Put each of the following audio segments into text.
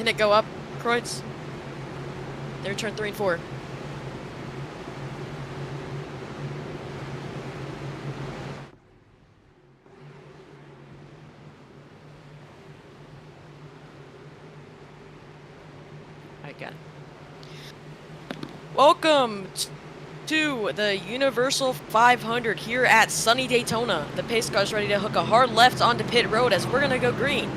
Can it go up, Kreutz? They're turn 3 and 4. I got it. Welcome to the Universal 500 here at sunny Daytona. The pace car is ready to hook a hard left onto pit road as we're going to go green.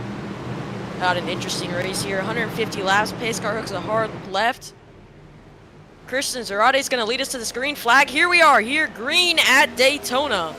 Got an interesting race here. 150 laps. Pace car hooks a hard left. Christian Zarate is going to lead us to this green flag. Here we are, here green at Daytona.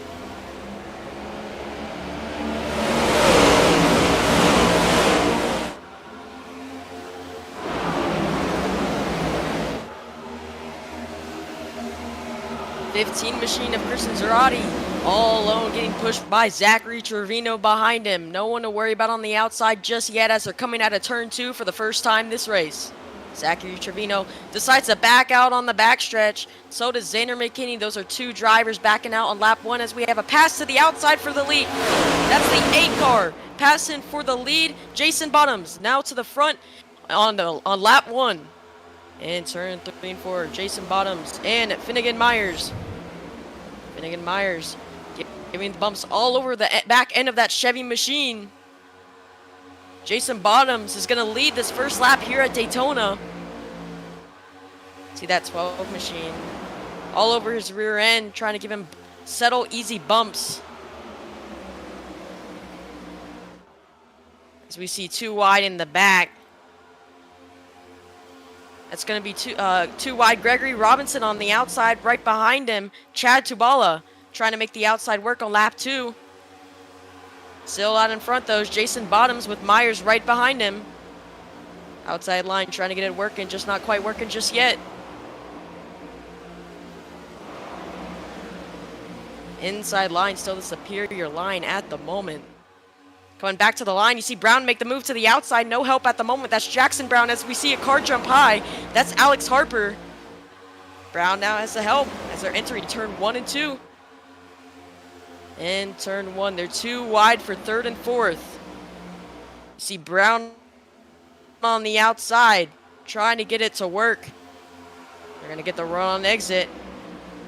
'15 machine of Christian Zarate, all alone, getting pushed by Zachary Trevino behind him. No one to worry about on the outside just yet as they're coming out of turn 2 for the first time this race. Zachary Trevino decides to back out on the backstretch. So does Xander McKinney. Those are two drivers backing out on lap 1 as we have a pass to the outside for the lead. That's the 8 car passing for the lead. Jason Bottoms now to the front on lap 1. And turn 3 and 4, Jason Bottoms and Finnegan Myers. Finnegan Myers giving the bumps all over the back end of that Chevy machine. Jason Bottoms is going to lead this first lap here at Daytona. See that 12 machine all over his rear end, trying to give him settle easy bumps. As we see too wide in the back. That's going to be too wide. Gregory Robinson on the outside, right behind him. Chad Tubala trying to make the outside work on lap 2. Still out in front, though, is Jason Bottoms with Myers right behind him. Outside line trying to get it working, just not quite working just yet. Inside line, still the superior line at the moment. Coming back to the line, you see Brown make the move to the outside. No help at the moment. That's Jackson Brown as we see a car jump high. That's Alex Harper. Brown now has the help as they're entering turn 1 and 2. And turn 1, they're too wide for 3rd and 4th. You see Brown on the outside, trying to get it to work. They're going to get the run on exit.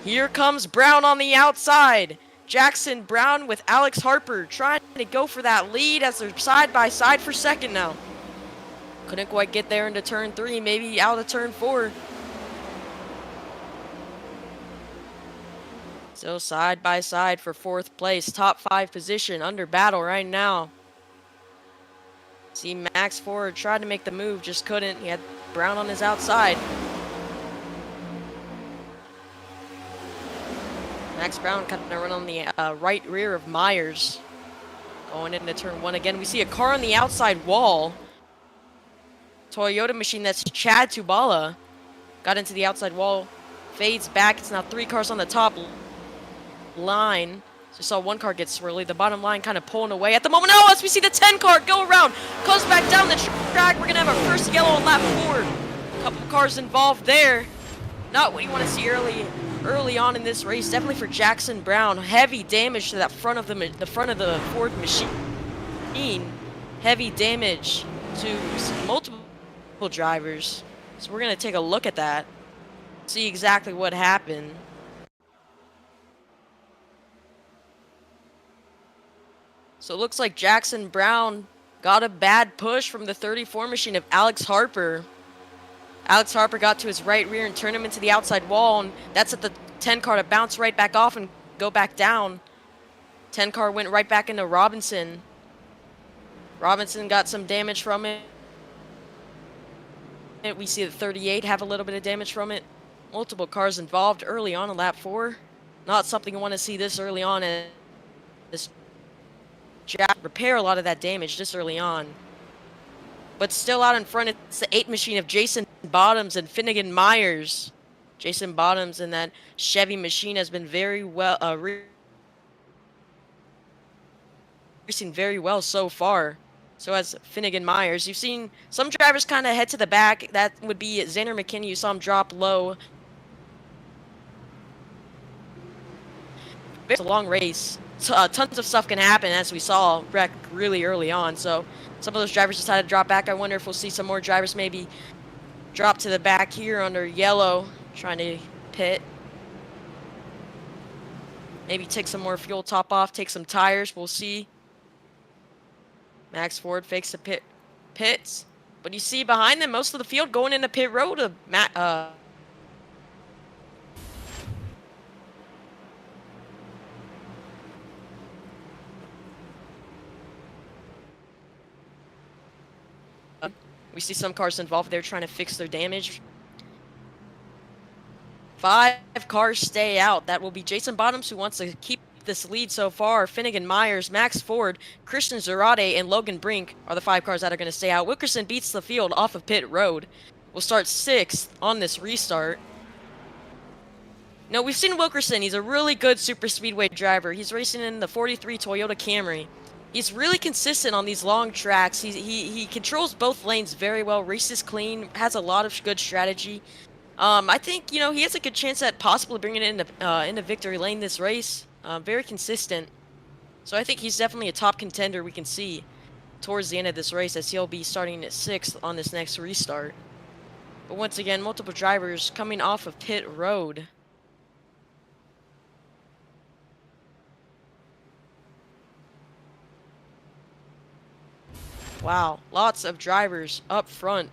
Here comes Brown on the outside. Jackson Brown with Alex Harper trying to go for that lead as they're side by side for second now. Couldn't quite get there into turn 3, maybe out of turn 4. Still side by side for 4th place, top 5 position, under battle right now. See Max Ford tried to make the move, just couldn't. He had Brown on his outside. Max Brown kind of run on the right rear of Myers. Going into turn 1 again. We see a car on the outside wall. Toyota machine, that's Chad Tubala. Got into the outside wall. Fades back. It's now 3 cars on the top line. So we saw 1 car get swirly. The bottom line kind of pulling away at the moment. Oh, as we see the 10 car go around. Comes back down the track. We're going to have our first yellow on lap 4. A couple cars involved there. Not what you want to see early on in this race. Definitely for Jackson Brown. Heavy damage to that front of the front of the Ford machine. Heavy damage to multiple drivers. So we're going to take a look at that. See exactly what happened. So it looks like Jackson Brown got a bad push from the 34 machine of Alex Harper. Alex Harper got to his right rear and turned him into the outside wall, and that's at the 10 car to bounce right back off and go back down. 10 car went right back into Robinson. Robinson got some damage from it. We see the 38 have a little bit of damage from it. Multiple cars involved early on in lap 4. Not something you want to see this early on. This Jack repair a lot of that damage this early on. But still out in front, it's the 8 machine of Jason Bottoms and Finnegan Myers. Jason Bottoms and that Chevy machine has been very well, racing very well so far. So as Finnegan Myers, you've seen some drivers kind of head to the back. That would be Xander McKinney. You saw him drop low. It's a long race. tons of stuff can happen, as we saw wreck really early on. So some of those drivers decided to drop back. I wonder if we'll see some more drivers maybe drop to the back here under yellow, trying to pit. Maybe take some more fuel, top off, take some tires. We'll see. Max Ford fakes the pits. But you see behind them, most of the field going into pit road. We see some cars involved there trying to fix their damage. 5 cars stay out. That will be Jason Bottoms, who wants to keep this lead so far. Finnegan Myers, Max Ford, Christian Zarate, and Logan Brink are the 5 cars that are going to stay out. Wilkerson beats the field off of pit road. We'll start 6th on this restart. No, we've seen Wilkerson. He's a really good super speedway driver. He's racing in the 43 Toyota Camry. He's really consistent on these long tracks. He controls both lanes very well, races clean, has a lot of good strategy. I think, you know, he has a good chance at possibly bringing it into victory lane this race. Very consistent. So I think he's definitely a top contender we can see towards the end of this race, as he'll be starting at 6th on this next restart. But once again, multiple drivers coming off of pit road. Wow, lots of drivers up front.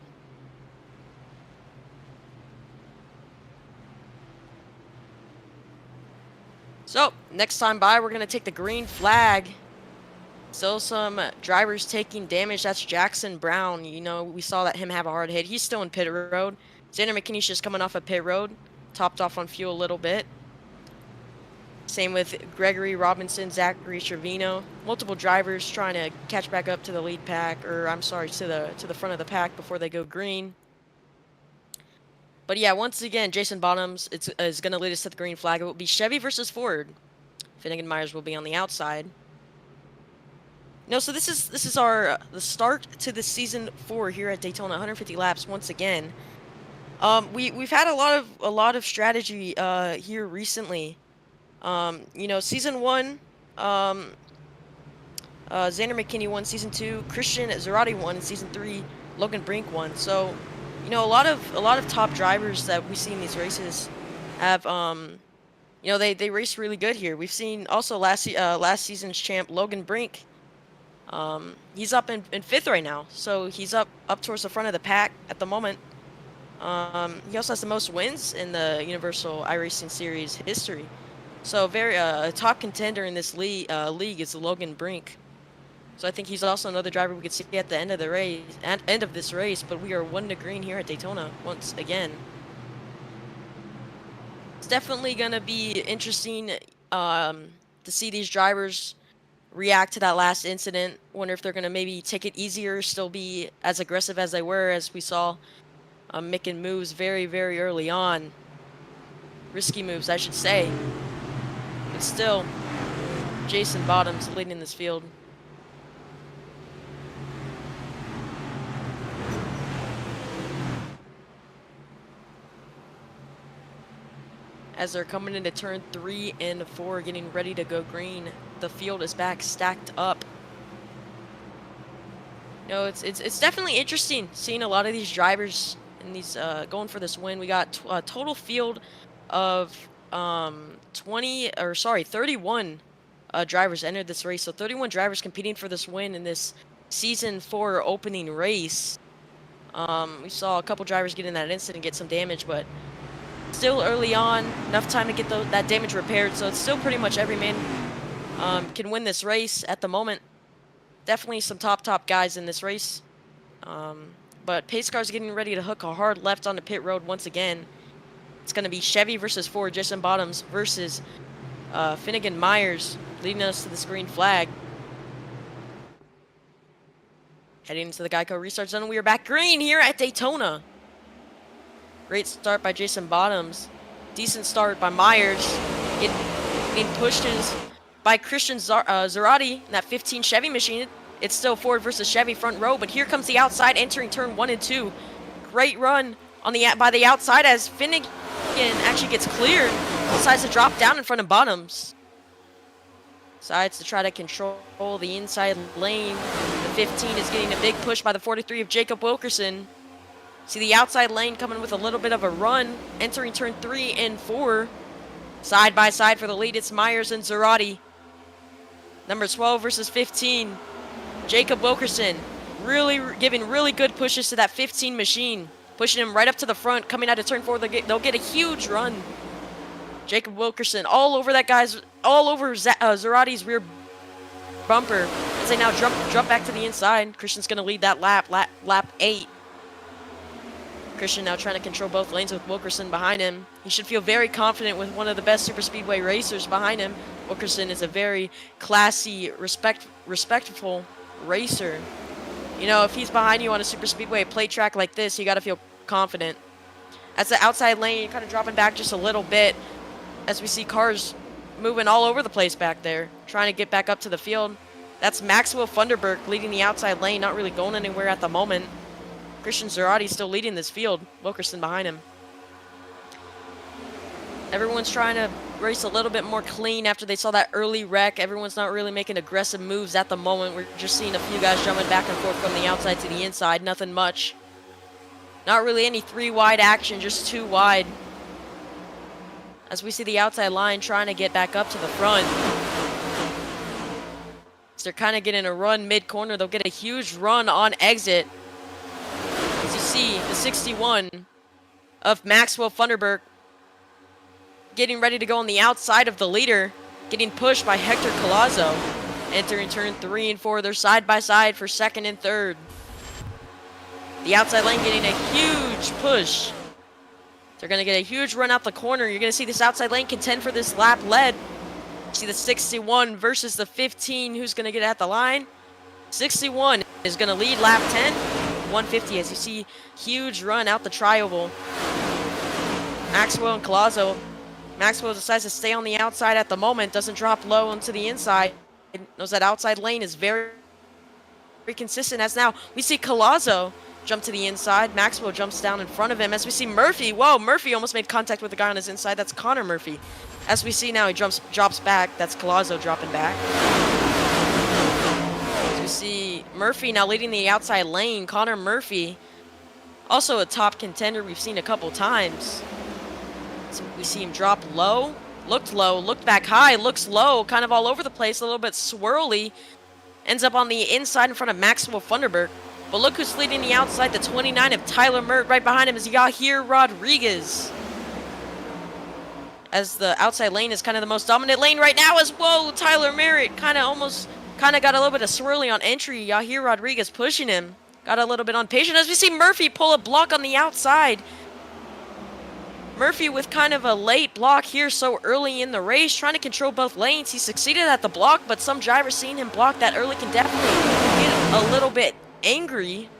So, next time by, we're going to take the green flag. Still some drivers taking damage. That's Jackson Brown. You know, we saw that him have a hard hit. He's still in pit road. Xander McKinney's just coming off of pit road. Topped off on fuel a little bit. Same with Gregory Robinson, Zachary Trevino. Multiple drivers trying to catch back up to the lead pack, or I'm sorry, to the front of the pack before they go green. But yeah, once again, Jason Bottoms is going to lead us to the green flag. It will be Chevy versus Ford. Finnegan Myers will be on the outside. No, so this is our the start to the season 4 here at Daytona. 150 laps once again. We've had a lot of strategy here recently. You know, season 1, Xander McKinney won. Season 2, Christian Zarate won. In season 3, Logan Brink won. So, you know, a lot of top drivers that we see in these races have, you know, they race really good here. We've seen also last season's champ Logan Brink. He's up in 5th right now, so he's up towards the front of the pack at the moment. He also has the most wins in the Universal iRacing Series history. So very a top contender in this league is Logan Brink. So I think he's also another driver we could see at the end of the race, end of this race. But we are 1 to green here at Daytona once again. It's definitely gonna be interesting to see these drivers react to that last incident. Wonder if they're gonna maybe take it easier, still be as aggressive as they were, as we saw making moves very early on. Risky moves, I should say. But still, Jason Bottoms leading this field. As they're coming into turn 3 and 4, getting ready to go green, the field is back stacked up. You know, it's definitely interesting seeing a lot of these drivers in these going for this win. We got a total field of 31 drivers entered this race. So 31 drivers competing for this win in this season 4 opening race. We saw a couple drivers get in that incident, get some damage, but still early on, enough time to get that damage repaired. So it's still pretty much every man can win this race at the moment. Definitely some top guys in this race. But pace cars getting ready to hook a hard left onto pit road once again. It's going to be Chevy versus Ford, Jason Bottoms versus Finnegan Myers, leading us to this green flag. Heading into the Geico restart zone, we are back green here at Daytona. Great start by Jason Bottoms. Decent start by Myers. Getting pushed by Christian Zarate in that 15 Chevy machine. It's still Ford versus Chevy front row, but here comes the outside entering turn 1 and 2. Great run by the outside as Finnegan actually gets cleared. Decides to drop down in front of Bottoms. Decides to try to control the inside lane. The 15 is getting a big push by the 43 of Jacob Wilkerson. See the outside lane coming with a little bit of a run, entering turn 3 and 4. Side by side for the lead, it's Myers and Zarate. Number 12 versus 15. Jacob Wilkerson giving really good pushes to that 15 machine. Pushing him right up to the front, coming out of turn 4, they'll get a huge run. Jacob Wilkerson all over Zarate's rear bumper as they now jump back to the inside. Christian's going to lead that lap 8. Christian now trying to control both lanes with Wilkerson behind him. He should feel very confident with one of the best super speedway racers behind him. Wilkerson is a very classy, respectful racer. You know, if he's behind you on a super speedway plate track like this, you got to feel confident. As the outside lane, kind of dropping back just a little bit, as we see cars moving all over the place back there, trying to get back up to the field. That's Maxwell Funderburg leading the outside lane, not really going anywhere at the moment. Christian Zarate still leading this field, Wilkerson behind him. Everyone's trying to race a little bit more clean after they saw that early wreck. Everyone's not really making aggressive moves at the moment. We're just seeing a few guys jumping back and forth from the outside to the inside, nothing much. Not really any 3 wide action, just 2 wide. As we see the outside line trying to get back up to the front. So they're kind of getting a run mid-corner. They'll get a huge run on exit. As you see, the 61 of Maxwell Funderburg getting ready to go on the outside of the leader, getting pushed by Hector Collazo. Entering turn 3 and 4. They're side by side for second and third. The outside lane getting a huge push. They're going to get a huge run out the corner. You're going to see this outside lane contend for this lap lead. See the 61 versus the 15. Who's going to get at the line? 61 is going to lead lap 10. 150 as you see huge run out the tri-oval. Maxwell and Collazo. Maxwell decides to stay on the outside at the moment. Doesn't drop low into the inside. Knows that outside lane is very consistent. As now we see Collazo jump to the inside. Maxwell jumps down in front of him. As we see Murphy. Whoa, Murphy almost made contact with the guy on his inside. That's Connor Murphy. As we see now, he drops back. That's Collazo dropping back. As we see Murphy now leading the outside lane. Connor Murphy, also a top contender we've seen a couple times. So we see him drop low, looked back high, looks low, kind of all over the place, a little bit swirly. Ends up on the inside in front of Maxwell Funderburg. But look who's leading the outside, the 29 of Tyler Mert. Right behind him is Yahir Rodriguez. As the outside lane is kind of the most dominant lane right now as, whoa, Tyler Merritt kind of got a little bit of swirly on entry. Yahir Rodriguez pushing him. Got a little bit impatient as we see Murphy pull a block on the outside. Murphy with kind of a late block here so early in the race, trying to control both lanes. He succeeded at the block, but some drivers seeing him block that early can definitely get a little bit angry.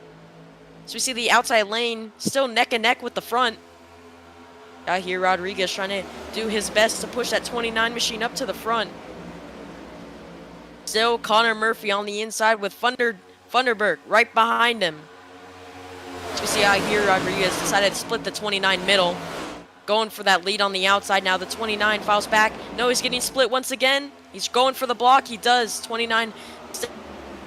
So we see the outside lane still neck and neck with the front. Yahir Rodriguez trying to do his best to push that 29 machine up to the front. Still Connor Murphy on the inside with Funderburg right behind him. So we see Yahir Rodriguez decided to split the 29 middle. Going for that lead on the outside now. The 29 files back. No, he's getting split once again. He's going for the block. He does. 29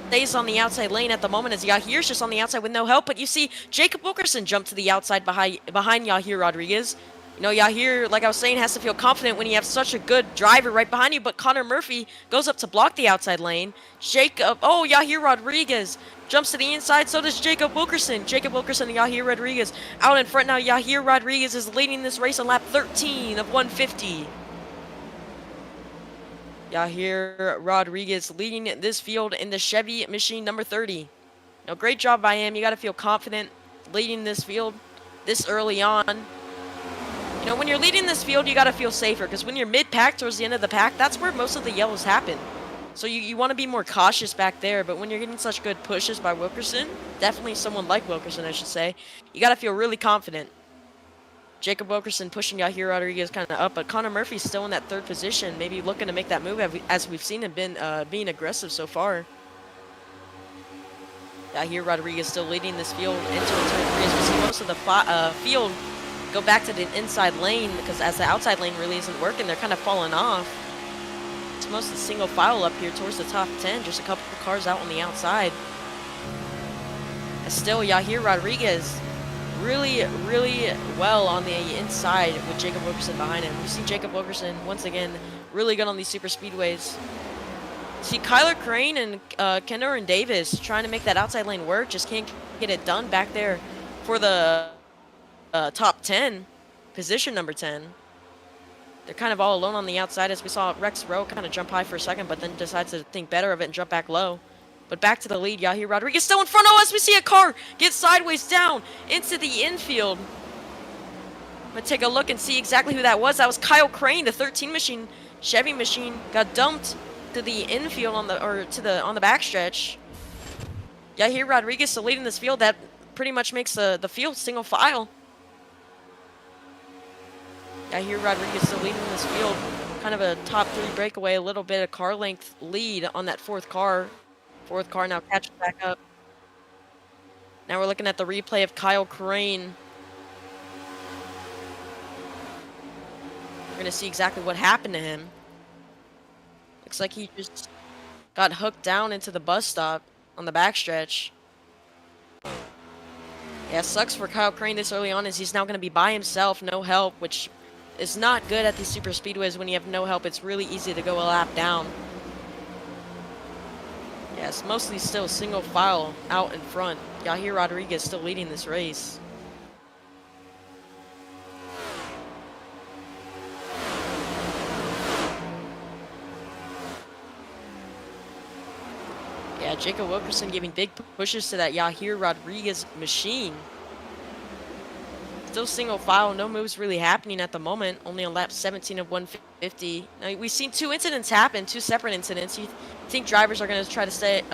stays on the outside lane at the moment as Yahir's just on the outside with no help. But you see Jacob Wilkerson jump to the outside behind Yahir Rodriguez. You know, Yahir, like I was saying, has to feel confident when you have such a good driver right behind you. But Connor Murphy goes up to block the outside lane. Yahir Rodriguez jumps to the inside. So does Jacob Wilkerson. Jacob Wilkerson and Yahir Rodriguez out in front now. Yahir Rodriguez is leading this race on lap 13 of 150. Yahir Rodriguez leading this field in the Chevy machine number 30. Now, great job by him. You got to feel confident leading this field this early on. You know, when you're leading this field, you got to feel safer because when you're mid-pack towards the end of the pack, that's where most of the yellows happen. So you want to be more cautious back there, but when you're getting such good pushes by Wilkerson, definitely someone like Wilkerson, I should say, you got to feel really confident. Jacob Wilkerson pushing Yahir Rodriguez kind of up, but Connor Murphy's still in that third position, maybe looking to make that move as we've seen him being aggressive so far. Yahir Rodriguez still leading this field into turn 3 as we see most of the field go back to the inside lane because as the outside lane really isn't working, they're kind of falling off. mostly single file up here towards the top 10. Just a couple of cars out on the outside. And still, Yahir Rodriguez really well on the inside with Jacob Wilkerson behind him. We've seen Jacob Wilkerson, once again, really good on these super speedways. See Kyler Crane and Kendoran Davis trying to make that outside lane work. Just can't get it done back there for the top 10, position number 10. They're kind of all alone on the outside, as we saw Rex Rowe kind of jump high for a second, but then decides to think better of it and jump back low. But back to the lead, Yahir Rodriguez still in front of us. We see a car get sideways down into the infield. I'm going to take a look and see exactly who that was. That was Kyle Crane, the 13 machine, Chevy machine, got dumped to the infield on the backstretch. Yahir Rodriguez still leading this field. That pretty much makes the field single file. Yahir Rodriguez still leading this field. Kind of a top 3 breakaway, a little bit of car length lead on that fourth car. Fourth car now catches back up. Now we're looking at the replay of Kyle Crane. We're going to see exactly what happened to him. Looks like he just got hooked down into the bus stop on the backstretch. Yeah, sucks for Kyle Crane this early on, as he's now going to be by himself, no help, which is not good at these super speedways. When you have no help, it's really easy to go a lap down. Yes, mostly still single file out in front. Yahir Rodriguez still leading this race. Yeah, Jacob Wilkerson giving big pushes to that Yahir Rodriguez machine. Still single file, no moves really happening at the moment. Only on lap 17 of 150. Now, we've seen 2 incidents happen, 2 separate incidents. You think drivers are going to try to say,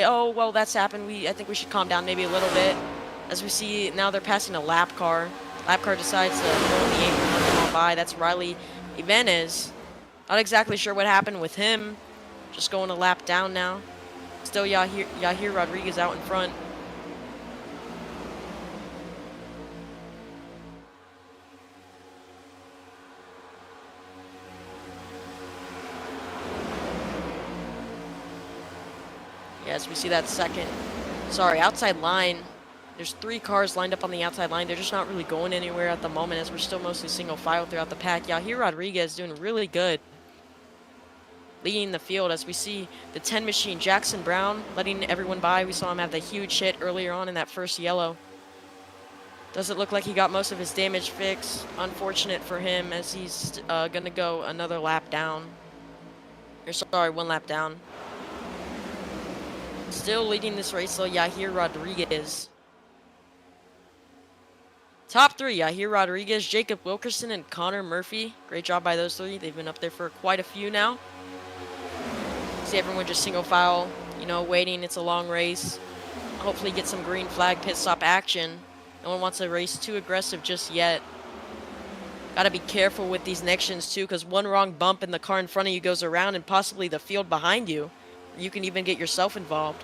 oh, well, that's happened. I think we should calm down maybe a little bit. As we see now, they're passing a lap car. Lap car decides to go in the apron and come on by. That's Riley Ibanez. Not exactly sure what happened with him. Just going a lap down now. Still Yahir Rodriguez out in front. Yes, we see that outside line. There's 3 cars lined up on the outside line. They're just not really going anywhere at the moment, as we're still mostly single file throughout the pack. Yahir Rodriguez doing really good, leading the field, as we see the 10 machine Jackson Brown letting everyone by. We saw him have the huge hit earlier on in that first yellow. Doesn't look like he got most of his damage fixed. Unfortunate for him, as he's going to go another lap down. Or sorry, 1 lap down. Still leading this race, though, Yahir Rodriguez. Top 3, Yahir Rodriguez, Jacob Wilkerson, and Connor Murphy. Great job by those 3. They've been up there for quite a few now. See everyone just single file, waiting. It's a long race. Hopefully get some green flag pit stop action. No one wants to race too aggressive just yet. Got to be careful with these Nexions, too, because one wrong bump and the car in front of you goes around, and possibly the field behind you. You can even get yourself involved.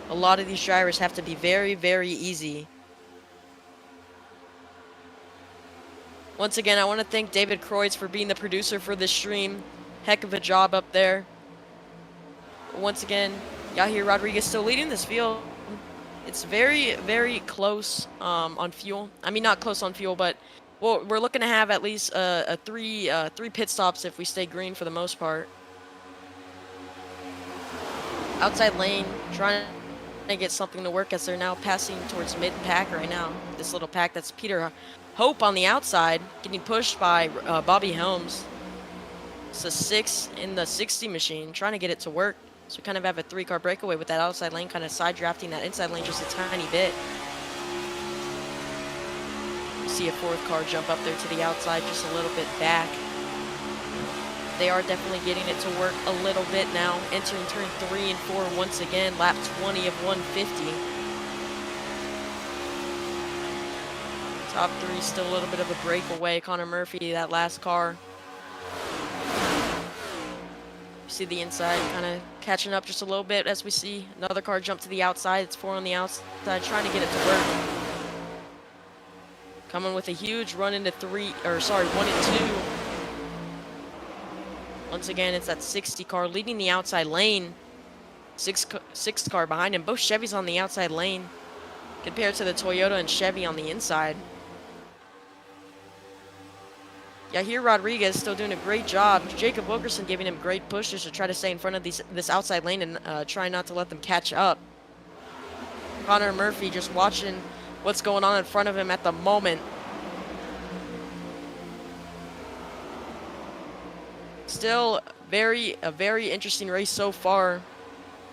A lot of these drivers have to be very, very easy. Once again, I want to thank David Kreutz for being the producer for this stream. Heck of a job up there. Once again, Yahir Rodriguez still leading this field. It's very, very close on fuel. I mean, not close on fuel, but we're looking to have at least three pit stops if we stay green for the most part. Outside lane, trying to get something to work, as they're now passing towards mid-pack right now. This little pack, that's Peter Hope on the outside, getting pushed by Bobby Helms. It's a 6 in the 60 machine, trying to get it to work. So we kind of have a 3-car breakaway with that outside lane, kind of side drafting that inside lane just a tiny bit. You see a 4th car jump up there to the outside, just a little bit back. They are definitely getting it to work a little bit now. Entering turn 3 and 4 once again. Lap 20 of 150. Top 3 still a little bit of a breakaway. Connor Murphy, that last car. You see the inside kind of catching up just a little bit, as we see another car jump to the outside. It's 4 on the outside, trying to get it to work. Coming with a huge run into 1 and 2. Once again, it's that 60 car leading the outside lane. Six car behind him. Both Chevys on the outside lane compared to the Toyota and Chevy on the inside. Yeah, here Rodriguez still doing a great job. Jacob Wilkerson giving him great pushes to try to stay in front of this outside lane and try not to let them catch up. Connor Murphy just watching what's going on in front of him at the moment. Still a very interesting race so far.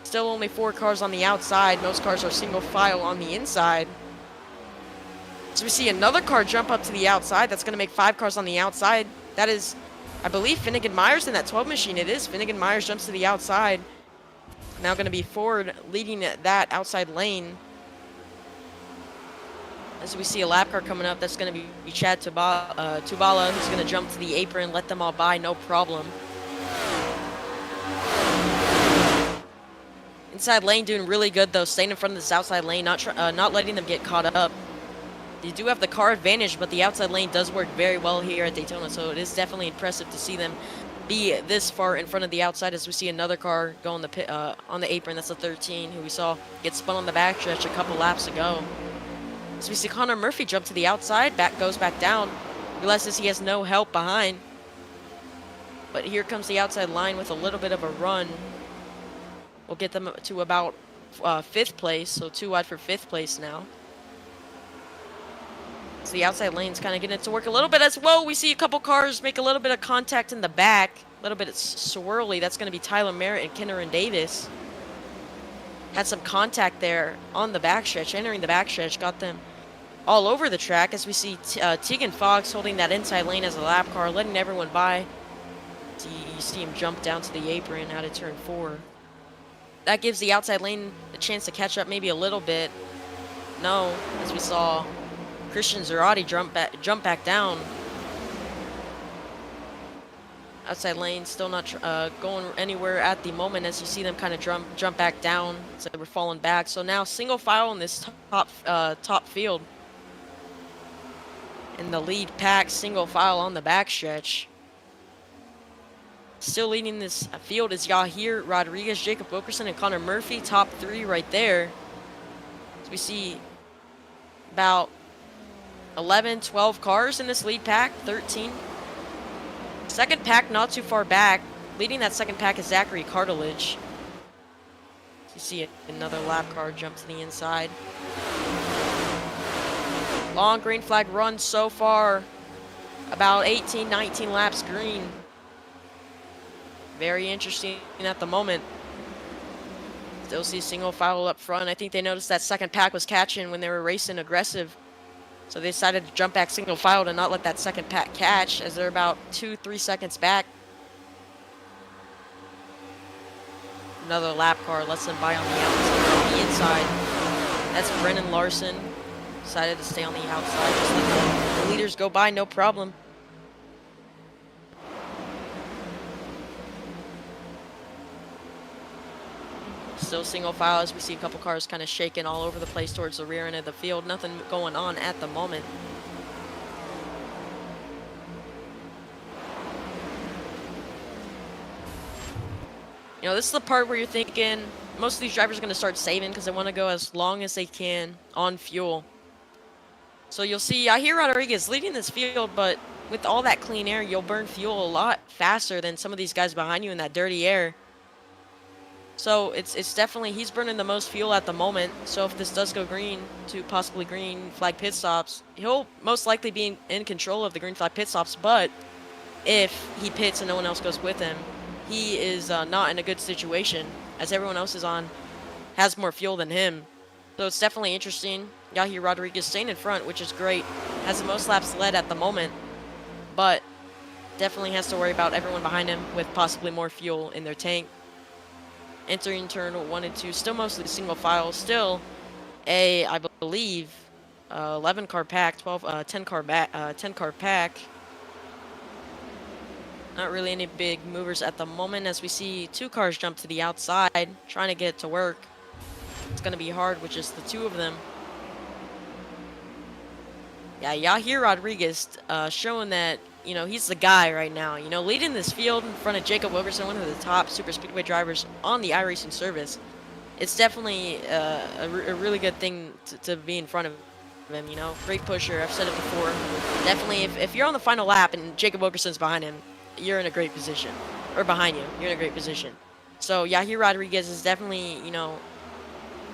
Still only 4 cars on the outside. Most cars are single file on the inside. So we see another car jump up to the outside. That's going to make 5 cars on the outside. That is, I believe, Finnegan Myers in that 12 machine. It is. Finnegan Myers jumps to the outside. Now going to be Ford leading that outside lane. As we see a lap car coming up, that's going to be Chad Tubala, who's going to jump to the apron, let them all by, no problem. Inside lane doing really good, though, staying in front of this outside lane, not letting them get caught up. They do have the car advantage, but the outside lane does work very well here at Daytona, so it is definitely impressive to see them be this far in front of the outside as we see another car go on the apron. That's the 13, who we saw get spun on the backstretch a couple laps ago. So we see Connor Murphy jump to the outside, goes back down, realizes he has no help behind. But here comes the outside line with a little bit of a run. We'll get them to about 5th place, so 2 wide for 5th place now. So the outside lane's kind of getting it to work a little bit as well. We see a couple cars make a little bit of contact in the back. A little bit swirly. That's going to be Tyler Merritt and Kennerin Davis. Had some contact there on the backstretch, entering the backstretch, got them all over the track as we see Tegan Fox holding that inside lane as a lap car, letting everyone by. You see him jump down to the apron out of turn 4. That gives the outside lane a chance to catch up maybe a little bit. No, as we saw Christian Zarate jump back down. Outside lane still not going anywhere at the moment as you see them kind of jump back down. So we're falling back. So now single file in this top field. In the lead pack, single file on the backstretch. Still leading this field is Yahir Rodriguez, Jacob Wilkerson, and Connor Murphy. Top 3 right there. So we see about 11, 12 cars in this lead pack, 13. Second pack not too far back. Leading that second pack is Zachary Cartilage. You see another lap car jump to the inside. Long green flag run so far. About 18, 19 laps green. Very interesting at the moment. Still see single file up front. I think they noticed that second pack was catching when they were racing aggressive. So they decided to jump back single file to not let that second pack catch as they're about 2-3 seconds back. Another lap car lets them by on the outside, on the inside. That's Brennan Larson. Decided to stay on the outside. Just let the leaders go by, no problem. Still single file as we see a couple cars kind of shaking all over the place towards the rear end of the field. Nothing going on at the moment. You know, this is the part where you're thinking most of these drivers are going to start saving because they want to go as long as they can on fuel. So you'll see Yahir Rodriguez leading this field, but with all that clean air, you'll burn fuel a lot faster than some of these guys behind you in that dirty air. So it's definitely, he's burning the most fuel at the moment. So if this does go green to possibly green flag pit stops, he'll most likely be in control of the green flag pit stops. But if he pits and no one else goes with him, he is not in a good situation as everyone else has more fuel than him. So it's definitely interesting. Yahir Rodriguez staying in front, which is great. Has the most laps led at the moment, but definitely has to worry about everyone behind him with possibly more fuel in their tank. Entering turn 1 and 2, still mostly single file, still a, I believe, 11 car pack, 10 car pack. Not really any big movers at the moment as we see 2 cars jump to the outside, trying to get to work. It's going to be hard with just the 2 of them. Yeah, Yahir Rodriguez showing that he's the guy right now. Leading this field in front of Jacob Wilkerson, one of the top super speedway drivers on the iRacing service. It's definitely a really good thing to be in front of him. Great pusher. I've said it before. Definitely, if you're on the final lap and Jacob Wilkerson's behind him, you're in a great position. Or behind you, you're in a great position. So Yahir Rodriguez is definitely,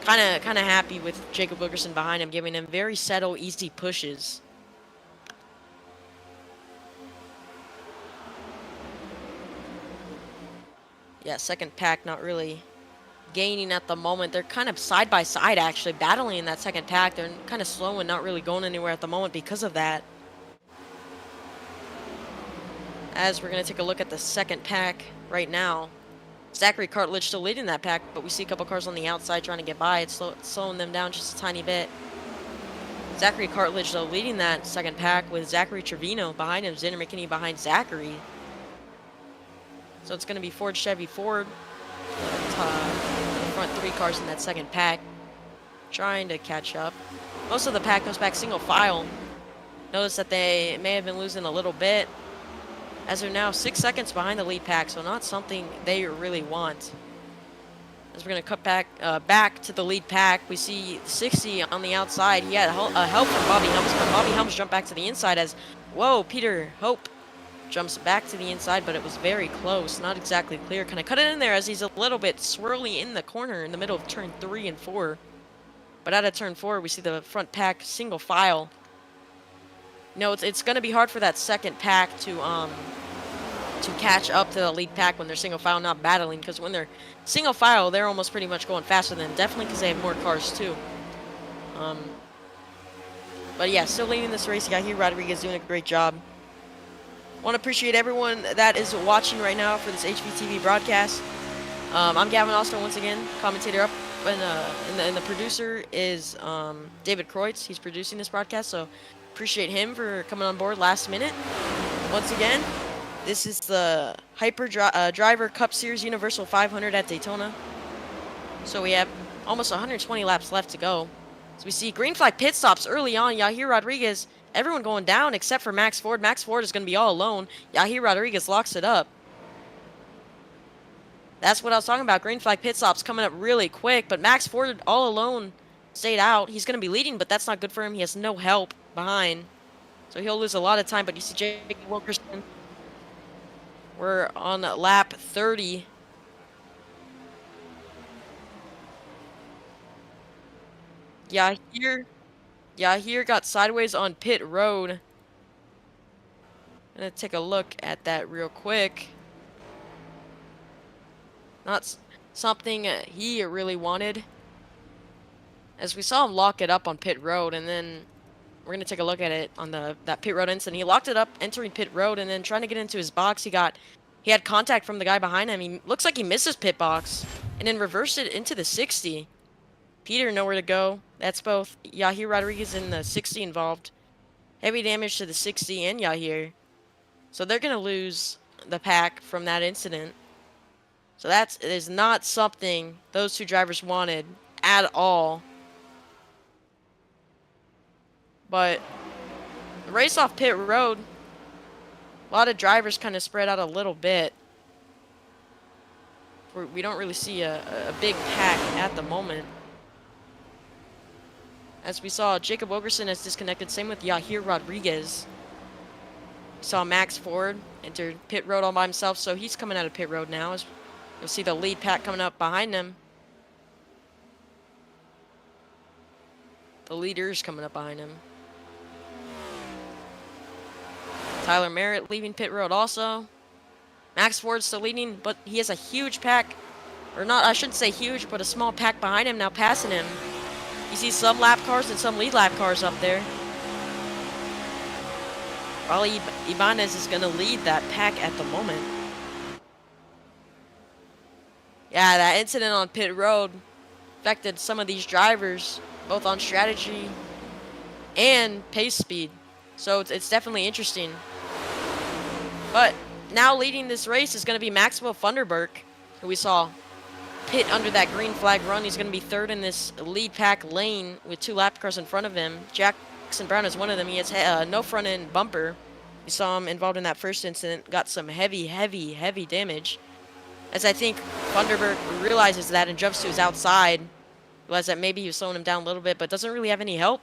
kind of happy with Jacob Wilkerson behind him, giving him very subtle, easy pushes. Yeah, second pack not really gaining at the moment. They're kind of side by side, actually, battling in that second pack. They're kind of slow and not really going anywhere at the moment because of that. As we're going to take a look at the second pack right now. Zachary Cartledge still leading that pack, but we see a couple cars on the outside trying to get by. It's slowing them down just a tiny bit. Zachary Cartledge, though, leading that second pack with Zachary Trevino behind him. Xander McKinney behind Zachary. So it's going to be Ford, Chevy, Ford. Front three cars in that second pack. Trying to catch up. Most of the pack goes back single file. Notice that they may have been losing a little bit, as they're now 6 seconds behind the lead pack, so not something they really want. As we're going to cut back to the lead pack, we see 60 on the outside. He had a help from Bobby Helms, but Bobby Helms jumped back to the inside as, whoa, Peter Hope jumps back to the inside, but it was very close, not exactly clear. Kind of cut it in there as he's a little bit swirly in the corner in the middle of turn 3 and 4. But out of turn 4, we see the front pack single file. It's going to be hard for that second pack to catch up to the lead pack when they're single file, not battling, because when they're single file, they're almost pretty much going faster than them, definitely because they have more cars too. But yeah, still leading this race. Yahir Rodriguez doing a great job. Want to appreciate everyone that is watching right now for this HVTV broadcast. I'm Gavin Oster once again, commentator up, and the producer is David Kreutz. He's producing this broadcast, so appreciate him for coming on board last minute. Once again, this is the Hyperdriver Cup Series Universal 500 at Daytona. So we have almost 120 laps left to go. So we see green flag pit stops early on. Yahir Rodriguez, everyone going down except for Max Ford. Max Ford is going to be all alone. Yahir Rodriguez locks it up. That's what I was talking about. Green flag pit stops coming up really quick, but Max Ford all alone stayed out. He's going to be leading, but that's not good for him. He has no help behind, so he'll lose a lot of time. But you see Jake Wilkerson. We're on lap 30. Yahir got sideways on pit road. I'm gonna take a look at that real quick. Not something he really wanted, as we saw him lock it up on pit road, and then we're going to take a look at it on that pit road incident. He locked it up entering pit road, and then trying to get into his box, he had contact from the guy behind him. He looks like he missed his pit box, and then reversed it into the 60. Peter nowhere to go. That's both Yahir Rodriguez and the 60 involved. Heavy damage to the 60 and Yahir. So they're going to lose the pack from that incident. So that is not something those two drivers wanted at all. But the race off pit road, a lot of drivers kind of spread out a little bit. We don't really see a big pack at the moment. As we saw, Jacob Wilkerson has disconnected. Same with Yahir Rodriguez. We saw Max Ford enter pit road all by himself, so he's coming out of pit road now. As you'll see the lead pack coming up behind him. The leader's coming up behind him. Tyler Merritt leaving pit road also. Max Ford's still leading, but he has a huge pack. Or not, I shouldn't say huge, but a small pack behind him now passing him. You see some lap cars and some lead lap cars up there. Raleigh Ibanez is going to lead that pack at the moment. Yeah, that incident on pit road affected some of these drivers, both on strategy and pace speed. So it's definitely interesting. But now leading this race is going to be Maxwell Funderburk, who we saw pit under that green flag run. He's going to be third in this lead pack lane with two lap cars in front of him. Jackson Brown is one of them. He has no front end bumper. We saw him involved in that first incident, got some heavy, heavy, heavy damage. As I think Thunderbird realizes that and jumps to his outside. Realizes that maybe he was slowing him down a little bit, but doesn't really have any help.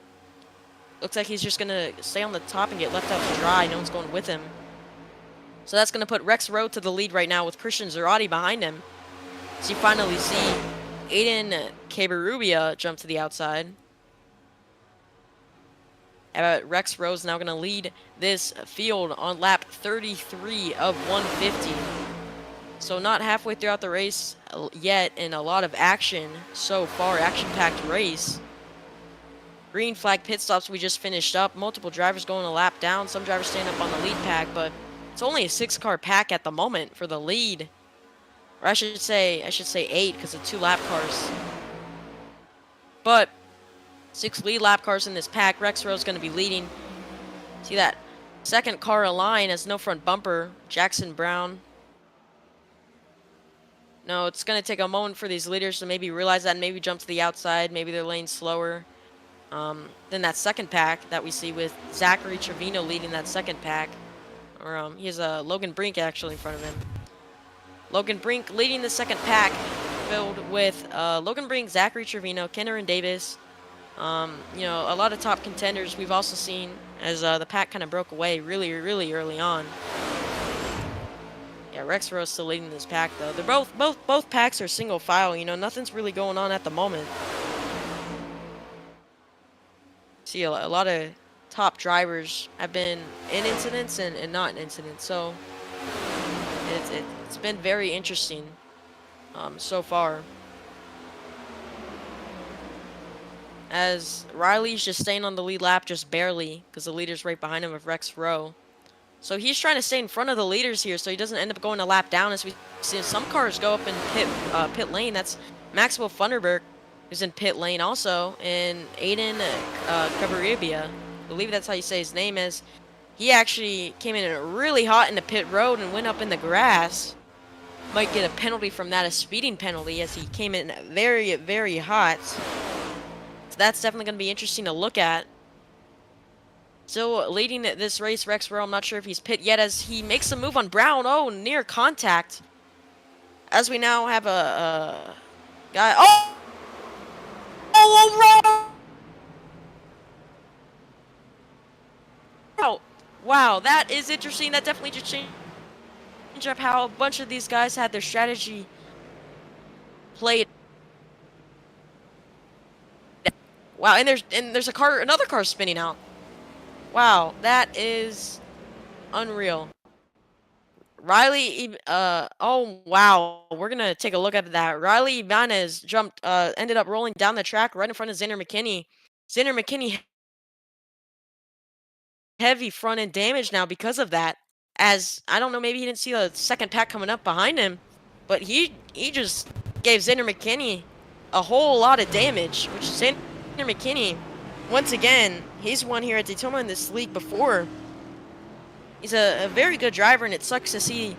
Looks like he's just going to stay on the top and get left out to dry. No one's going with him. So that's going to put Rex Rowe to the lead right now with Christian Zarate behind him. So you finally see Aiden Cabarrubia jump to the outside. Rex Rowe's now going to lead this field on lap 33 of 150. So not halfway throughout the race yet, and a lot of action so far. Action-packed race. Green flag pit stops we just finished up. Multiple drivers going a lap down. Some drivers staying up on the lead pack, but it's only a 6-car pack at the moment for the lead. Or I should say 8 because of 2 lap cars. But 6 lead lap cars in this pack. Rex Rowe's going to be leading. See that second car align has no front bumper. Jackson Brown. No, it's going to take a moment for these leaders to maybe realize that and maybe jump to the outside. Maybe they're laying slower. Then that second pack that we see with Zachary Trevino leading that second pack. Or he has Logan Brink actually in front of him. Logan Brink leading the second pack, filled with Logan Brink, Zachary Trevino, Kenner Davis. You know, a lot of top contenders we've also seen as the pack kind of broke away really, really early on. Yeah, Rex Rowe's still leading this pack though. They're both packs are single file. You know, nothing's really going on at the moment. See, a lot of top drivers have been in incidents and not in incidents, so it's been very interesting so far. As Riley's just staying on the lead lap just barely because the leader's right behind him with Rex Rowe. So he's trying to stay in front of the leaders here so he doesn't end up going a lap down as we see some cars go up in pit lane. That's Maxwell Funderburg who's in pit lane also, and Aiden Cabarrubia. I believe that's how you say his name is. He actually came in really hot in the pit road and went up in the grass. Might get a penalty from that, a speeding penalty, as he came in very, very hot. So that's definitely going to be interesting to look at. Still leading this race, Rex Rowe. I'm not sure if he's pit yet as he makes a move on Brown. Oh, near contact. As we now have a guy. Oh! Wow, that is interesting. That definitely just changed up how a bunch of these guys had their strategy played. Wow, and there's another car spinning out. Wow, that is unreal. Riley, oh wow, we're gonna take a look at that. Riley Ibanez jumped, ended up rolling down the track right in front of Xander McKinney. Xander McKinney heavy front end damage now because of that. As I don't know, maybe he didn't see the second pack coming up behind him, but he just gave Xander McKinney a whole lot of damage, which Xander McKinney, once again, he's won here at Daytona in this league before. He's a very good driver, and it sucks to see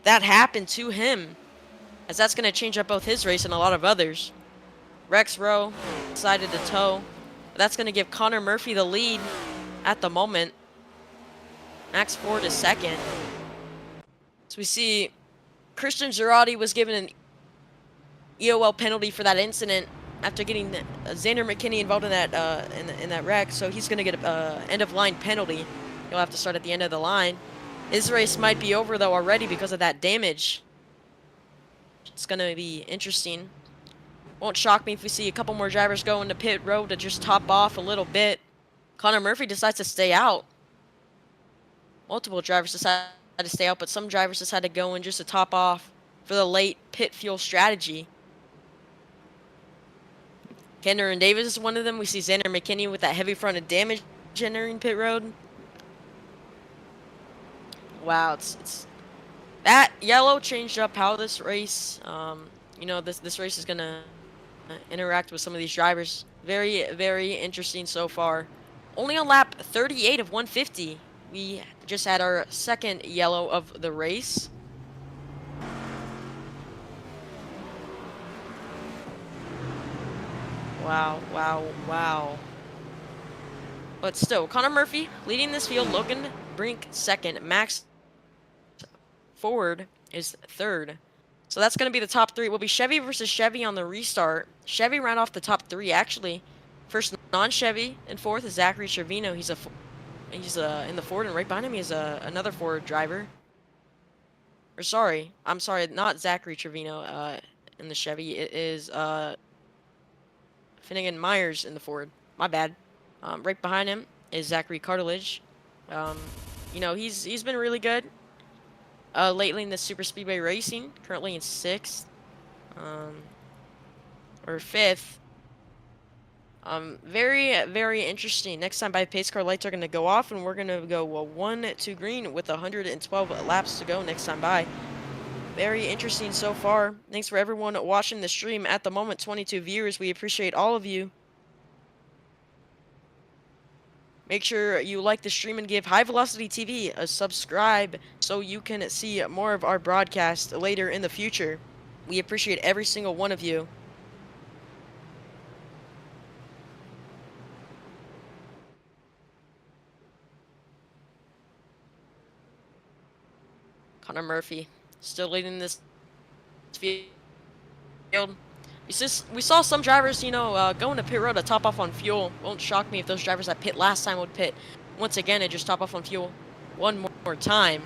that happen to him, as that's going to change up both his race and a lot of others. Rex Rowe decided to tow. That's going to give Connor Murphy the lead at the moment. Max Ford is second. So we see Christian Girardi was given an EOL penalty for that incident after getting Xander McKinney involved in that in that wreck. So he's going to get an end-of-line penalty. He'll have to start at the end of the line. His race might be over, though, already because of that damage. It's going to be interesting. Won't shock me if we see a couple more drivers go into pit road to just top off a little bit. Connor Murphy decides to stay out. Multiple drivers decide to stay out, but some drivers decide to go in just to top off for the late pit fuel strategy. Kenner and Davis is one of them. We see Xander McKinney with that heavy front end damage entering pit road. Wow, it's that yellow changed up how this race. You know, this race is gonna interact with some of these drivers. Very, very interesting so far. Only on lap 38 of 150, we just had our second yellow of the race. Wow, wow, wow. But still, Connor Murphy leading this field. Logan Brink second, Max Ford is third. So that's going to be the top three. It will be Chevy versus Chevy on the restart. Chevy ran off the top three, actually. First non-Chevy in fourth is Zachary Trevino. He's in the Ford, and right behind him is another Ford driver. Or sorry, I'm sorry, not Zachary Trevino in the Chevy. It is Finnegan Myers in the Ford. My bad. Right behind him is Zachary Cartilage. Um, he's been really good lately in the super speedway racing. Currently in sixth, or fifth. Very, very interesting. Next time, by pace car lights are going to go off, and we're going to go 1 to green with 112 laps to go next time by. Very interesting so far. Thanks for everyone watching the stream. At the moment, 22 viewers. We appreciate all of you. Make sure you like the stream and give High Velocity TV a subscribe so you can see more of our broadcast later in the future. We appreciate every single one of you. Connor Murphy still leading this field. We saw some drivers, going to pit road to top off on fuel. Won't shock me if those drivers that pit last time would pit once again and just top off on fuel one more time.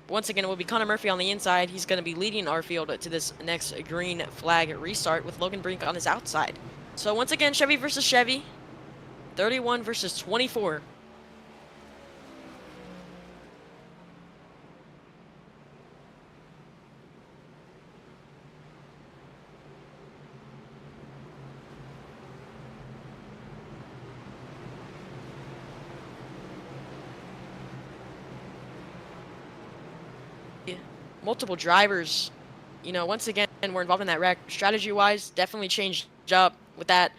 Once again, it will be Connor Murphy on the inside. He's going to be leading our field to this next green flag restart with Logan Brink on his outside. So once again, Chevy versus Chevy. 31 versus 24. Multiple drivers, once again, were involved in that wreck. Strategy-wise, definitely changed up with that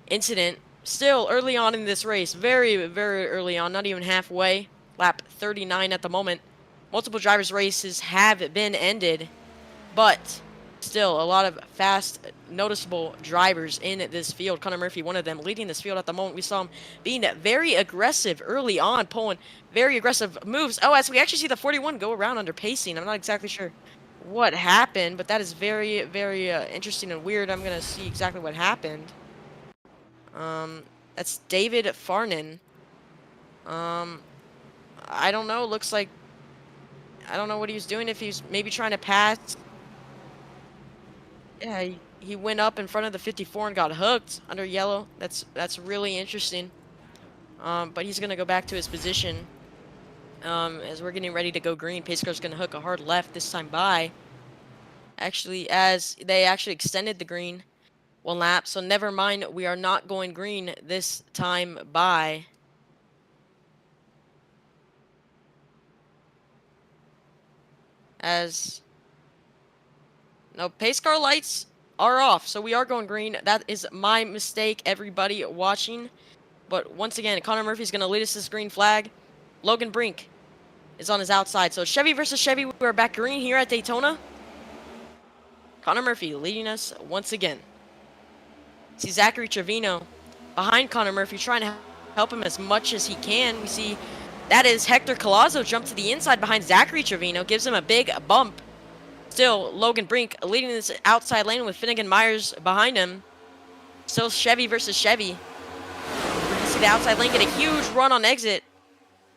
incident. Still early on in this race, very, very early on, not even halfway. Lap 39 at the moment. Multiple drivers' races have been ended, but still a lot of fast, noticeable drivers in this field. Connor Murphy, one of them, leading this field at the moment. We saw him being very aggressive early on, pulling very aggressive moves. Oh, as we actually see the 41 go around under pacing. I'm not exactly sure what happened, but that is very, very interesting and weird. I'm going to see exactly what happened. That's David Farnan. I don't know. Looks like, I don't know what he was doing. If he's maybe trying to pass. Yeah, he went up in front of the 54 and got hooked under yellow. That's really interesting. But he's gonna go back to his position. As we're getting ready to go green, pace car's gonna hook a hard left this time by. Actually, as they actually extended the green one lap, so never mind, we are not going green this time by. No, pace car lights are off, so we are going green. That is my mistake, everybody watching. But once again, Connor Murphy's going to lead us to this green flag. Logan Brink is on his outside. So Chevy versus Chevy, we're back green here at Daytona. Connor Murphy leading us once again. See Zachary Trevino behind Connor Murphy, trying to help him as much as he can. We see that is Hector Collazo jump to the inside behind Zachary Trevino, gives him a big bump. Still, Logan Brink leading this outside lane with Finnegan Myers behind him. Still Chevy versus Chevy. We're going to see the outside lane get a huge run on exit.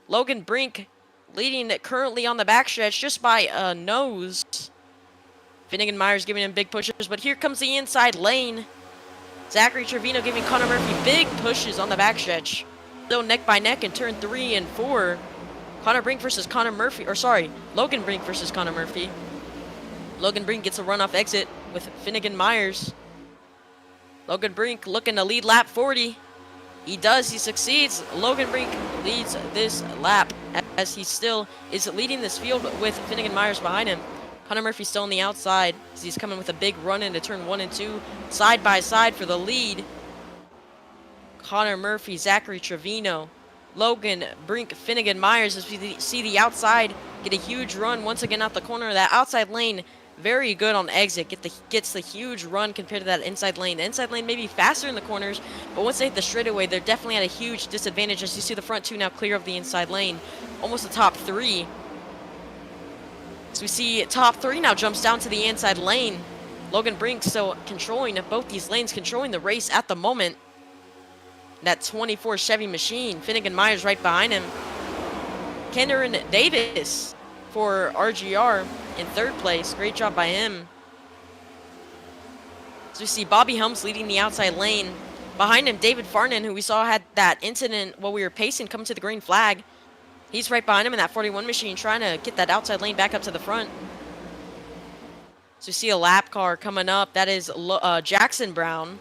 Logan Brink leading currently on the backstretch just by a nose. Finnegan Myers giving him big pushes, but here comes the inside lane. Zachary Trevino giving Connor Murphy big pushes on the backstretch. Still neck by neck in turn 3 and 4. Logan Brink versus Connor Murphy. Logan Brink gets a run off exit with Finnegan Myers. Logan Brink looking to lead lap 40. He does, he succeeds. Logan Brink leads this lap as he still is leading this field with Finnegan Myers behind him. Connor Murphy still on the outside as he's coming with a big run into turn 1 and 2. Side by side for the lead. Connor Murphy, Zachary Trevino, Logan Brink, Finnegan Myers as we see the outside get a huge run once again out the corner of that outside lane. Very good on exit. Gets the huge run compared to that inside lane. The inside lane may be faster in the corners, but once they hit the straightaway, they're definitely at a huge disadvantage as you see the front two now clear of the inside lane. almost the top 3. So we see top 3 now jumps down to the inside lane. Logan Brink still controlling both these lanes, controlling the race at the moment. That 24 Chevy machine. Finnegan Myers right behind him. Cameron Davis for RGR in 3rd place. Great job by him. So we see Bobby Helms leading the outside lane. Behind him, David Farnan, who we saw had that incident while we were pacing, come to the green flag. He's right behind him in that 41 machine, trying to get that outside lane back up to the front. So we see a lap car coming up. That is Jackson Brown.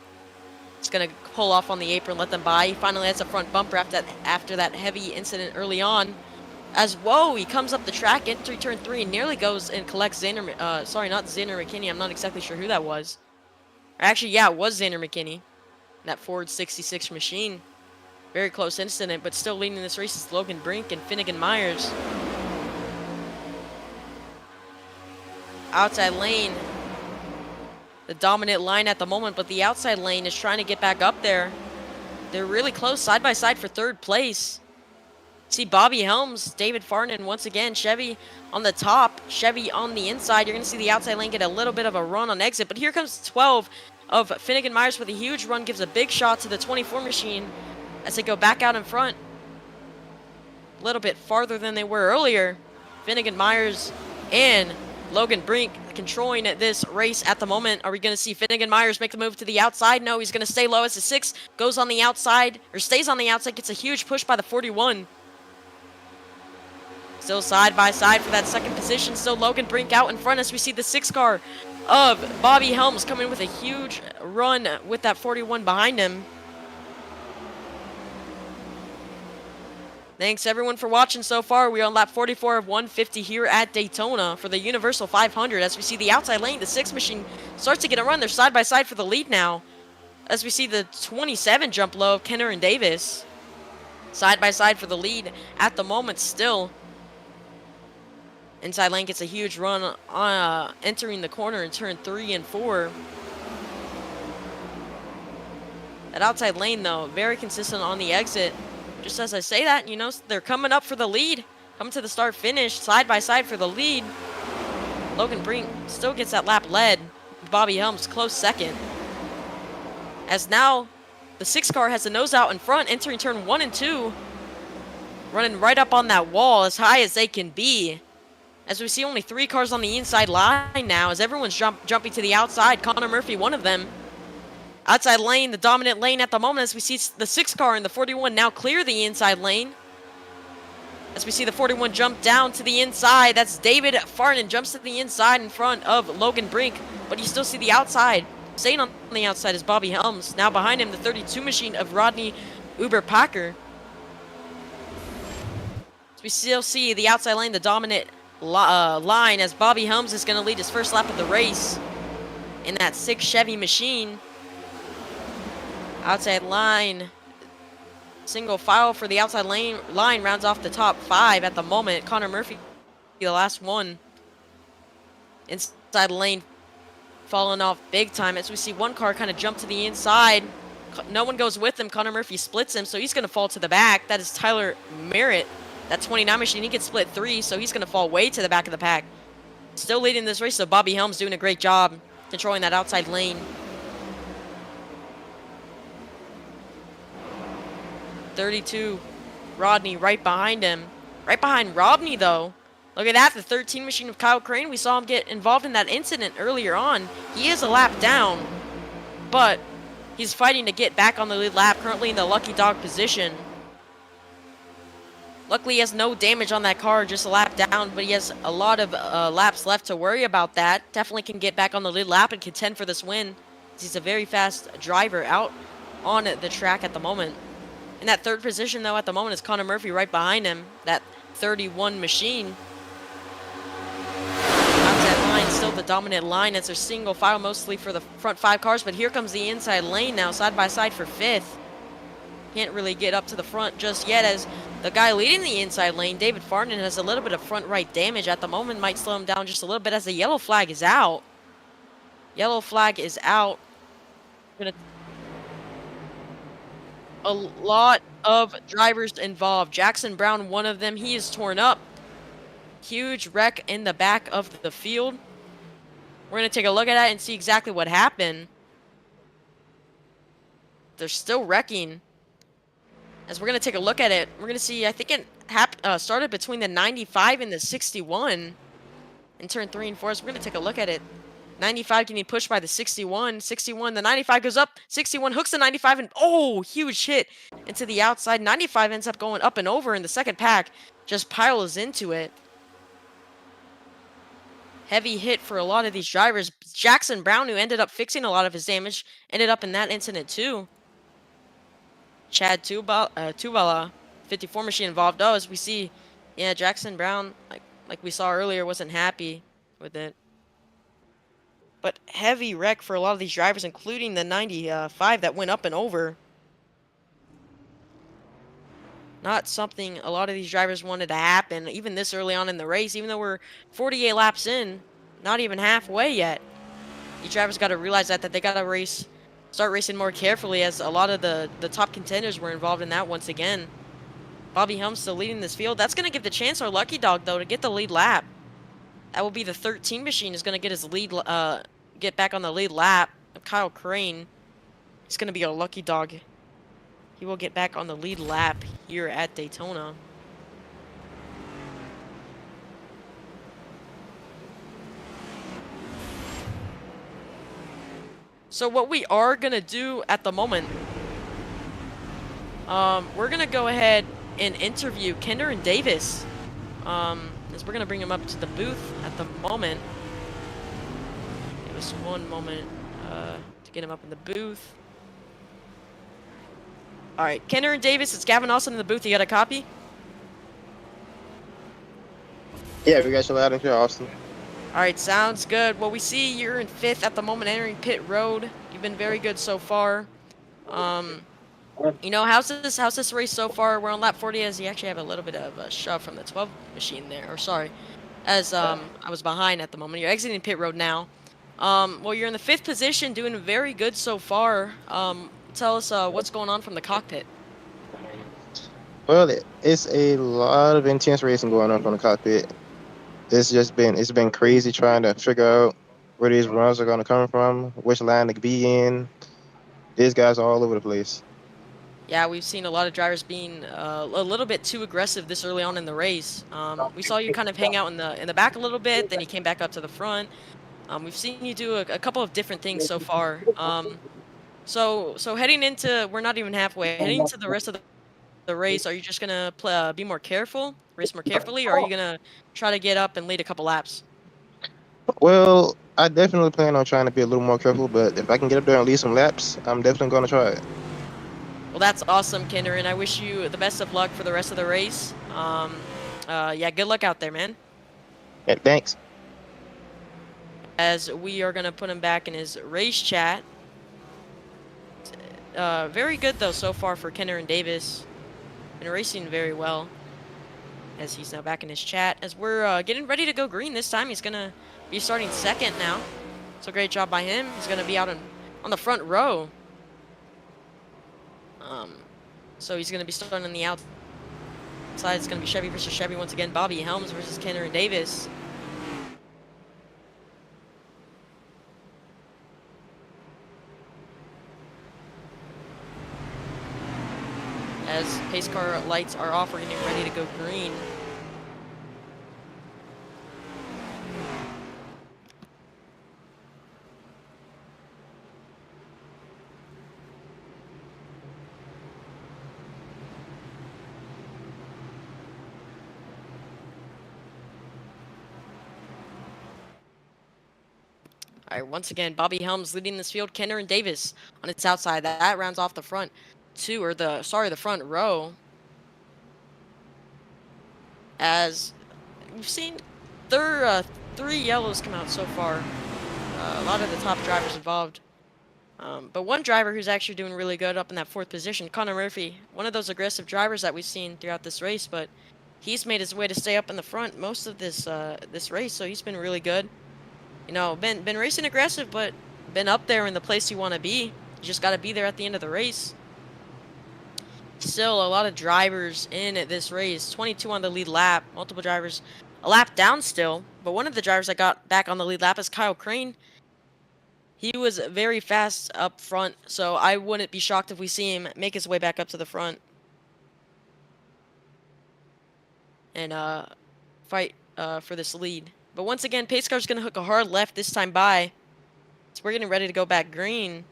It's going to pull off on the apron, let them by. He finally has a front bumper after that heavy incident early on. Whoa, he comes up the track, entry turn 3, and nearly goes and collects Xander, sorry, not Xander McKinney. I'm not exactly sure who that was. Actually, yeah, it was Xander McKinney. That Ford 66 machine. Very close incident, but still leading this race is Logan Brink and Finnegan Myers. Outside lane. The dominant line at the moment, but the outside lane is trying to get back up there. They're really close side by side for 3rd place. See Bobby Helms, David Farnan once again, Chevy on the top, Chevy on the inside. You're going to see the outside lane get a little bit of a run on exit, but here comes 12 of Finnegan Myers with a huge run, gives a big shot to the 24 machine as they go back out in front. A little bit farther than they were earlier. Finnegan Myers and Logan Brink controlling this race at the moment. Are we going to see Finnegan Myers make the move to the outside? No, he's going to stay low as the 6 goes on the outside, or stays on the outside, gets a huge push by the 41. Still side by side for that 2nd position. Still Logan Brink out in front as we see the 6 car of Bobby Helms coming with a huge run with that 41 behind him. Thanks everyone for watching so far. We are on lap 44 of 150 here at Daytona for the Universal 500. As we see the outside lane, the 6 machine starts to get a run. They're side by side for the lead now. As we see the 27 jump low of Kenner and Davis. Side by side for the lead at the moment still. Inside lane gets a huge run entering the corner in turn 3 and 4. That outside lane, though, very consistent on the exit. Just as I say that, you know, they're coming up for the lead. Coming to the start finish, side by side for the lead. Logan Brink still gets that lap led. Bobby Helms close 2nd. As now, the 6 car has the nose out in front, entering turn 1 and 2. Running right up on that wall as high as they can be. As we see only 3 cars on the inside line now, as everyone's jumping to the outside. Connor Murphy, one of them. Outside lane, the dominant lane at the moment, as we see the 6 car and the 41 now clear the inside lane. As we see the 41 jump down to the inside, that's David Farnan, jumps to the inside in front of Logan Brink, but you still see the outside. Staying on the outside is Bobby Helms. Now behind him, the 32 machine of Rodney Uber-Packer. So we still see the outside lane, the dominant line, as Bobby Helms is going to lead his first lap of the race in that 6 Chevy machine. Outside line, single file for the outside line rounds off the top 5 at the moment. Connor Murphy, the last one. Inside lane falling off big time as we see 1 car kind of jump to the inside. No one goes with him. Connor Murphy splits him, so he's going to fall to the back. That is Tyler Merritt. That 29 machine, he gets split 3, so he's going to fall way to the back of the pack. Still leading this race, so Bobby Helms doing a great job controlling that outside lane. 32, Rodney right behind him. Right behind Rodney, though. Look at that, the 13 machine of Kyle Crane. We saw him get involved in that incident earlier on. He is a lap down, but he's fighting to get back on the lead lap, currently in the lucky dog position. Luckily, he has no damage on that car, just a lap down, but he has a lot of laps left to worry about that. Definitely can get back on the lead lap and contend for this win. He's a very fast driver out on the track at the moment. In that 3rd position, though, at the moment is Connor Murphy right behind him, that 31 machine. Outside line, still the dominant line. It's a single file mostly for the front 5 cars, but here comes the inside lane now, side by side for 5th. Can't really get up to the front just yet, as the guy leading the inside lane, David Farnan, has a little bit of front right damage at the moment. Might slow him down just a little bit as the yellow flag is out. Yellow flag is out. A lot of drivers involved. Jackson Brown, one of them, he is torn up. Huge wreck in the back of the field. We're going to take a look at that and see exactly what happened. They're still wrecking. As we're going to take a look at it, we're going to see, I think it started between the 95 and the 61 in turn 3 and 4. So we're going to take a look at it. 95 getting pushed by the 61. 61, the 95 goes up. 61 hooks the 95 and, oh, huge hit into the outside. 95 ends up going up and over in the second pack. Just piles into it. Heavy hit for a lot of these drivers. Jackson Brown, who ended up fixing a lot of his damage, ended up in that incident too. Chad Tubala, 54 machine involved. Oh, as we see, yeah, Jackson Brown, like we saw earlier, wasn't happy with it. But heavy wreck for a lot of these drivers, including the 95 that went up and over. Not something a lot of these drivers wanted to happen, even this early on in the race, even though we're 48 laps in, not even halfway yet. These drivers got to realize that they got to start racing more carefully, as a lot of the top contenders were involved in that once again. Bobby Helms still leading this field. That's going to give the chance our Lucky Dog, though, to get the lead lap. That will be the 13 machine is going to get his lead, get back on the lead lap. Kyle Crane is going to be a Lucky Dog. He will get back on the lead lap here at Daytona. So what we are going to do at the moment, we're going to go ahead and interview Kendra Davis. As we're going to bring him up to the booth at the moment. Give us one moment to get him up in the booth. Alright, Kendra Davis, it's Gavin Austin in the booth. You got a copy? Yeah, we got you loud and clear, Austin. Alright, sounds good. Well, we see you're in 5th at the moment, entering pit road. You've been very good so far. You know, how's this race so far? We're on lap 40, as you actually have a little bit of a shove from the 12 machine there. Or sorry, as I was behind at the moment. You're exiting pit road now. Well, you're in the 5th position, doing very good so far. Tell us what's going on from the cockpit. Well, it's a lot of intense racing going on from the cockpit. It's been crazy trying to figure out where these runs are going to come from, which line to be in. These guys are all over the place. Yeah, we've seen a lot of drivers being a little bit too aggressive this early on in the race. We saw you kind of hang out in the back a little bit, then you came back up to the front. We've seen you do a couple of different things so far. So heading into, we're not even halfway, heading into the rest of the race, are you just going to be more careful, race more carefully, or are you going to try to get up and lead a couple laps? Well, I definitely plan on trying to be a little more careful, but if I can get up there and lead some laps, I'm definitely going to try it. Well, that's awesome, Kinder, and I wish you the best of luck for the rest of the race. Yeah, good luck out there, man. Yeah, thanks. As we are going to put him back in his race chat. Very good, though, so far for Kenner and Davis. Been racing very well. As he's now back in his chat. As we're getting ready to go green this time, he's going to be starting 2nd now. So great job by him. He's going to be out on the front row. So he's going to be starting on the outside. It's going to be Chevy versus Chevy once again. Bobby Helms versus Kenner and Davis. As pace car lights are off, we're getting ready to go green. All right, once again, Bobby Helms leading this field. Kenner and Davis on its outside. That rounds off the front the front row. As we've seen, 3 yellows come out so far. A lot of the top drivers involved. But one driver who's actually doing really good up in that 4th position, Connor Murphy, one of those aggressive drivers that we've seen throughout this race, but he's made his way to stay up in the front most of this race, so he's been really good. You know, been racing aggressive, but been up there in the place you want to be. You just got to be there at the end of the race. Still a lot of drivers in this race. 22 on the lead lap. Multiple drivers a lap down still. But one of the drivers that got back on the lead lap is Kyle Crane. He was very fast up front, so I wouldn't be shocked if we see him make his way back up to the front and fight for this lead. But once again, pace car's going to hook a hard left this time by. So we're getting ready to go back green.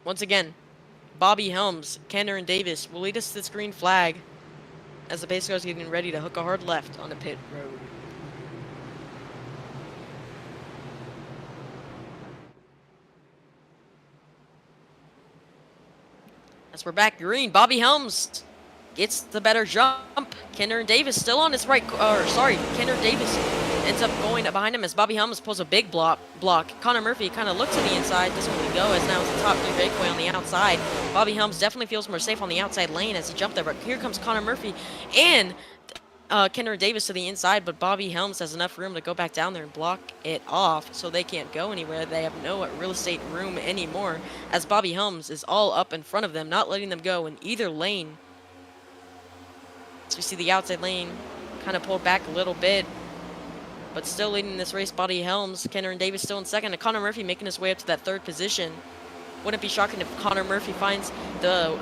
Once again, Bobby Helms, Cameron Davis will lead us to this green flag as the pace car's getting ready to hook a hard left on the pit road. As we're back green, Bobby Helms gets the better jump. Cameron Davis still on his right, Cameron Davis ends up going behind him as Bobby Helms pulls a big block. Connor Murphy kind of looks to the inside, doesn't really go, as now it's the top three breakaway on the outside. Bobby Helms definitely feels more safe on the outside lane as he jumped there, but here comes Connor Murphy and Cameron Davis to the inside, but Bobby Helms has enough room to go back down there and block it off so they can't go anywhere. They have no real estate room anymore as Bobby Helms is all up in front of them, not letting them go in either lane. So we see the outside lane kind of pulled back a little bit, but still leading this race. Bobby Helms, Cameron Davis still in second, and Connor Murphy making his way up to that third position. Wouldn't be shocking if Connor Murphy finds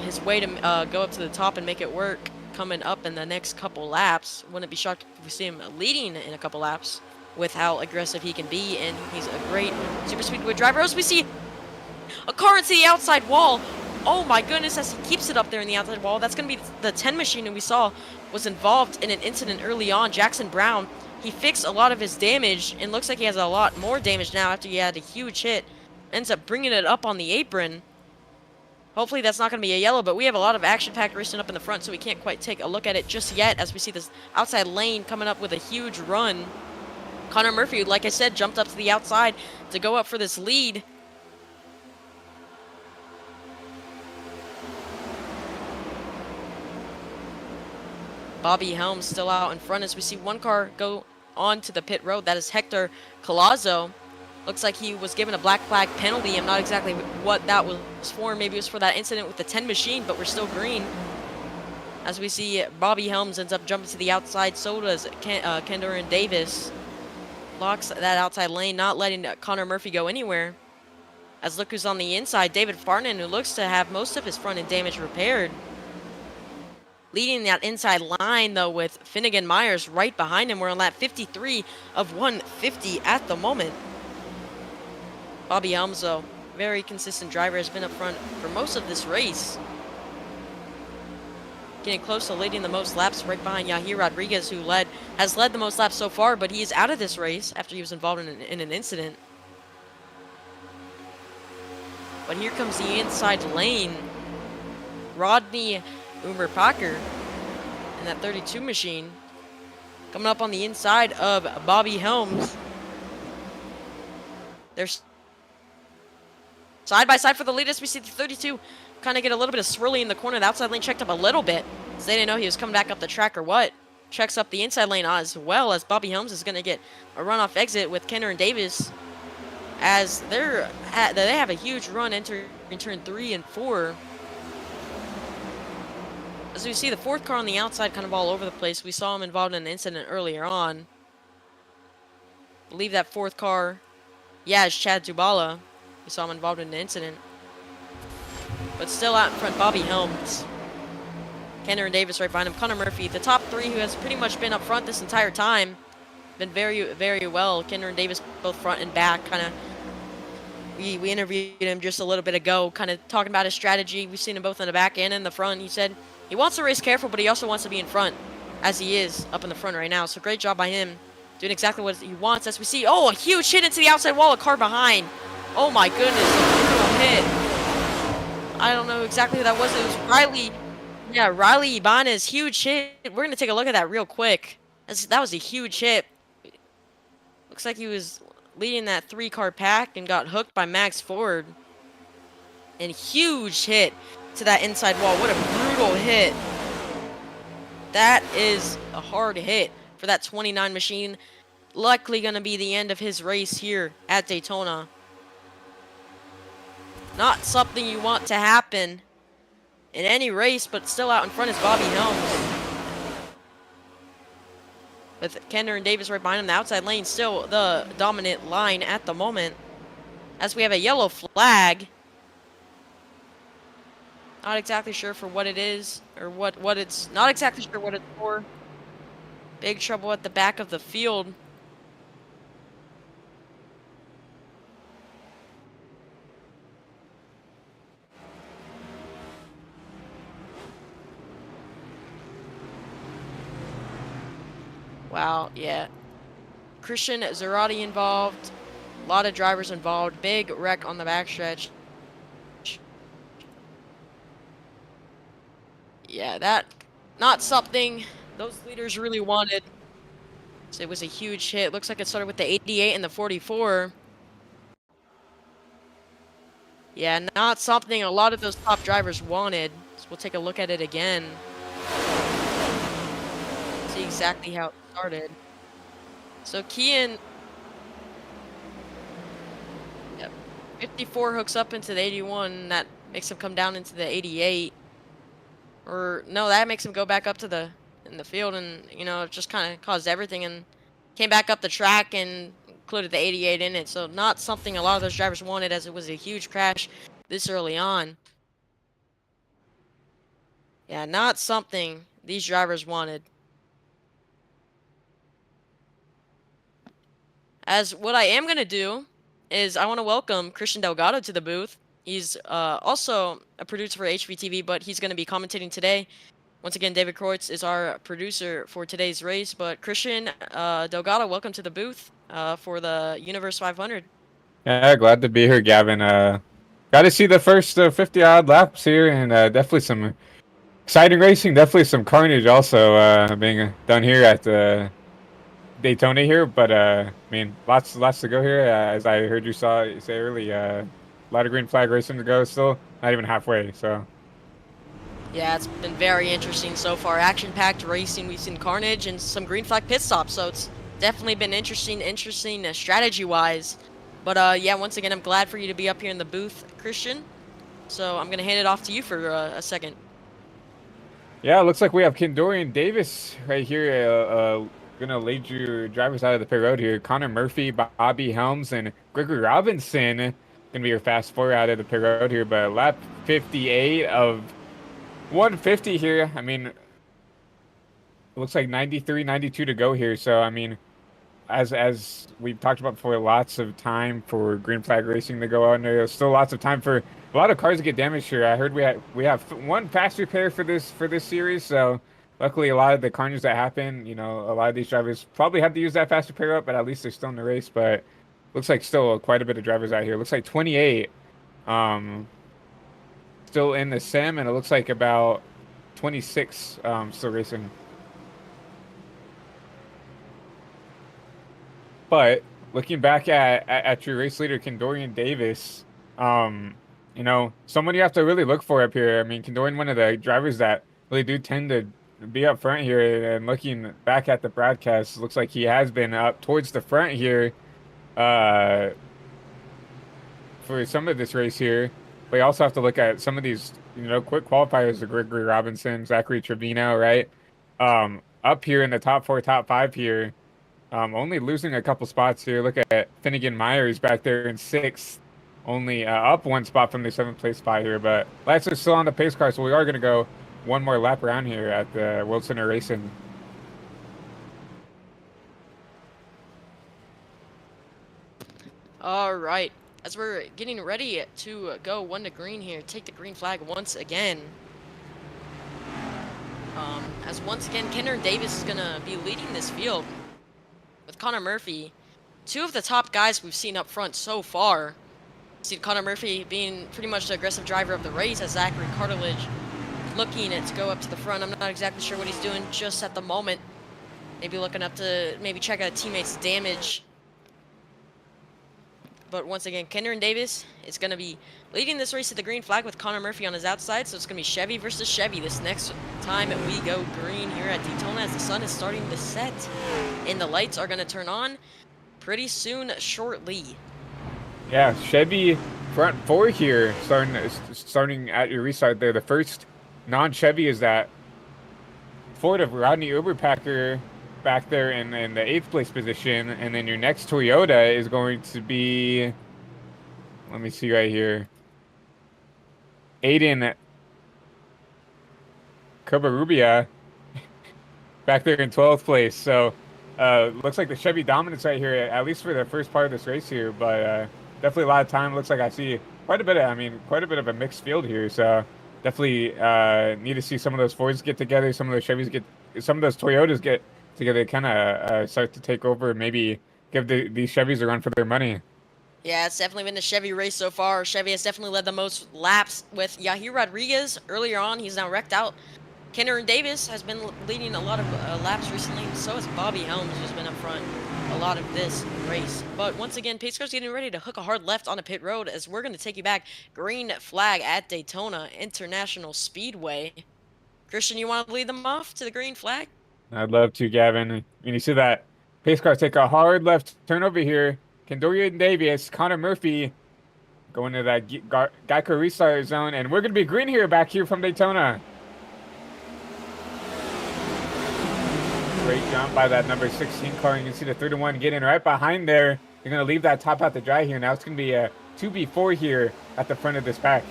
his way to go up to the top and make it work coming up in the next couple laps. Wouldn't be shocked if we see him leading in a couple laps with how aggressive he can be, and he's a great super speedway driver. As we see a car into the outside wall. Oh my goodness, as he keeps it up there in the outside wall. That's going to be the 10 machine that we saw was involved in an incident early on. Jackson Brown, he fixed a lot of his damage and looks like he has a lot more damage now after he had a huge hit. Ends up bringing it up on the apron. Hopefully that's not going to be a yellow, but we have a lot of action-packed racing up in the front, so we can't quite take a look at it just yet as we see this outside lane coming up with a huge run. Connor Murphy, like I said, jumped up to the outside to go up for this lead. Bobby Helms still out in front as we see one car go on to the pit road. That is Hector Colazo. Looks like he was given a black flag penalty. I'm not exactly what that was for. Maybe it was for that incident with the 10 machine, but we're still green. As we see Bobby Helms ends up jumping to the outside. So does Cameron Davis. Locks that outside lane, not letting Connor Murphy go anywhere. As look who's on the inside, David Farnan, who looks to have most of his front end damage repaired. Leading that inside line, though, with Finnegan Myers right behind him. We're on lap 53 of 150 at the moment. Bobby Helms, though, very consistent driver, has been up front for most of this race. Getting close to leading the most laps right behind Yahir Rodriguez, who has led the most laps so far, but he is out of this race after he was involved in an incident. But here comes the inside lane. Rodney Umerpacker in that 32 machine coming up on the inside of Bobby Helms. There's side by side for the lead as we see the 32 kind of get a little bit of swirly in the corner. The outside lane checked up a little bit, so they didn't know he was coming back up the track or what. Checks up the inside lane as well, as Bobby Helms is going to get a runoff exit with Cameron Davis, as they have a huge run entering turn 3 and 4. As we see the fourth car on the outside kind of all over the place. We saw him involved in an incident earlier on. I believe that fourth car, yeah, is Chad Zubala. We saw him involved in an incident. But still out in front, Bobby Helms. Cameron Davis right behind him. Connor Murphy, the top three, who has pretty much been up front this entire time. Been very, very well. Cameron Davis both front and back. Kind of, we interviewed him just a little bit ago, kind of talking about his strategy. We've seen him both in the back and in the front. He said he wants to race careful, but he also wants to be in front, as he is up in the front right now. So great job by him, doing exactly what he wants. As we see, oh, a huge hit into the outside wall, a car behind. Oh my goodness, a brutal hit. I don't know exactly who that was. It was Riley. Yeah, Riley Ibanez, huge hit. We're going to take a look at that real quick. That was a huge hit. Looks like he was leading that 3-car pack and got hooked by Max Ford. And huge hit to that inside wall. What a brutal hit. That is a hard hit for that 29 machine. Likely going to be the end of his race here at Daytona. Not something you want to happen in any race, but still out in front is Bobby Helms. With Kenner and Davis right behind him, the outside lane still the dominant line at the moment. As we have a yellow flag. Not exactly sure for what it is, or what it's, not exactly sure what it's for. Big trouble at the back of the field. Wow, yeah. Christian Zarate involved. A lot of drivers involved. Big wreck on the backstretch. Yeah, that, not something those leaders really wanted. So it was a huge hit. Looks like it started with the 88 and the 44. Yeah, not something a lot of those top drivers wanted. So we'll take a look at it again. See exactly how it started. So Kian, yep, 54 hooks up into the 81. That makes him come down into the 88. Or no, that makes him go back up to the in the field, and you know, it just kind of caused everything, and came back up the track and included the 88 in it. So not something a lot of those drivers wanted, as it was a huge crash this early on. Yeah, not something these drivers wanted. As what I am going to do is I want to welcome Christian Delgado to the booth. He's also a producer for HVTV, but he's going to be commentating today. Once again, David Kreutz is our producer for today's race. But Christian Delgado, welcome to the booth for the Universe 500. Yeah, glad to be here, Gavin. Got to see the first 50-odd laps here, and definitely some exciting racing. Definitely some carnage also being done here at Daytona here. But I mean, lots to go here. As I heard you say early, a lot of green flag racing to go. Still not even halfway. So. Yeah, it's been very interesting so far. Action-packed racing. We've seen carnage and some green flag pit stops. So it's definitely been interesting strategy-wise. But yeah, once again, I'm glad for you to be up here in the booth, Christian. So I'm gonna hand it off to you for a second. Yeah, it looks like we have Kendorian Davis right here. Gonna lead your drivers out of the pit road here. Connor Murphy, Bobby Helms, and Gregory Robinson gonna be your fast four out of the pit road here. But lap 58 of 150 here. I mean, it looks like 93, 92 to go here. So I mean, as we've talked about before, lots of time for green flag racing to go on. There's still lots of time for a lot of cars to get damaged here. I heard we have one fast repair for this series. So luckily, a lot of the carnage that happen, you know, a lot of these drivers probably have to use that fast repair up, but at least they're still in the race. But looks like still quite a bit of drivers out here. Looks like 28 still in the sim, and it looks like about 26 still racing. But looking back at your race leader, Kendorian Davis, you know, someone you have to really look for up here. I mean, Kendorian, one of the drivers that really do tend to be up front here. And looking back at the broadcast, looks like he has been up towards the front here for some of this race here. But you also have to look at some of these, you know, quick qualifiers, the Gregory Robinson, Zachary Trevino, right? Up here in the top four, top five here. Only losing a couple spots here. Look at Finnegan Myers back there in sixth. Only up one spot from the seventh place spot here. But lights are still on the pace car, so we are going to go one more lap around here at the World Center Racing. All right. As we're getting ready to go one to green here, take the green flag once again. As once again, Kenner Davis is going to be leading this field with Connor Murphy. Two of the top guys we've seen up front so far. See Connor Murphy being pretty much the aggressive driver of the race, as Zachary Cartilage looking to go up to the front. I'm not exactly sure what he's doing just at the moment. Maybe looking up to maybe check out a teammate's damage. But once again, Kenner Davis is going to be leading this race to the green flag with Connor Murphy on his outside. So it's going to be Chevy versus Chevy this next time we go green here at Daytona, as the sun is starting to set and the lights are going to turn on pretty soon shortly. Yeah, Chevy front four here starting at your restart there. The first non-Chevy is that Ford of Rodney Uberpacker back there in the 8th place position. And then your next Toyota is going to be, let me see right here, Aiden Covarrubia back there in 12th place. So looks like the Chevy dominance right here, at least for the first part of this race here. But definitely a lot of time. Looks like I see quite a bit of a mixed field here. So definitely need to see some of those Fords get together, some of those Chevys get, some of those Toyotas get together, kind of start to take over, maybe give these Chevys a run for their money. Yeah, it's definitely been a Chevy race so far. Chevy has definitely led the most laps with Yahir Rodriguez earlier on. He's now wrecked out. Kenner Davis has been leading a lot of laps recently. So has Bobby Helms, who's been up front a lot of this race. But once again, pace car's getting ready to hook a hard left on a pit road as we're going to take you back. Green flag at Daytona International Speedway. Christian, you want to lead them off to the green flag? I'd love to, Gavin. And you see that pace car take a hard left turn over here. Kendorian Davis, Connor Murphy going to that Geico restart zone, and we're going to be green here back here from Daytona. Great jump by that number 16 car. You can see the 31 getting right behind there. They're going to leave that top out to dry here. Now it's going to be a 2v4 here at the front of this pack.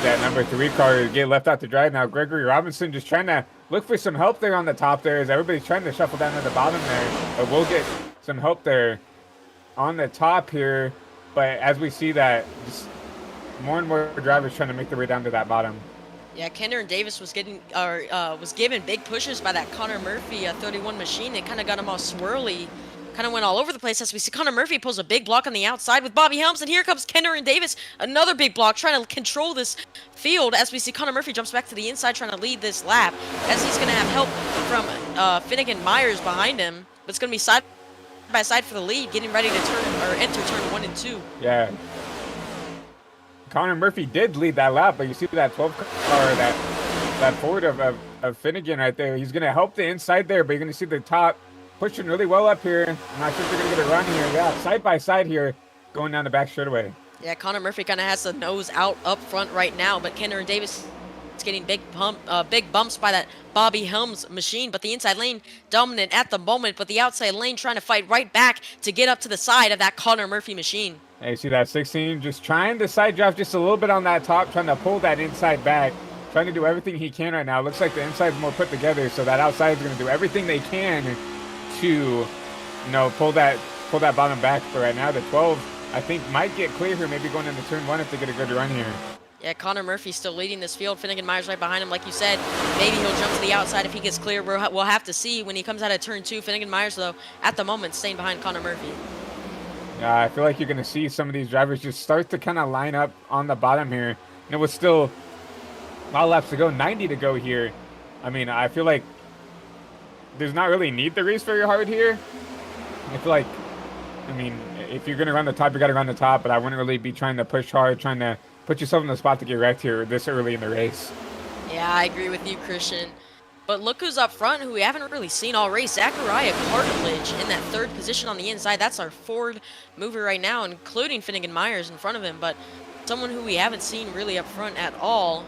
That number 3 car get left out to dry. Now Gregory Robinson just trying to look for some help there on the top there as everybody's trying to shuffle down to the bottom there. But we'll get some help there on the top here. But as we see that, just more and more drivers trying to make their way down to that bottom. Yeah, Kenner and Davis was given big pushes by that Connor Murphy 31 machine. It kind of got him all swirly. Kind of went all over the place as we see Connor Murphy pulls a big block on the outside with Bobby Helms, and here comes Kenner and Davis, another big block trying to control this field as we see Connor Murphy jumps back to the inside trying to lead this lap as he's going to have help from Finnegan Myers behind him, but it's going to be side by side for the lead, getting ready to enter turn 1 and 2. Yeah. Connor Murphy did lead that lap, but you see that 12 car, that Ford of Finnegan right there. He's going to help the inside there, but you're going to see the top pushing really well up here. I'm not sure if they're going to get a run here. Yeah, side by side here, going down the back straightaway. Yeah, Connor Murphy kind of has the nose out up front right now, but Kenner and Davis is getting big bumps by that Bobby Helms machine, but the inside lane dominant at the moment, but the outside lane trying to fight right back to get up to the side of that Connor Murphy machine. Hey, you see that 16 just trying to side draft just a little bit on that top, trying to pull that inside back, trying to do everything he can right now. Looks like the inside's more put together, so that outside is going to do everything they can to, pull that bottom back. But right now the 12 I think might get clear here, maybe going into turn 1 if they get a good run here. Yeah, Connor Murphy still leading this field. Finnegan Myers right behind him, like you said. Maybe he'll jump to the outside if he gets clear. We'll have to see when he comes out of turn 2. Finnegan Myers, though, at the moment, staying behind Connor Murphy. Yeah, I feel like you're going to see some of these drivers just start to kind of line up on the bottom here. And it was still a lot of laps to go, 90 to go here. I mean, I feel like there's not really need to race very hard here. I feel like, if you're going to run the top, you got to run the top, but I wouldn't really be trying to push hard, trying to put yourself in the spot to get wrecked here this early in the race. Yeah, I agree with you, Christian. But look who's up front, who we haven't really seen all race. Zachariah Cartilage in that 3rd position on the inside. That's our Ford mover right now, including Finnegan Myers in front of him, but someone who we haven't seen really up front at all.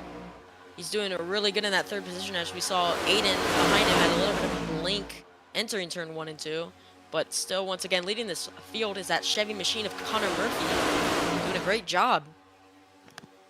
He's doing really good in that 3rd position, as we saw Aiden behind him had a little bit of a blink entering turn 1 and 2. But still, once again, leading this field is that Chevy machine of Connor Murphy, doing a great job.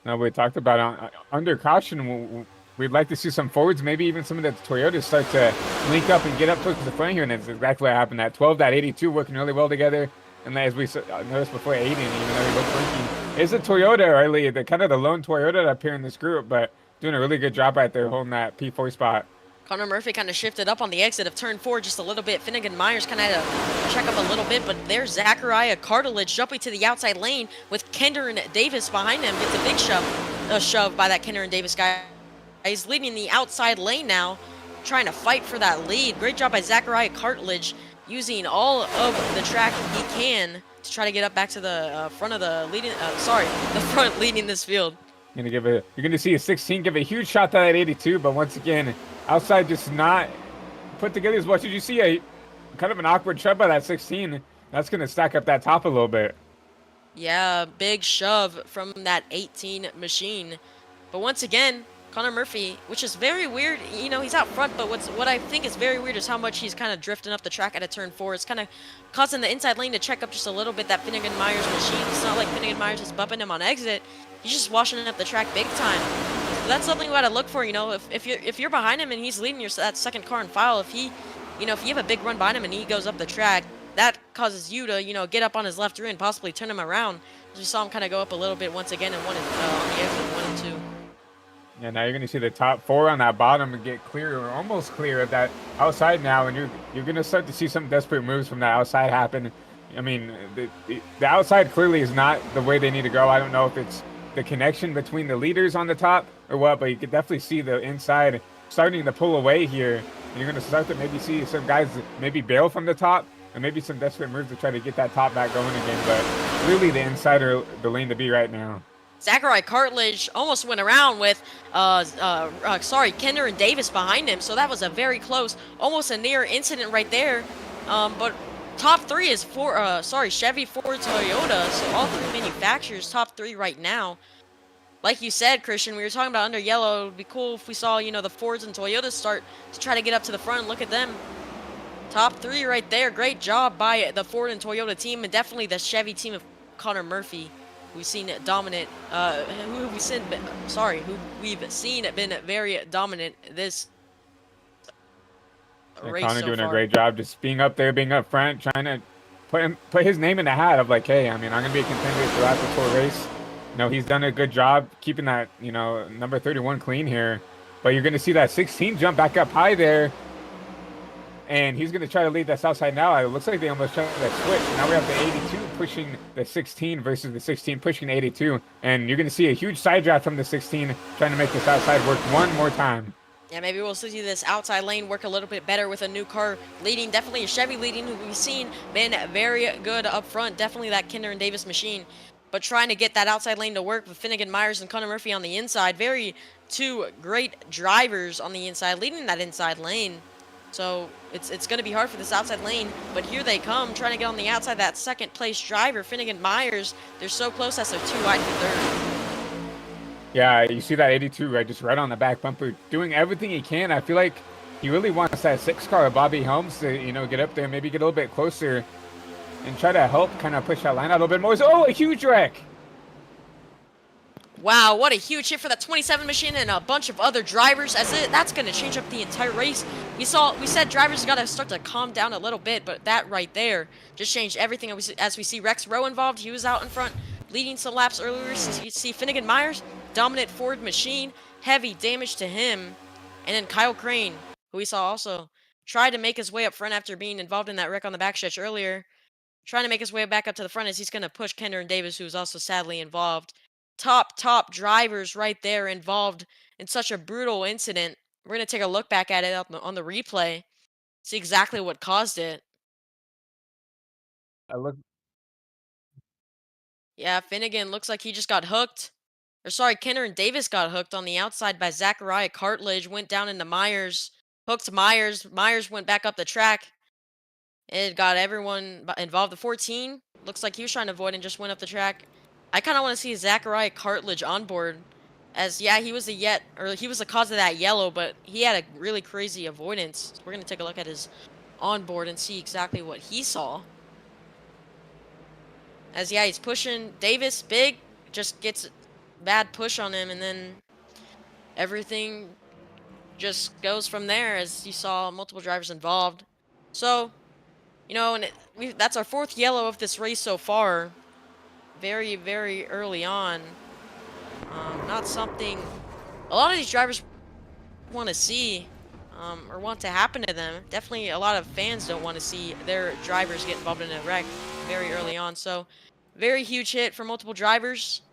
Now, we talked about under caution, we'd like to see some Fords, maybe even some of the Toyotas start to link up and get up towards the front here, and that's exactly what happened. That 12, that 82 working really well together. And as we noticed before, Aiden, even though he looked funky, is a Toyota, really, the kind of the lone Toyota up here in this group, but doing a really good job right there holding that P4 spot. Connor Murphy kind of shifted up on the exit of turn 4 just a little bit. Finnegan Myers kind of had to check up a little bit, but there's Zachariah Cartilage jumping to the outside lane with Kender and Davis behind him. Gets a big shove by that Kender and Davis guy. He's leading the outside lane now, trying to fight for that lead. Great job by Zachariah Cartilage, using all of the track he can to try to get up back to the front of the front leading this field. You're going to see a 16 give a huge shot to that 82, but once again, outside just not put together as much. Did you see a kind of an awkward shove by that 16? That's going to stack up that top a little bit. Yeah, big shove from that 18 machine. But once again, Connor Murphy, which is very weird. You know, he's out front, but what I think is very weird is how much he's kind of drifting up the track at a turn 4. It's kind of causing the inside lane to check up just a little bit. That Finnegan Myers machine. It's not like Finnegan Myers is bumping him on exit. He's just washing up the track big time. So that's something we got to look for. You know, if you're behind him and he's leading that second car in file, if he, you know, if you have a big run behind him and he goes up the track, that causes you to, you know, get up on his left rear and possibly turn him around. As we saw him kind of go up a little bit once again and on the exit 1 and 2. Yeah, now you're going to see the top 4 on that bottom and get clear or almost clear of that outside now, and you're going to start to see some desperate moves from that outside happen. I mean, the outside clearly is not the way they need to go. I don't know if it's the connection between the leaders on the top or what, but you could definitely see the inside starting to pull away here. And you're going to start to maybe see some guys maybe bail from the top and maybe some desperate moves to try to get that top back going again. But clearly the inside are the lane to be right now. Zachary Cartledge almost went around with, Kender and Davis behind him, so that was a very close, almost a near incident right there. But top 3 is Chevy, Ford, Toyota, so all 3 manufacturers, top 3 right now. Like you said, Christian, we were talking about under yellow. It would be cool if we saw, you know, the Fords and Toyotas start to try to get up to the front. Look at them. Top 3 right there. Great job by the Ford and Toyota team, and definitely the Chevy team of Connor Murphy. We've seen it dominant. Who we've seen been very dominant this race Connor so doing far. a great job, just being up there, being up front, trying to put his name in the hat of like, hey, I mean, I'm gonna be a contender throughout this whole race. You know, he's done a good job keeping that, you know, number 31 clean here. But you're gonna see that 16 jump back up high there. And he's going to try to lead that south side now. It looks like they almost tried that switch. Now we have the 82 pushing the 16 versus the 16 pushing the 82. And you're going to see a huge side draft from the 16 trying to make this outside work one more time. Yeah, maybe we'll see this outside lane work a little bit better with a new car leading. Definitely a Chevy leading, who we've seen been very good up front. Definitely that Kinder and Davis machine. But trying to get that outside lane to work with Finnegan Myers and Connor Murphy on the inside. Very two great drivers on the inside, leading that inside lane. So it's going to be hard for this outside lane, but here they come, trying to get on the outside. That second place driver, Finnegan Myers, they're so close. That's their 2 wide for third. Yeah, you see that 82 right, just right on the back bumper, doing everything he can. I feel like he really wants that 6 car of Bobby Helms to, you know, get up there, maybe get a little bit closer and try to help kind of push that line out a little bit more. Oh, a huge wreck. Wow, what a huge hit for that 27 machine and a bunch of other drivers. That's going to change up the entire race. We said drivers got to start to calm down a little bit, but that right there just changed everything. As we see Rex Rowe involved, he was out in front leading some laps earlier. So you see Finnegan Myers, dominant Ford machine, heavy damage to him. And then Kyle Crane, who we saw also try to make his way up front after being involved in that wreck on the backstretch earlier. Trying to make his way back up to the front as he's going to push Kender and Davis, who's also sadly involved. Top drivers right there involved in such a brutal incident. We're going to take a look back at it on the replay, see exactly what caused it. Yeah, Finnegan looks like he just got hooked. Or sorry, Kenner and Davis got hooked on the outside by Zachariah Cartledge, went down into Myers, hooked Myers. Myers went back up the track. It got everyone involved. The 14 looks like he was trying to avoid and just went up the track. I kind of want to see Zachariah Cartledge on board, as yeah, he was the cause of that yellow, but he had a really crazy avoidance. So we're gonna take a look at his on board and see exactly what he saw. As yeah, he's pushing Davis big, just gets bad push on him, and then everything just goes from there. As you saw, multiple drivers involved. So, you know, and that's our 4th yellow of this race so far. Very, very early on. Not something a lot of these drivers want to see or want to happen to them. Definitely a lot of fans don't want to see their drivers get involved in a wreck very early on. So very huge hit for multiple drivers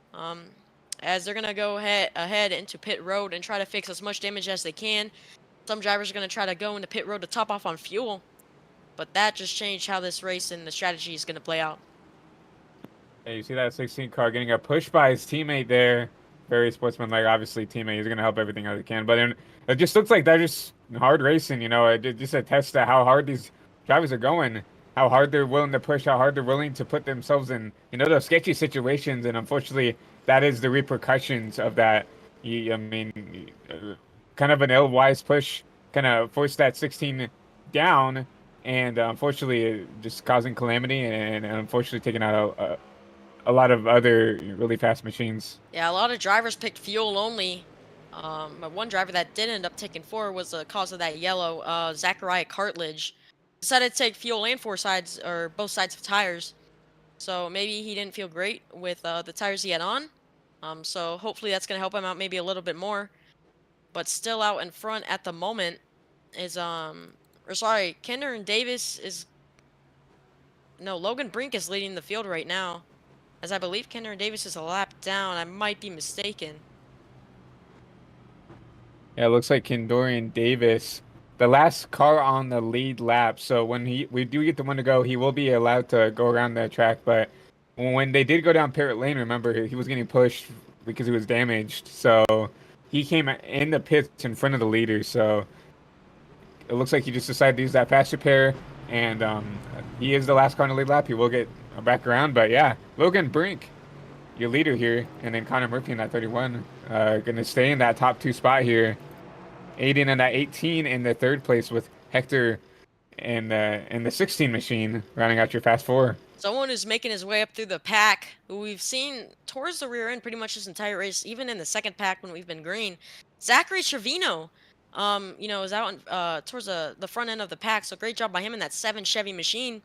as they're going to go ahead into pit road and try to fix as much damage as they can. Some drivers are going to try to go into pit road to top off on fuel, but that just changed how this race and the strategy is going to play out. Hey, you see that 16 car getting a push by his teammate there. Very sportsmanlike, obviously, teammate. He's going to help everything that he can. But then it just looks like they're just hard racing, you know. It just attests to how hard these drivers are going. how hard they're willing to push, how hard they're willing to put themselves in, those sketchy situations. And unfortunately, that is the repercussions of that. I mean, kind of an ill-wise push, kind of forced that 16 down, and unfortunately, just causing calamity and unfortunately taking out a lot of other really fast machines. Yeah, a lot of drivers picked fuel only. But one driver that did end up taking 4 was the cause of that yellow. Zachariah Cartledge decided to take fuel and 4 sides or both sides of tires. So maybe he didn't feel great with the tires he had on. So hopefully that's gonna help him out maybe a little bit more. But still out in front at the moment is or sorry, Kendra Davis is no, Logan Brink is leading the field right now. As I believe Kendra Davis is a lap down. I might be mistaken. Yeah, it looks like Kendorian Davis, the last car on the lead lap. So when we do get the one to go, he will be allowed to go around the track. But when they did go down Parrot Lane, remember he was getting pushed because he was damaged. So he came in the pits in front of the leader. So it looks like he just decided to use that fast repair, and he is the last car on the lead lap. He will get back around. But yeah, Logan Brink, your leader here, and then Connor Murphy in that 31, gonna stay in that top 2 spot here. Aiden in that 18 in the 3rd place with Hector and in the 16 machine rounding out your fast 4. Someone who's making his way up through the pack, who we've seen towards the rear end pretty much this entire race, even in the second pack when we've been green. Zachary Trevino, is out towards the front end of the pack. So great job by him in that 7 Chevy machine.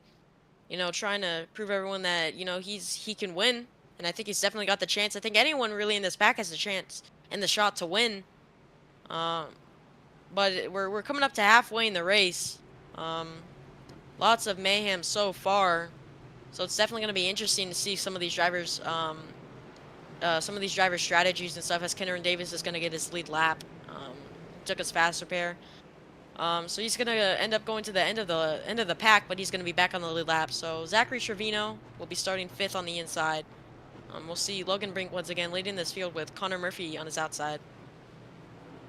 Trying to prove everyone that he can win, and I think he's definitely got the chance. I think anyone really in this pack has a chance and the shot to win. But we're coming up to halfway in the race. Lots of mayhem so far, so it's definitely going to be interesting to see some of these drivers, strategies and stuff. As Kendra Davis is going to get his lead lap, took his fast repair. So he's going to end up going to the end of the pack, but he's going to be back on the lead lap. So Zachary Trevino will be starting 5th on the inside. We'll see Logan Brink once again leading this field with Connor Murphy on his outside.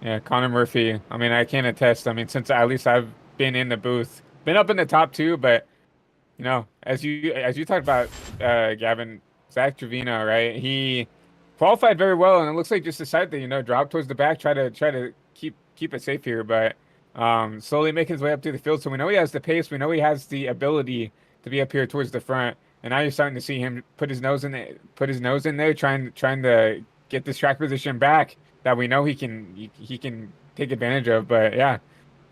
Yeah, Connor Murphy. I mean, I can't attest. I mean, since at least I've been in the booth, been up in the top 2, but as you talked about, Gavin, Zach Trevino, right? He qualified very well, and it looks like just decided to drop towards the back, try to keep it safe here, but slowly making his way up through the field. So we know he has the pace, we know he has the ability to be up here towards the front, and now you're starting to see him put his nose in there, trying to get this track position back that we know he can take advantage of. But yeah,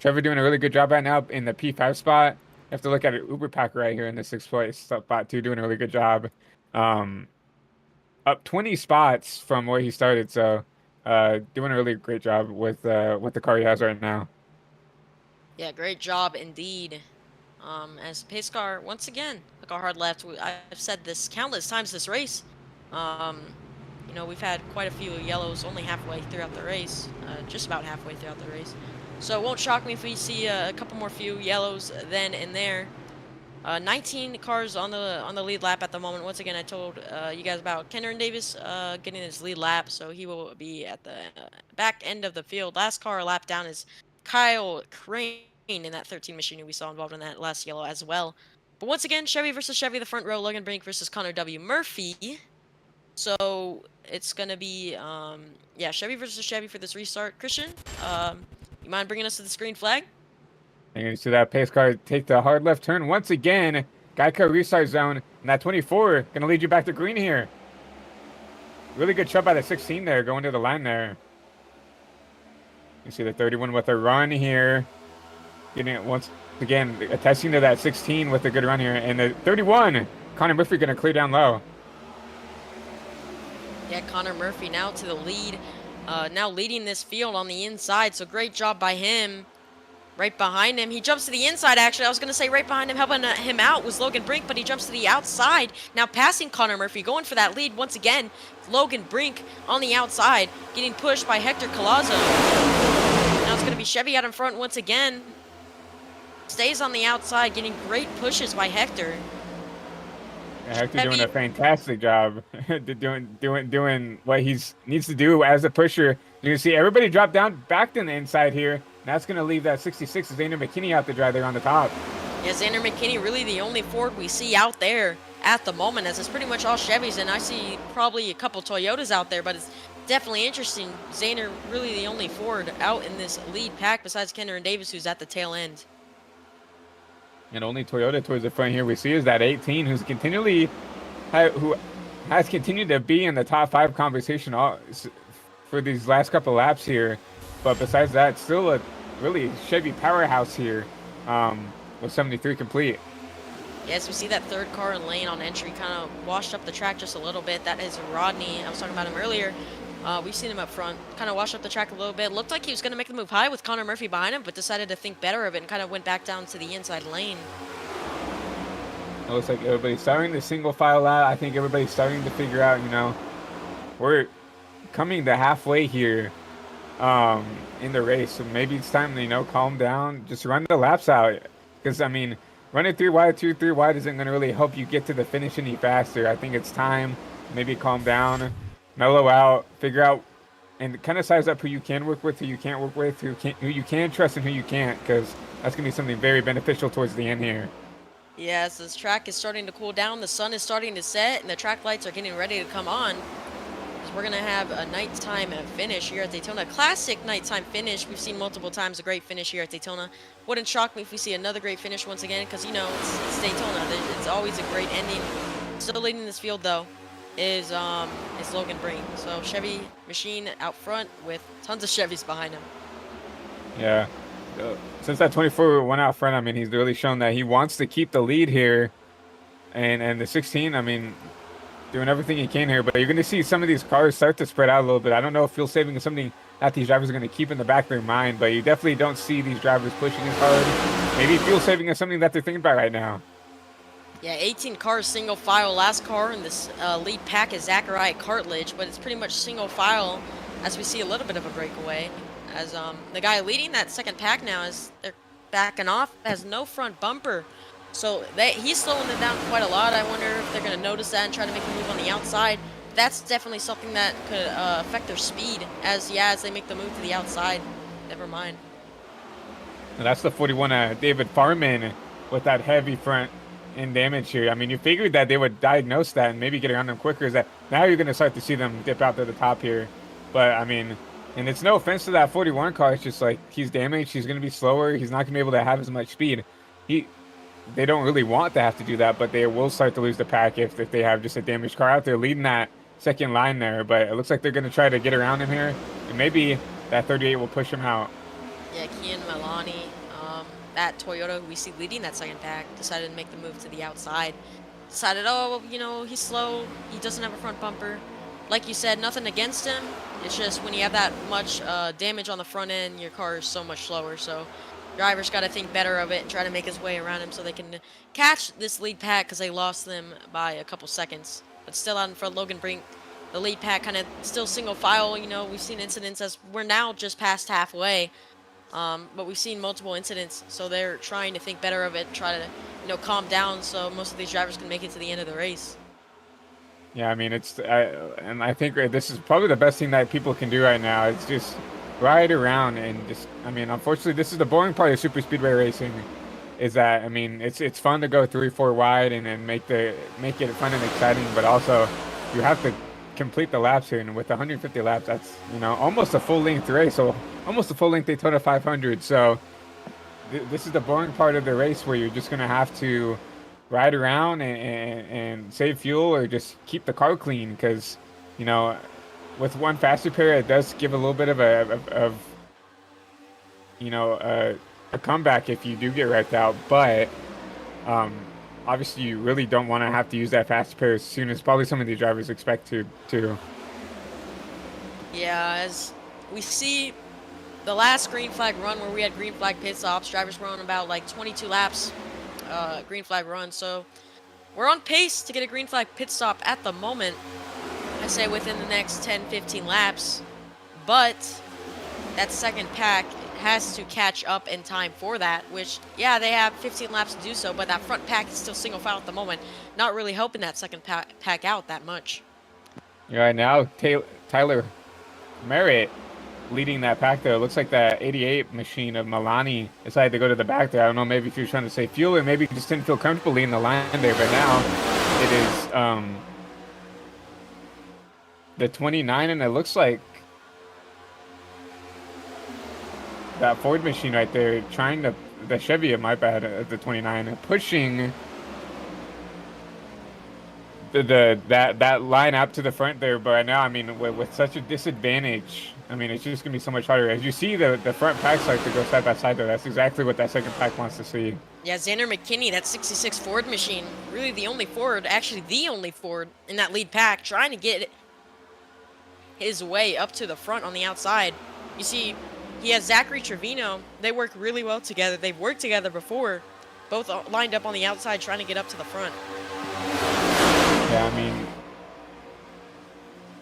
Trevor doing a really good job right now in the P5 spot. You have to look at an Uber pack right here in the 6th place spot too, doing a really good job. Up 20 spots from where he started, so doing a really great job with the car he has right now. Yeah, great job indeed. As pace car once again took a hard left. I've said this countless times this race. We've had quite a few yellows only halfway throughout the race, just about halfway throughout the race. So it won't shock me if we see a couple more few yellows then and there. 19 cars on the lead lap at the moment. Once again, I told you guys about Kendra Davis getting his lead lap, so he will be at the back end of the field. Last car a lap down is Kyle Crane in that 13 machine who we saw involved in that last yellow as well. But once again, Chevy versus Chevy, the front row. Logan Brink versus Connor W. Murphy. So it's gonna be Chevy versus Chevy for this restart. Christian, you mind bringing us to the screen flag? And you see that pace car take the hard left turn once again. Geico restart zone, and that 24 gonna lead you back to green here. Really good shot by the 16 there, going to the line there. You see the 31 with a run here, getting it once again, attesting to that 16 with a good run here, and the 31, Connor Murphy gonna clear down low. Yeah, Connor Murphy now to the lead, now leading this field on the inside, so great job by him. Right behind him, he jumps to the inside, actually. I was going to say right behind him, helping him out was Logan Brink, but he jumps to the outside. Now passing Connor Murphy, going for that lead once again. Logan Brink on the outside, getting pushed by Hector Colazo. Now it's going to be Chevy out in front once again. Stays on the outside, getting great pushes by Hector. Yeah, Hector doing a fantastic job, doing what he needs to do as a pusher. You can see everybody drop down back to the inside here. That's going to leave that 66 Zander McKinney out to dry there on the top. Yeah, Xander McKinney really the only Ford we see out there at the moment, as it's pretty much all Chevys, and I see probably a couple Toyotas out there, but it's definitely interesting. Xander really the only Ford out in this lead pack besides Kenner and Davis, who's at the tail end. And only Toyota towards the front here we see is that 18, who has continued to be in the top 5 conversation for these last couple laps here. But besides that, still a really Chevy powerhouse here with 73 complete. Yes, we see that third car in lane on entry kind of washed up the track just a little bit. That is Rodney. I was talking about him earlier. We've seen him up front, kind of washed up the track a little bit. Looked like he was going to make the move high with Connor Murphy behind him, but decided to think better of it and kind of went back down to the inside lane. It looks like everybody's starting to single file out. I think everybody's starting to figure out, we're coming to halfway here in the race. So maybe it's time to, calm down, just run the laps out. Because, running 3 wide, 3 wide isn't going to really help you get to the finish any faster. I think it's time, maybe calm down, mellow out, figure out, and kind of size up who you can work with, who you can't work with, who you can trust and who you can't, because that's going to be something very beneficial towards the end here. Yes, this track is starting to cool down. The sun is starting to set, and the track lights are getting ready to come on. We're going to have a nighttime finish here at Daytona. Classic nighttime finish. We've seen multiple times a great finish here at Daytona. Wouldn't shock me if we see another great finish once again because, it's Daytona. It's always a great ending. Still leading this field, though, is Logan Brink. So Chevy machine out front with tons of Chevys behind him. Yeah. Since that 24 went out front, he's really shown that he wants to keep the lead here. And the 16, doing everything he can here, but you're going to see some of these cars start to spread out a little bit. I don't know if fuel saving is something that these drivers are going to keep in the back of their mind, but you definitely don't see these drivers pushing as hard. Maybe fuel saving is something that they're thinking about right now. Yeah, 18 cars single file. Last car in this lead pack is Zachariah Cartledge, but it's pretty much single file as we see a little bit of a breakaway. As the guy leading that second pack now, as they're backing off, has no front bumper. So he's slowing it down quite a lot. I wonder if they're going to notice that and try to make a move on the outside. That's definitely something that could affect their speed as they make the move to the outside. Never mind. And that's the 41 David Farman with that heavy front end damage here. You figured that they would diagnose that and maybe get around them quicker. Is that now you're going to start to see them dip out to the top here. But, and it's no offense to that 41 car. It's just like he's damaged. He's going to be slower. He's not going to be able to have as much speed. They don't really want to have to do that, but they will start to lose the pack if they have just a damaged car out there leading that second line there. But it looks like they're going to try to get around him here, and maybe that 38 will push him out. Yeah, Kian Milani, that Toyota who we see leading that second pack, decided to make the move to the outside. Decided, he's slow, he doesn't have a front bumper. Like you said, nothing against him. It's just when you have that much damage on the front end, your car is so much slower. So driver's got to think better of it and try to make his way around him so they can catch this lead pack because they lost them by a couple seconds. But still out in front, Logan Brink, the lead pack kind of still single file. We've seen incidents as we're now just past halfway. But we've seen multiple incidents, so they're trying to think better of it, try to, calm down so most of these drivers can make it to the end of the race. Yeah, and I think this is probably the best thing that people can do right now. It's just ride around and just, unfortunately, this is the boring part of super speedway racing. Is that it's fun to go 3-4 wide and make it fun and exciting, but also you have to complete the laps here, and with 150 laps, that's almost a full length race, so almost a full length Daytona 500. So this is the boring part of the race where you're just gonna have to ride around and save fuel or just keep the car clean, because with one faster pair, it does give a little bit of a comeback if you do get wrecked out, but obviously you really don't want to have to use that fast pair as soon as probably some of the drivers expect to. Yeah, as we see the last green flag run where we had green flag pit stops, drivers were on about like 22 laps green flag run, so we're on pace to get a green flag pit stop at the moment. I say within the next 10-15 laps, but that second pack has to catch up in time for that, which, yeah, they have 15 laps to do so, but that front pack is still single file at the moment, not really helping that second pack out that much. Right now, Tyler Merritt leading that pack there. It looks like that 88 machine of Milani decided to go to the back there. I don't know, maybe if he was trying to save fuel or maybe he just didn't feel comfortable leading the line there. But now it is the 29, and it looks like that Ford machine right there trying to, the Chevy, my bad, the 29, pushing that line up to the front there. But right now, I mean, with such a disadvantage, I mean, it's just gonna be so much harder. As you see, the front packs like to go side by side there. That's exactly what that second pack wants to see. Yeah, Xander McKinney, that 66 Ford machine, really the only Ford, actually the only Ford in that lead pack, trying to get his way up to the front on the outside. You see, he has Zachary Trevino. They work really well together. They've worked together before, both lined up on the outside trying to get up to the front. Yeah, I mean,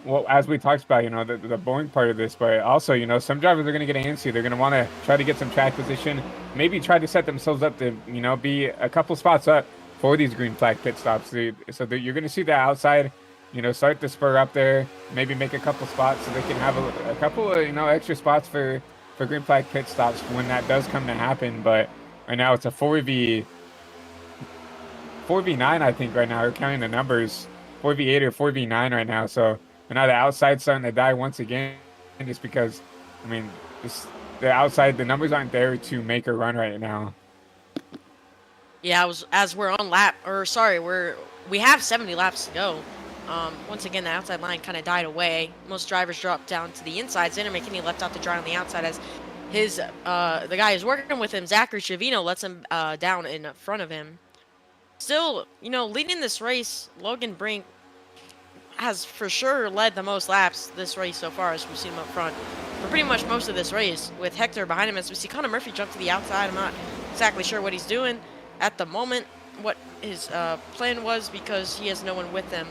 well, as we talked about, you know, the boring part of this, but also, you know, some drivers are going to get antsy. They're going to want to try to get some track position, maybe try to set themselves up to, you know, be a couple spots up for these green flag pit stops. So you're going to see the outside, you know, start to spur up there, maybe make a couple spots so they can have a couple of, you know, extra spots for green flag pit stops when that does come to happen. But right now it's a 4v9, I think, right now. We're counting the numbers, 4v8 or 4v9 right now. So now the outside's starting to die once again, just because, I mean, the outside, the numbers aren't there to make a run right now. Yeah, as we're on lap, or sorry, we have 70 laps to go. Once again, the outside line kind of died away. Most drivers dropped down to the inside. Xander McKinney left out to dry on the outside as his the guy who's working with him, Zachary Trevino, lets him down in front of him. Still, you know, leading this race, Logan Brink has for sure led the most laps this race so far, as we've seen him up front for pretty much most of this race, with Hector behind him. As we see Connor Murphy jump to the outside, I'm not exactly sure what he's doing at the moment, what his plan was, because he has no one with him.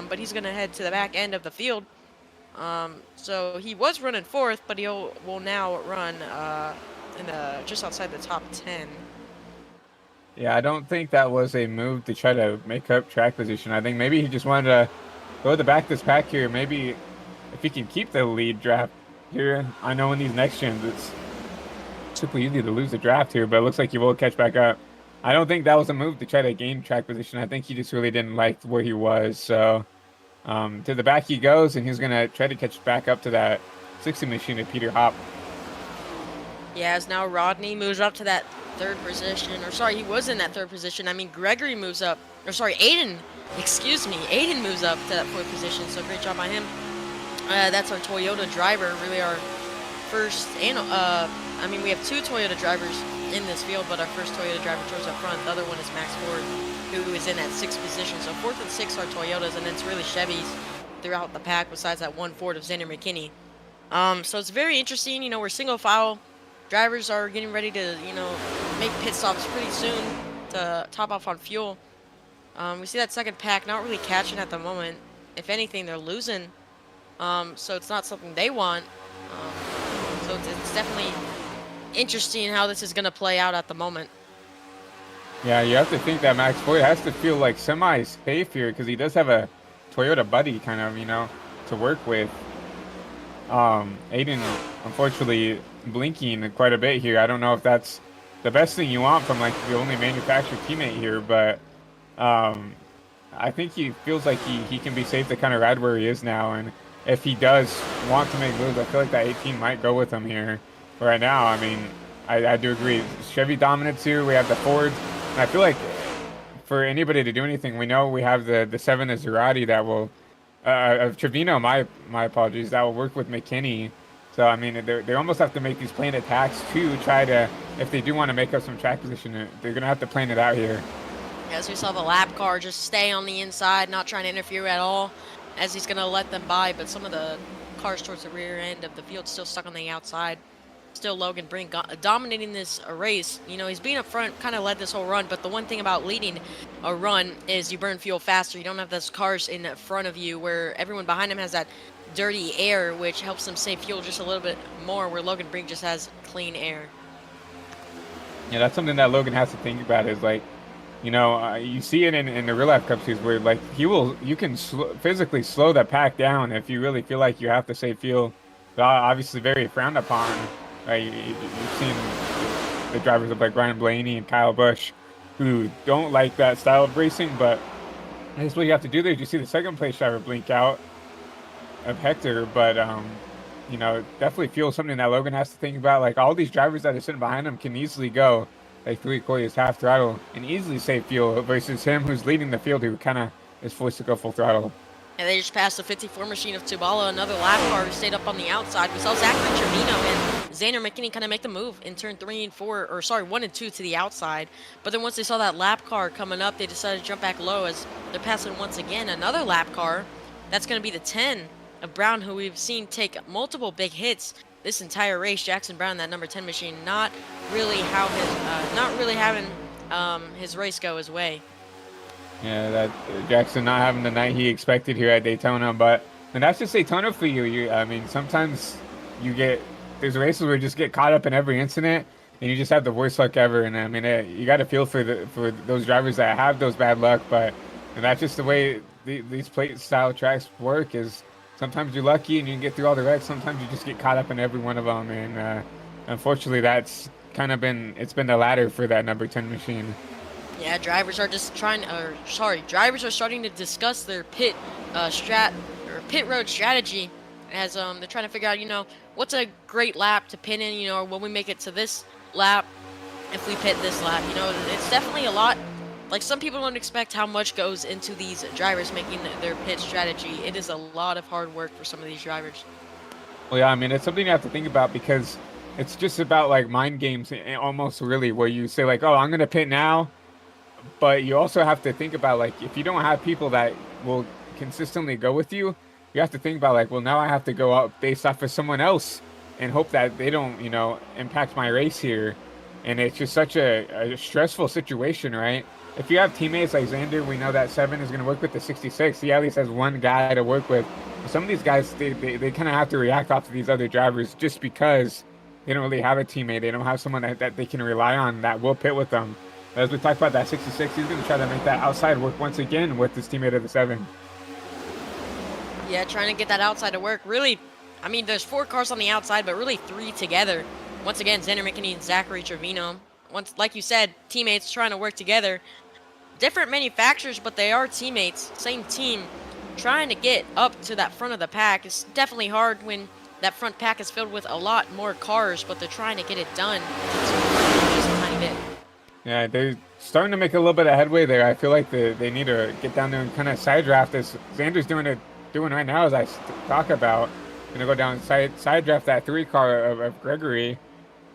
But he's going to head to the back end of the field. So he was running fourth, but he will now run just outside the top 10. Yeah, I don't think that was a move to try to make up track position. I think maybe he just wanted to go to the back of this pack here. Maybe if he can keep the lead draft here. I know in these next gens it's super easy to lose the draft here, but it looks like he will catch back up. I don't think that was a move to try to gain track position. I think he just really didn't like where he was. So to the back he goes, and he's going to try to catch back up to that 60 machine of Peter Hopp. Yeah, as now Rodney moves up to that third position. Or sorry, he was in that third position. I mean, Gregory moves up. Or sorry, Aiden. Excuse me. Aiden moves up to that fourth position. So great job by him. That's our Toyota driver. Really our first. And I mean, we have two Toyota drivers in this field, but our first Toyota driver chose up front. The other one is Max Ford, who is in that sixth position. So fourth and sixth are Toyotas, and then it's really Chevys throughout the pack besides that one Ford of Xander McKinney. So it's very interesting. You know, we're single file. Drivers are getting ready to, you know, make pit stops pretty soon to top off on fuel. We see that second pack not really catching at the moment. If anything, they're losing. So it's not something they want. So it's definitely interesting how this is going to play out at the moment. Yeah, you have to think that Max Ford has to feel like semi-safe here because he does have a Toyota buddy kind of, you know, to work with. Aiden, unfortunately, blinking quite a bit here. I don't know if that's the best thing you want from like the only manufactured teammate here, but I think he feels like he can be safe to kind of ride where he is now. And if he does want to make moves, I feel like that 18 might go with him here. But right now, I mean, I do agree. Chevy dominant too. We have the Fords. And I feel like for anybody to do anything, we know we have the 7 Maserati that will Trevino, my apologies, that will work with McKinney. So I mean, they almost have to make these planned attacks to try to, if they do want to make up some track position, they're gonna have to plan it out here. As we saw the lap car just stay on the inside, not trying to interfere at all, as he's gonna let them by. But some of the cars towards the rear end of the field still stuck on the outside. Still Logan Brink dominating this race. You know, he's being up front, kind of led this whole run, but the one thing about leading a run is you burn fuel faster. You don't have those cars in front of you where everyone behind him has that dirty air, which helps them save fuel just a little bit more, where Logan Brink just has clean air. Yeah, that's something that Logan has to think about is like, you know, you see it in the real life Cup series where like you can physically slow the pack down if you really feel like you have to save fuel. obviously very frowned upon. You've seen the drivers of like Ryan Blaney and Kyle Busch who don't like that style of racing, but that's what you have to do there. You see the second place driver blink out of Hector, but definitely fuel something that Logan has to think about. Like all these drivers that are sitting behind him can easily go like 3/4 half throttle and easily save fuel versus him who's leading the field who kind of is forced to go full throttle. And they just passed the 54 machine of Tubala, another lap car who stayed up on the outside. We saw Zachary Trevino and Xander McKinney kind of make the move in turn 3 and 4, or sorry, 1 and 2 to the outside. But then once they saw that lap car coming up, they decided to jump back low as they're passing once again another lap car. That's going to be the 10 of Brown, who we've seen take multiple big hits this entire race. Jackson Brown, that number 10 machine, not really having his race go his way. Yeah, that Jackson not having the night he expected here at Daytona, but and that's just Daytona for you. I mean, sometimes there's races where you just get caught up in every incident, and you just have the worst luck ever. And I mean, you got to feel for those drivers that have those bad luck, but and that's just the way these plate style tracks work. Is sometimes you're lucky and you can get through all the wrecks. Sometimes you just get caught up in every one of them, and unfortunately, that's kind of been the latter for that number 10 machine. Yeah, drivers are starting to discuss their pit road strategy as they're trying to figure out, what's a great lap to pit in, or will we make it to this lap if we pit this lap? It's definitely a lot. Like, some people don't expect how much goes into these drivers making their pit strategy. It is a lot of hard work for some of these drivers. Well, yeah, I mean, it's something you have to think about because it's just about like mind games almost really where you say like, oh, I'm going to pit now. But you also have to think about like if you don't have people that will consistently go with you, you have to think about like, well, now I have to go up based off of someone else and hope that they don't, impact my race here. And it's just such a stressful situation, right? If you have teammates like Xander, we know that 7 is going to work with the 66. He at least has one guy to work with. Some of these guys, they kind of have to react off to these other drivers just because they don't really have a teammate. They don't have someone that they can rely on that will pit with them. As we talked about that 66, he's going to try to make that outside work once again with his teammate of the 7. Yeah, trying to get that outside to work. Really, I mean, there's 4 cars on the outside, but really 3 together. Once again, Xander McKinney and Zachary Trevino. Like you said, teammates trying to work together. Different manufacturers, but they are teammates. Same team. Trying to get up to that front of the pack. It's definitely hard when that front pack is filled with a lot more cars, but they're trying to get it done. Just a tiny bit. Yeah, they're starting to make a little bit of headway there. I feel like they need to get down there and kind of side draft this. Xander's doing right now as I talk about. Gonna go down and side draft that 3 car of Gregory.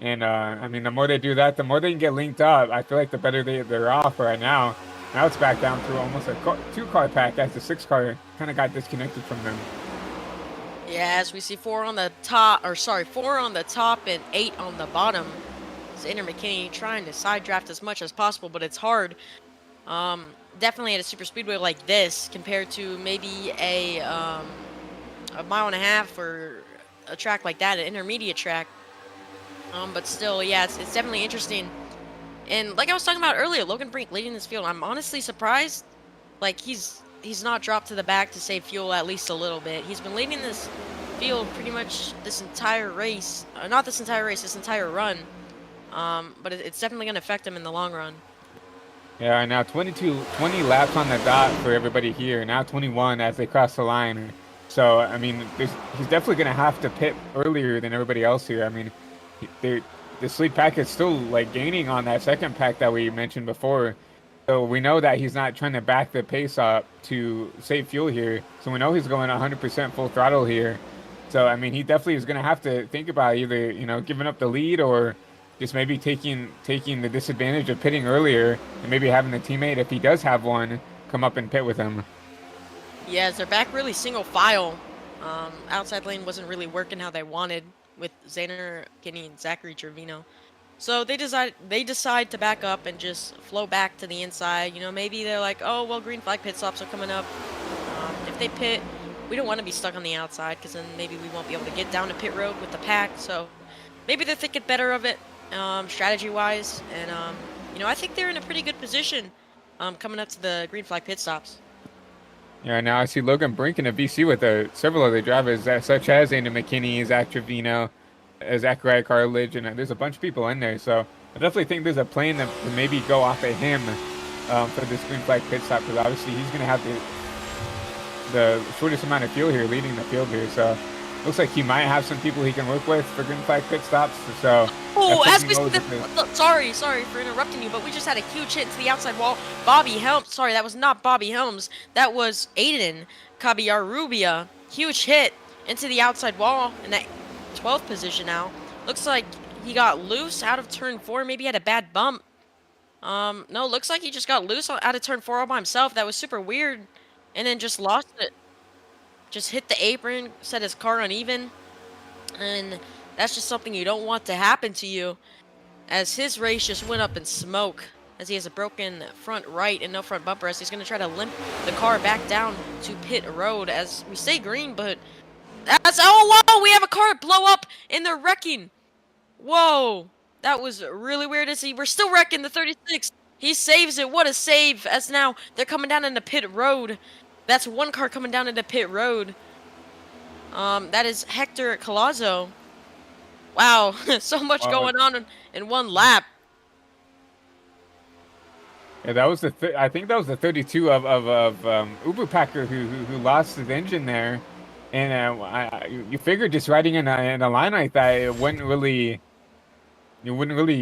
And I mean, the more they do that, the more they can get linked up. I feel like the better they're off right now. Now it's back down to almost a 2-car pack as the 6 car kind of got disconnected from them. Yeah, as we see 4 on the top and 8 on the bottom. Xander McKinney trying to side draft as much as possible, but it's hard. Definitely at a super speedway like this compared to maybe a mile and a half or a track like that, an intermediate track. But still, yeah, it's definitely interesting. And like I was talking about earlier, Logan Brink leading this field. I'm honestly surprised. Like, he's not dropped to the back to save fuel at least a little bit. He's been leading this field pretty much this entire race. Not this entire race, this entire run. But it's definitely going to affect him in the long run. Yeah, now 20 laps on the dot for everybody here. Now 21 as they cross the line. So, I mean, he's definitely going to have to pit earlier than everybody else here. I mean, this lead pack is still like gaining on that second pack that we mentioned before. So we know that he's not trying to back the pace up to save fuel here. So we know he's going 100% full throttle here. So, I mean, he definitely is going to have to think about either, giving up the lead or just maybe taking the disadvantage of pitting earlier and maybe having a teammate, if he does have one, come up and pit with him. Yeah, they're back really single file. Outside lane wasn't really working how they wanted with Xander McKinney and Zachary Trevino. So they decide to back up and just flow back to the inside. Maybe they're like, oh, well, green flag pit stops are coming up. If they pit, we don't want to be stuck on the outside because then maybe we won't be able to get down to pit road with the pack. So maybe they're thinking better of it strategy-wise. And, I think they're in a pretty good position coming up to the green flag pit stops. Yeah, now I see Logan Brink in a VC with several other drivers, such as Andy McKinney, Zach Trevino, Zachariah Carledge, and there's a bunch of people in there. So I definitely think there's a plan to maybe go off of him for this green flag pit stop because obviously he's going to have the shortest amount of fuel here, leading the field here. So looks like he might have some people he can work with for green flag pit stops. So Oh, that's as something we always with this. sorry for interrupting you, but we just had a huge hit into the outside wall. Bobby Helms, sorry, that was not Bobby Helms. That was Aiden Cabillarrubia. Huge hit into the outside wall in that 12th position now. Looks like he got loose out of turn 4. Maybe he had a bad bump. No, looks like he just got loose out of turn 4 all by himself. That was super weird. And then just lost it. Just hit the apron, set his car uneven. And that's just something you don't want to happen to you, as his race just went up in smoke, as he has a broken front right and no front bumper, as he's going to try to limp the car back down to pit road as we stay green, but that's, oh, whoa, we have a car blow up and they're wrecking. Whoa, that was really weird to see. We're still wrecking the 36. He saves it. What a save, as now they're coming down into pit road. That's one car coming down into pit road. That is Hector Colazo. Wow, so much Wow. going on in one lap. Yeah, that was I think that was the 32 of Uber Packer who lost his engine there, and you figured just riding in a line like that, you wouldn't really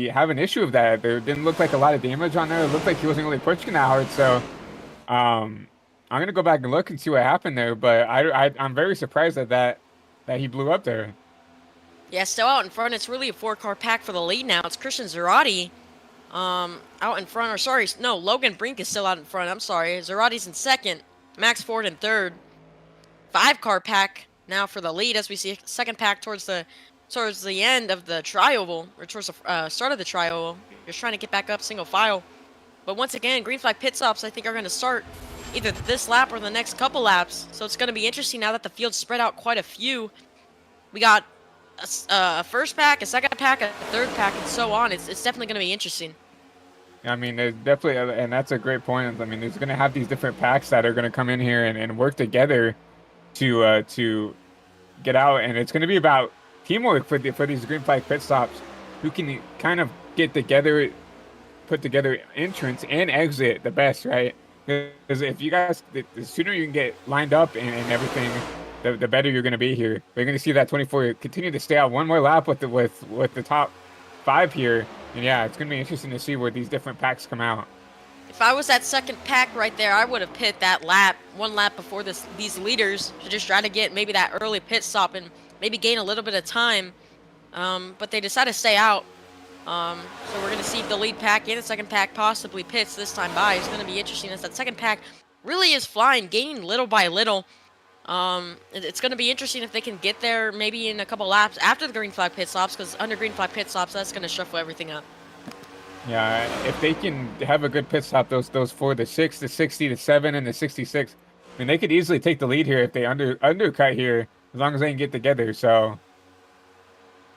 have an issue with that. There didn't look like a lot of damage on there. It looked like he wasn't really pushing that hard. So, I'm gonna go back and look and see what happened there. But I'm very surprised that he blew up there. Yeah, still out in front. It's really a 4-car pack for the lead now. It's Christian Zarate out in front. Or sorry, no, Logan Brink is still out in front. I'm sorry. Zarate's in second. Max Ford in third. 5-car pack now for the lead, as we see a second pack towards the end of the tri-oval, or towards the start of the tri-oval. Just trying to get back up single file. But once again, green flag pit stops, I think, are going to start either this lap or the next couple laps. So it's going to be interesting now that the field's spread out quite a few. We got a first pack, a second pack, a third pack, and so on. It's definitely going to be interesting. I mean, there's definitely, and that's a great point. I mean, there's going to have these different packs that are going to come in here and work together to get out, and it's going to be about teamwork for these green flag pit stops, who can kind of get together, put together entrance and exit the best, right? Because if you guys, the sooner you can get lined up and everything, the better you're going to be here. We're going to see that 24 continue to stay out one more lap with the top 5 here, and yeah, it's going to be interesting to see where these different packs come out. If I was that second pack right there, I would have pit that lap, one lap before these leaders, to just try to get maybe that early pit stop and maybe gain a little bit of time. But they decided to stay out. So we're going to see if the lead pack and the second pack possibly pits this time by. It's going to be interesting, as that second pack really is flying, gaining little by little. It's going to be interesting if they can get there maybe in a couple laps after the green flag pit stops, because under green flag pit stops, that's going to shuffle everything up. Yeah, if they can have a good pit stop, those 4, the 6, the 60, the 7, and the 66, I mean, they could easily take the lead here if they undercut here, as long as they can get together. So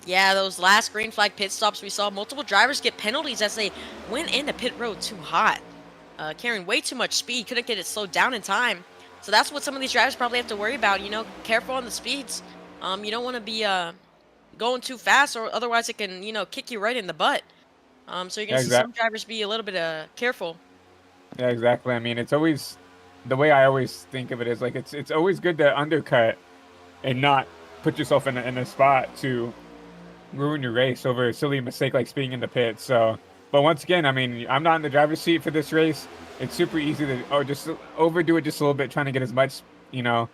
yeah, those last green flag pit stops, we saw multiple drivers get penalties as they went into pit road too hot, carrying way too much speed, couldn't get it slowed down in time. So that's what some of these drivers probably have to worry about, you know, careful on the speeds. You don't want to be going too fast, or otherwise it can, you know, kick you right in the butt. So you're going to see some drivers be a little bit careful. Yeah, exactly. I mean, it's always, the way I always think of it is like it's always good to undercut and not put yourself in a spot to ruin your race over a silly mistake like speeding in the pit. So, but once again, I mean, I'm not in the driver's seat for this race. It's super easy to just overdo it just a little bit, trying to get as much, you know,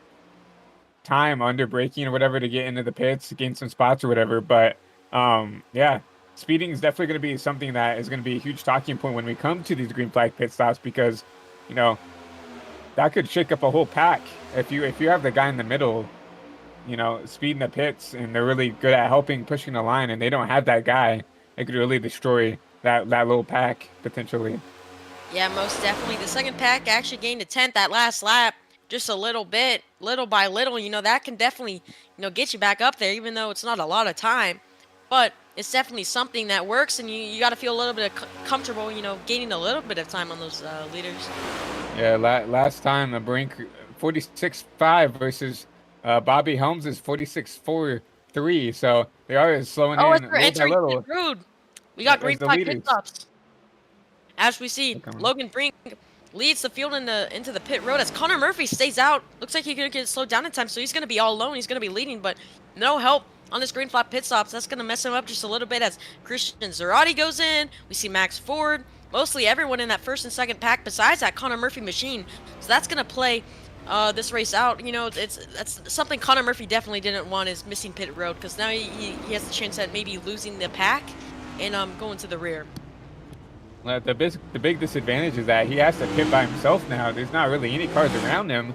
time under braking or whatever to get into the pits, gain some spots or whatever. But yeah, speeding is definitely going to be something that is going to be a huge talking point when we come to these green flag pit stops, because, you know, that could shake up a whole pack. If you have the guy in the middle, you know, speeding the pits, and they're really good at helping pushing the line, and they don't have that guy, it could really destroy that little pack potentially. Yeah, most definitely. The second pack actually gained a 10th that last lap, just a little bit, little by little. You know, that can definitely, you know, get you back up there, even though it's not a lot of time. But it's definitely something that works, and you got to feel a little bit comfortable, you know, gaining a little bit of time on those leaders. Yeah, last time the Brink 46.5 versus Bobby Helms is 46.43. So they are slowing Oh, as in we're little by entering pit little road, we got green as the flag pit leaders. stops. As we see, They're coming. Logan Brink leads the field into the pit road as Connor Murphy stays out. Looks like he's gonna get slowed down in time, so he's gonna be all alone. He's gonna be leading, but no help on this green flag pit stops. That's gonna mess him up just a little bit as Christian Zarate goes in. We see Max Ford. Mostly everyone in that first and second pack, besides that Connor Murphy machine. So that's gonna play this race out. You know, that's something Connor Murphy definitely didn't want, is missing pit road, because now he has the chance at maybe losing the pack and going to the rear. The big disadvantage is that he has to pit by himself now. There's not really any cars around him,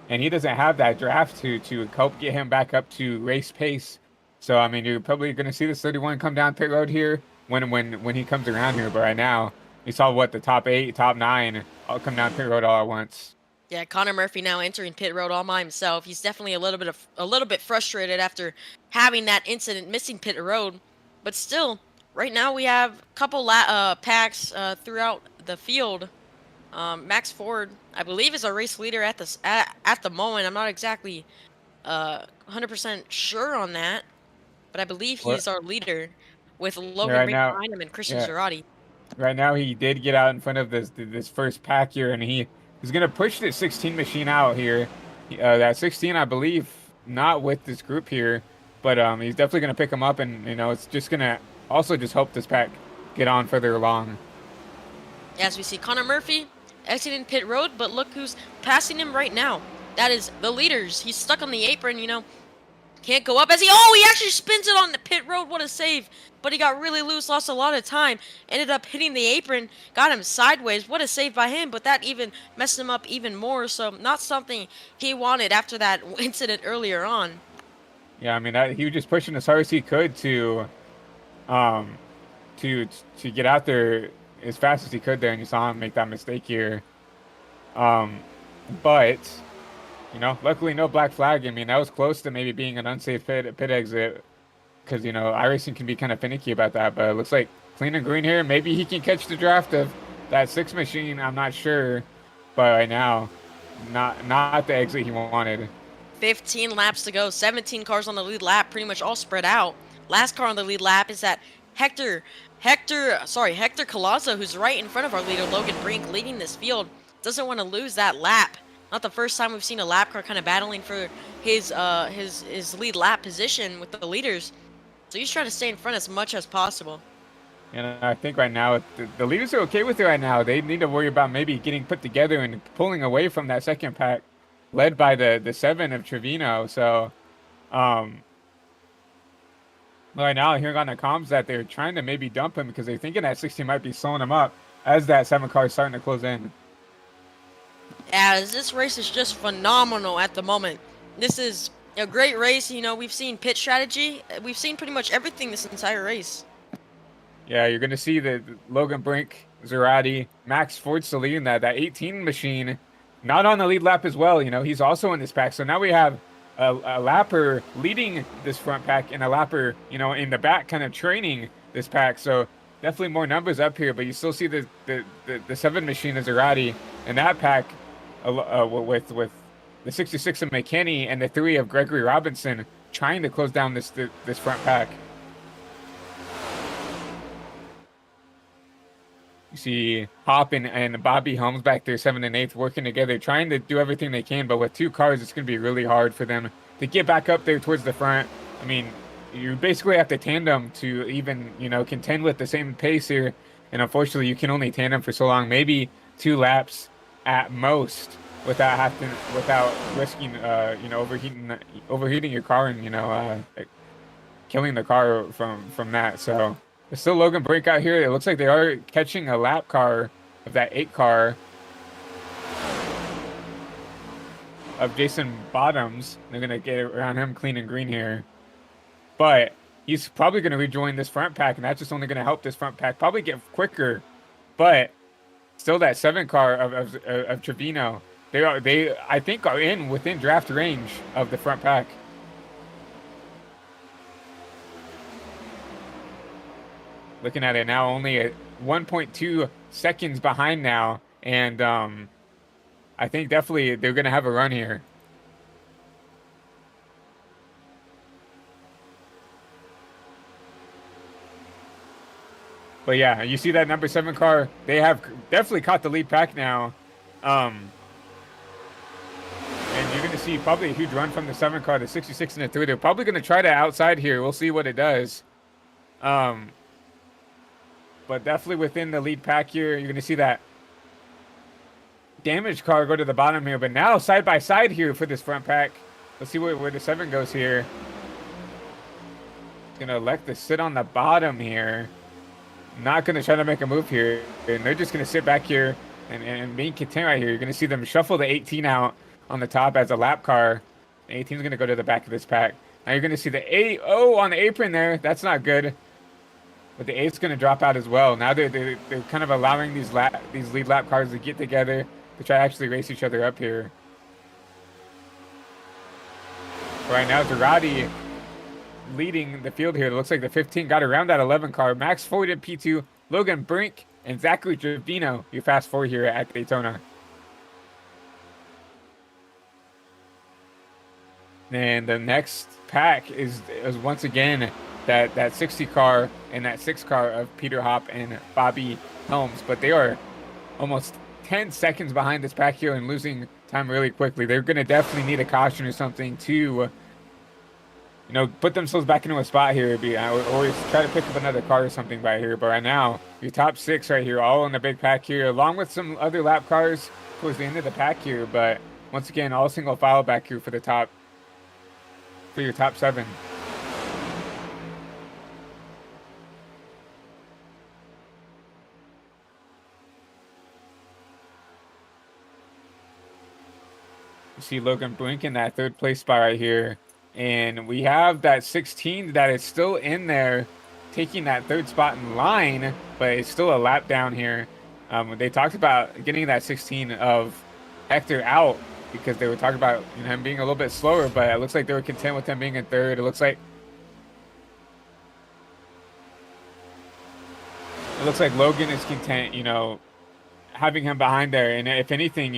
and he doesn't have that draft to help get him back up to race pace. So I mean, you're probably going to see this 31 come down pit road here when he comes around here. But right now, you saw what the top 8, top 9 all come down pit road all at once. Yeah, Connor Murphy now entering pit road all by himself. He's definitely a little bit frustrated after having that incident missing pit road, but still, right now we have a couple packs throughout the field. Max Ford, I believe, is our race leader at the moment. I'm not exactly 100% sure on that, but I believe he's our leader with Logan Right Brink now, behind him and Christian yeah. Girardi. Right now, he did get out in front of this first pack here, and he's gonna push this 16 machine out here. That 16, I believe, not with this group here, but he's definitely gonna pick him up, and you know, it's just gonna also just help this pack get on further along. As we see Connor Murphy exiting pit road, but look who's passing him right now. That is the leaders. He's stuck on the apron, you know. Can't go up as he actually spins it on the pit road. What a save. But he got really loose, lost a lot of time. Ended up hitting the apron, got him sideways. What a save by him, but that even messed him up even more. So not something he wanted after that incident earlier on. Yeah, I mean, he was just pushing as hard as he could um, to get out there as fast as he could there, and you saw him make that mistake here. But you know, luckily no black flag. I mean, that was close to maybe being an unsafe pit exit, because you know iRacing can be kind of finicky about that. But it looks like clean and green here. Maybe he can catch the draft of that 6 machine. I'm not sure, but right now, not the exit he wanted. 15 laps to go, 17 cars on the lead lap, pretty much all spread out. Last car on the lead lap is that Hector Colazo, who's right in front of our leader, Logan Brink, leading this field. Doesn't want to lose that lap. Not the first time we've seen a lap car kind of battling for his lead lap position with the leaders. So he's trying to stay in front as much as possible. And I think right now the leaders are okay with it right now. They need to worry about maybe getting put together and pulling away from that second pack, led by the 7 of Trevino. So, right now, hearing on the comms that they're trying to maybe dump him because they're thinking that 16 might be slowing him up as that 7 car is starting to close in. As this race is just phenomenal at the moment. This is a great race. You know, we've seen pit strategy. We've seen pretty much everything this entire race. Yeah, you're going to see the Logan Brink, Zarate, Max Ford leading that 18 machine, not on the lead lap as well. You know, he's also in this pack. So now we have a lapper leading this front pack and a lapper, you know, in the back kind of training this pack. So definitely more numbers up here, but you still see the 7 machine of Zarate in that pack with the 66 of McKinney and the 3 of Gregory Robinson trying to close down this front pack. You see Hop and Bobby Helms back there, 7th and 8th, working together, trying to do everything they can. But with 2 cars, it's going to be really hard for them to get back up there towards the front. I mean, you basically have to tandem to even, you know, contend with the same pace here. And unfortunately, you can only tandem for so long, maybe 2 laps at most, without risking, you know, overheating your car and, you know, killing the car from that. So. There's still Logan Brink out here. It looks like they are catching a lap car of that 8 car of Jason Bottoms. They're going to get around him clean and green here. But he's probably going to rejoin this front pack, and that's just only going to help this front pack probably get quicker. But still that 7 car of Trevino, they I think are within draft range of the front pack. Looking at it now, only at 1.2 seconds behind now, and I think definitely they're going to have a run here. But yeah, you see that number 7 car? They have definitely caught the lead pack now. And you're going to see probably a huge run from the 7 car, the 66 and the 3. They're probably going to try to outside here. We'll see what it does. But definitely within the lead pack here, you're going to see that damaged car go to the bottom here. But now side by side here for this front pack. Let's see where the 7 goes here. It's going to elect to sit on the bottom here. Not going to try to make a move here. And they're just going to sit back here and being content right here. You're going to see them shuffle the 18 out on the top as a lap car. The 18 is going to go to the back of this pack. Now you're going to see the 8 on the apron there. That's not good. But the 8's going to drop out as well. Now they're kind of allowing these lead lap cars to get together to try to actually race each other up here. Right now, Zerati leading the field here. It looks like the 15 got around that 11 car. Max Floyd in P2, Logan Brink, and Zachary Trevino, your fast four here at Daytona. And the next pack is once again that 60 car and that 6 car of Peter Hopp and Bobby Helms. But they are almost 10 seconds behind this pack here and losing time really quickly. They're going to definitely need a caution or something to put themselves back into a spot here, or try to pick up another car or something by here. But right now, your top 6 right here, all in the big pack here, along with some other lap cars towards the end of the pack here. But once again, all single file back here for your top 7. You see Logan Brink in that 3rd place spot right here. And we have that 16 that is still in there, taking that 3rd spot in line, but it's still a lap down here. They talked about getting that 16 of Hector out because they were talking about him being a little bit slower, but it looks like they were content with him being in 3rd. It looks like Logan is content, having him behind there. And if anything,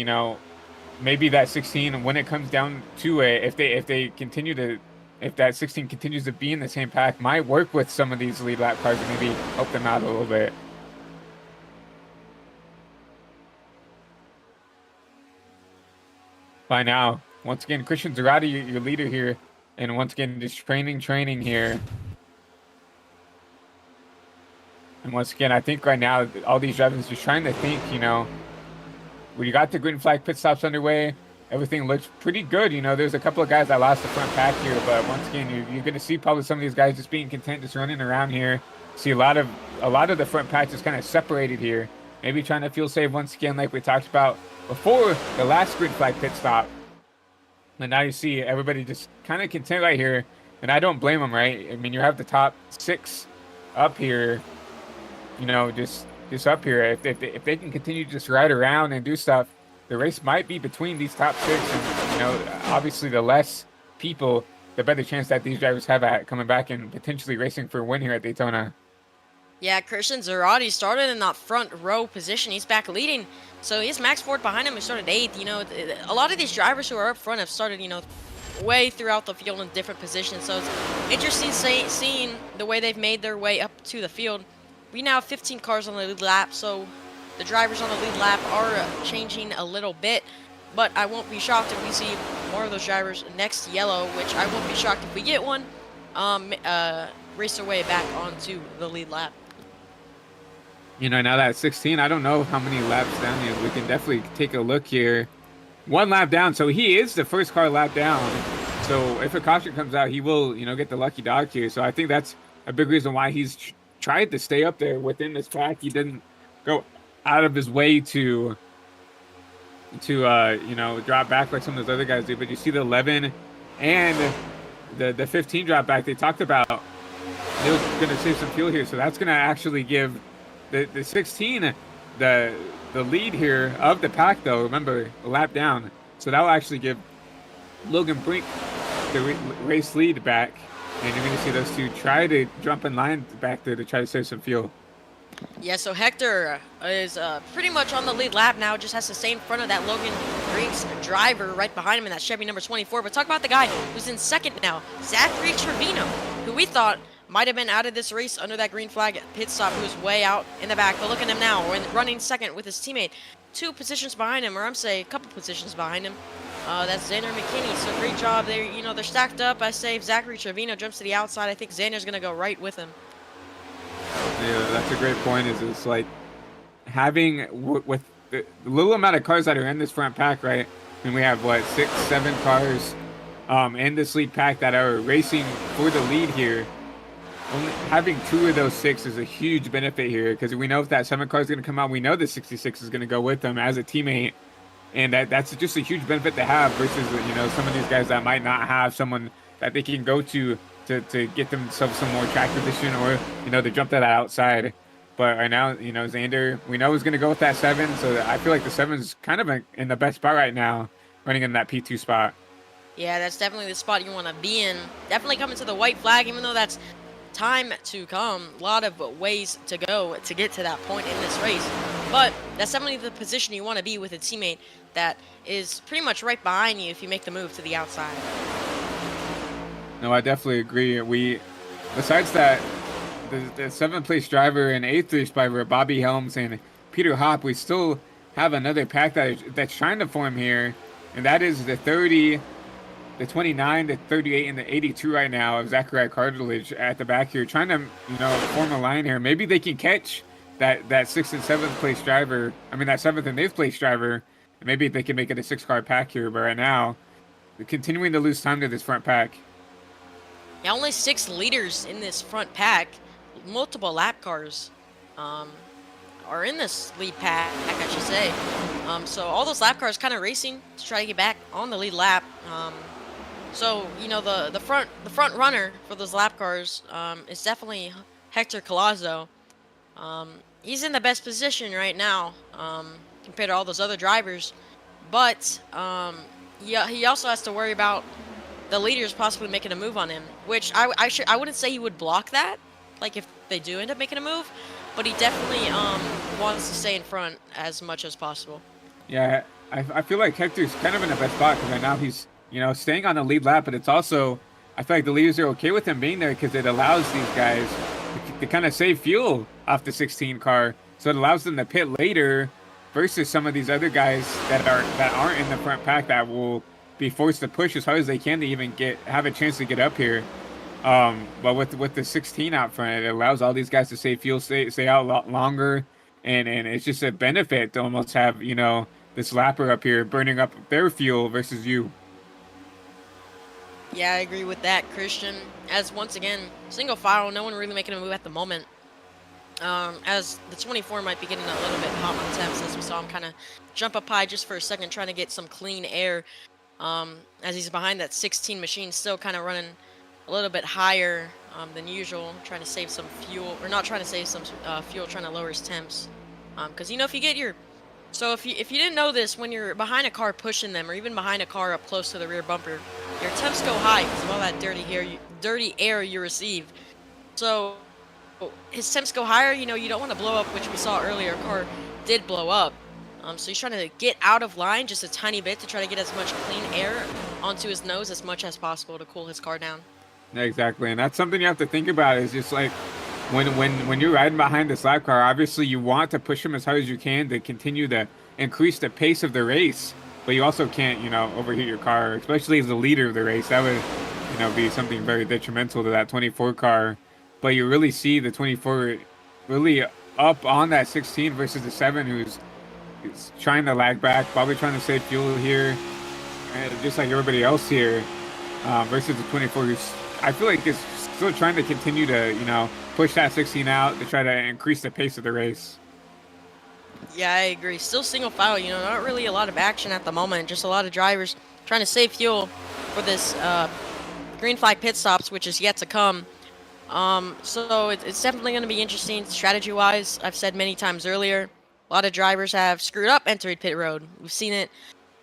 maybe that 16, when it comes down to it, if that 16 continues to be in the same pack, might work with some of these lead lap cars and maybe help them out a little bit. By now, once again, Christian Zerati, your leader here, and once again, just training here. And once again, I think right now, all these drivers just trying to think, when you got the green flag pit stops underway, everything looks pretty good. There's a couple of guys that lost the front pack here, but once again, you're going to see probably some of these guys just being content, just running around here. See a lot of the front pack just kind of separated here. Maybe trying to feel safe once again, like we talked about before the last green flag pit stop. And now you see everybody just kind of content right here, and I don't blame them, right? I mean, you have the top 6 up here, just up here. If they can continue to just ride around and do stuff, the race might be between these top 6. And, obviously the less people, the better chance that these drivers have at coming back and potentially racing for a win here at Daytona. Yeah, Christian Zerati started in that front row position. He's back leading. So he has Max Ford behind him who started 8th. A lot of these drivers who are up front have started, way throughout the field in different positions. So it's interesting seeing the way they've made their way up to the field. We now have 15 cars on the lead lap, so the drivers on the lead lap are changing a little bit. But I won't be shocked if we see more of those drivers next to yellow, which I won't be shocked if we get one, race their way back onto the lead lap. Now that 16, I don't know how many laps down here. We can definitely take a look here. 1 lap down, so he is the first car lap down. So if a caution comes out, he will, get the lucky dog here. So I think that's a big reason why he's tried to stay up there within this pack. He didn't go out of his way to drop back like some of those other guys do. But you see the 11 and the 15 drop back. They talked about they were going to save some fuel here, so that's going to actually give the 16 the lead here of the pack, though. Remember, a lap down, so that will actually give Logan Brink the race lead back, and you're going to see those two try to jump in line back there to try to save some fuel. Yeah, so Hector is pretty much on the lead lap now, just has to stay in front of that Logan driver right behind him in that Chevy number 24. But talk about the guy who's in second now, Zachary Trevino, who we thought might have been out of this race under that green flag pit stop, who's way out in the back. But look at him now, running second with his teammate 2 positions behind him, or I'm saying a couple positions behind him. That's Xander McKinney. So great job there. You know, they're stacked up. I say if Zachary Trevino jumps to the outside, I think Xander's going to go right with him. Yeah, that's a great point. Is it's like having with the little amount of cars that are in this front pack, right? I mean, we have what 6, 7 cars in this lead pack that are racing for the lead here. Only having 2 of those 6 is a huge benefit here, because we know if that 7 car is going to come out, we know the 66 is going to go with them as a teammate, and that's just a huge benefit to have versus, you know, some of these guys that might not have someone that they can go to get themselves some more track position, or, you know, to jump that outside. But right now, you know, Xander, we know he's going to go with that 7, so I feel like the 7 is kind of in the best spot right now, running in that P2 spot. Yeah, that's definitely the spot you want to be in. Definitely coming to the white flag, even though that's time to come. A lot of ways to go to get to that point in this race. But that's definitely the position you want to be with a teammate that is pretty much right behind you if you make the move to the outside. No, I definitely agree. Besides that, the 7th place driver and 8th place driver, Bobby Helms and Peter Hopp, we still have another pack that's trying to form here, and that is the 30, the 29, the 38, and the 82 right now of Zachariah Cartilage at the back here, trying to, you know, form a line here. Maybe they can catch that 6th and 7th place driver. I mean, that 7th and 8th place driver. Maybe they can make it a 6-car pack here, but right now, they're continuing to lose time to this front pack. Yeah, only 6 leaders in this front pack. Multiple lap cars are in this lead pack, I should say. So all those lap cars kind of racing to try to get back on the lead lap. So, you know, the front runner for those lap cars is definitely Hector Collazo. He's in the best position right now compared to all those other drivers, but he also has to worry about the leaders possibly making a move on him, which I wouldn't say he would block that, like if they do end up making a move, but he definitely wants to stay in front as much as possible. Yeah, I feel like Hector's kind of in the best spot because right now he's, you know, staying on the lead lap, but it's also, I feel like the leaders are okay with him being there because it allows these guys to kind of save fuel off the 16 car, so it allows them to pit later versus some of these other guys that aren't in the front pack that will be forced to push as hard as they can to even have a chance to get up here. But with the 16 out front, it allows all these guys to save fuel, stay out a lot longer, and it's just a benefit to almost have, you know, this lapper up here burning up their fuel versus you. Yeah, I agree with that, Christian. As once again, single file, no one really making a move at the moment. As the 24 might be getting a little bit hot on temps, as we saw him kind of jump up high just for a second, trying to get some clean air. As he's behind that 16 machine, still kind of running a little bit higher than usual, trying to save some fuel, or not trying to save some fuel, trying to lower his temps. Because, you know, if you get your... So if you didn't know this, when you're behind a car pushing them, or even behind a car up close to the rear bumper, your temps go high because of all that dirty air you receive. So his temps go higher, you know, you don't want to blow up, which we saw earlier, a car did blow up. So he's trying to get out of line just a tiny bit to try to get as much clean air onto his nose as much as possible to cool his car down. Yeah, exactly, and that's something you have to think about. Is just like when you're riding behind this lap car, obviously you want to push him as hard as you can to continue to increase the pace of the race, but you also can't, you know, overheat your car, especially as the leader of the race. That would, you know, be something very detrimental to that 24 car. But you really see the 24 really up on that 16 versus the 7, who's trying to lag back, probably trying to save fuel here, just like everybody else here, versus the 24 who's, I feel like, is still trying to continue to, you know, push that 16 out to try to increase the pace of the race. Yeah, I agree. Still single file, you know, not really a lot of action at the moment. Just a lot of drivers trying to save fuel for this green flag pit stops, which is yet to come. So it's definitely going to be interesting strategy-wise. I've said many times earlier, a lot of drivers have screwed up entering pit road. We've seen it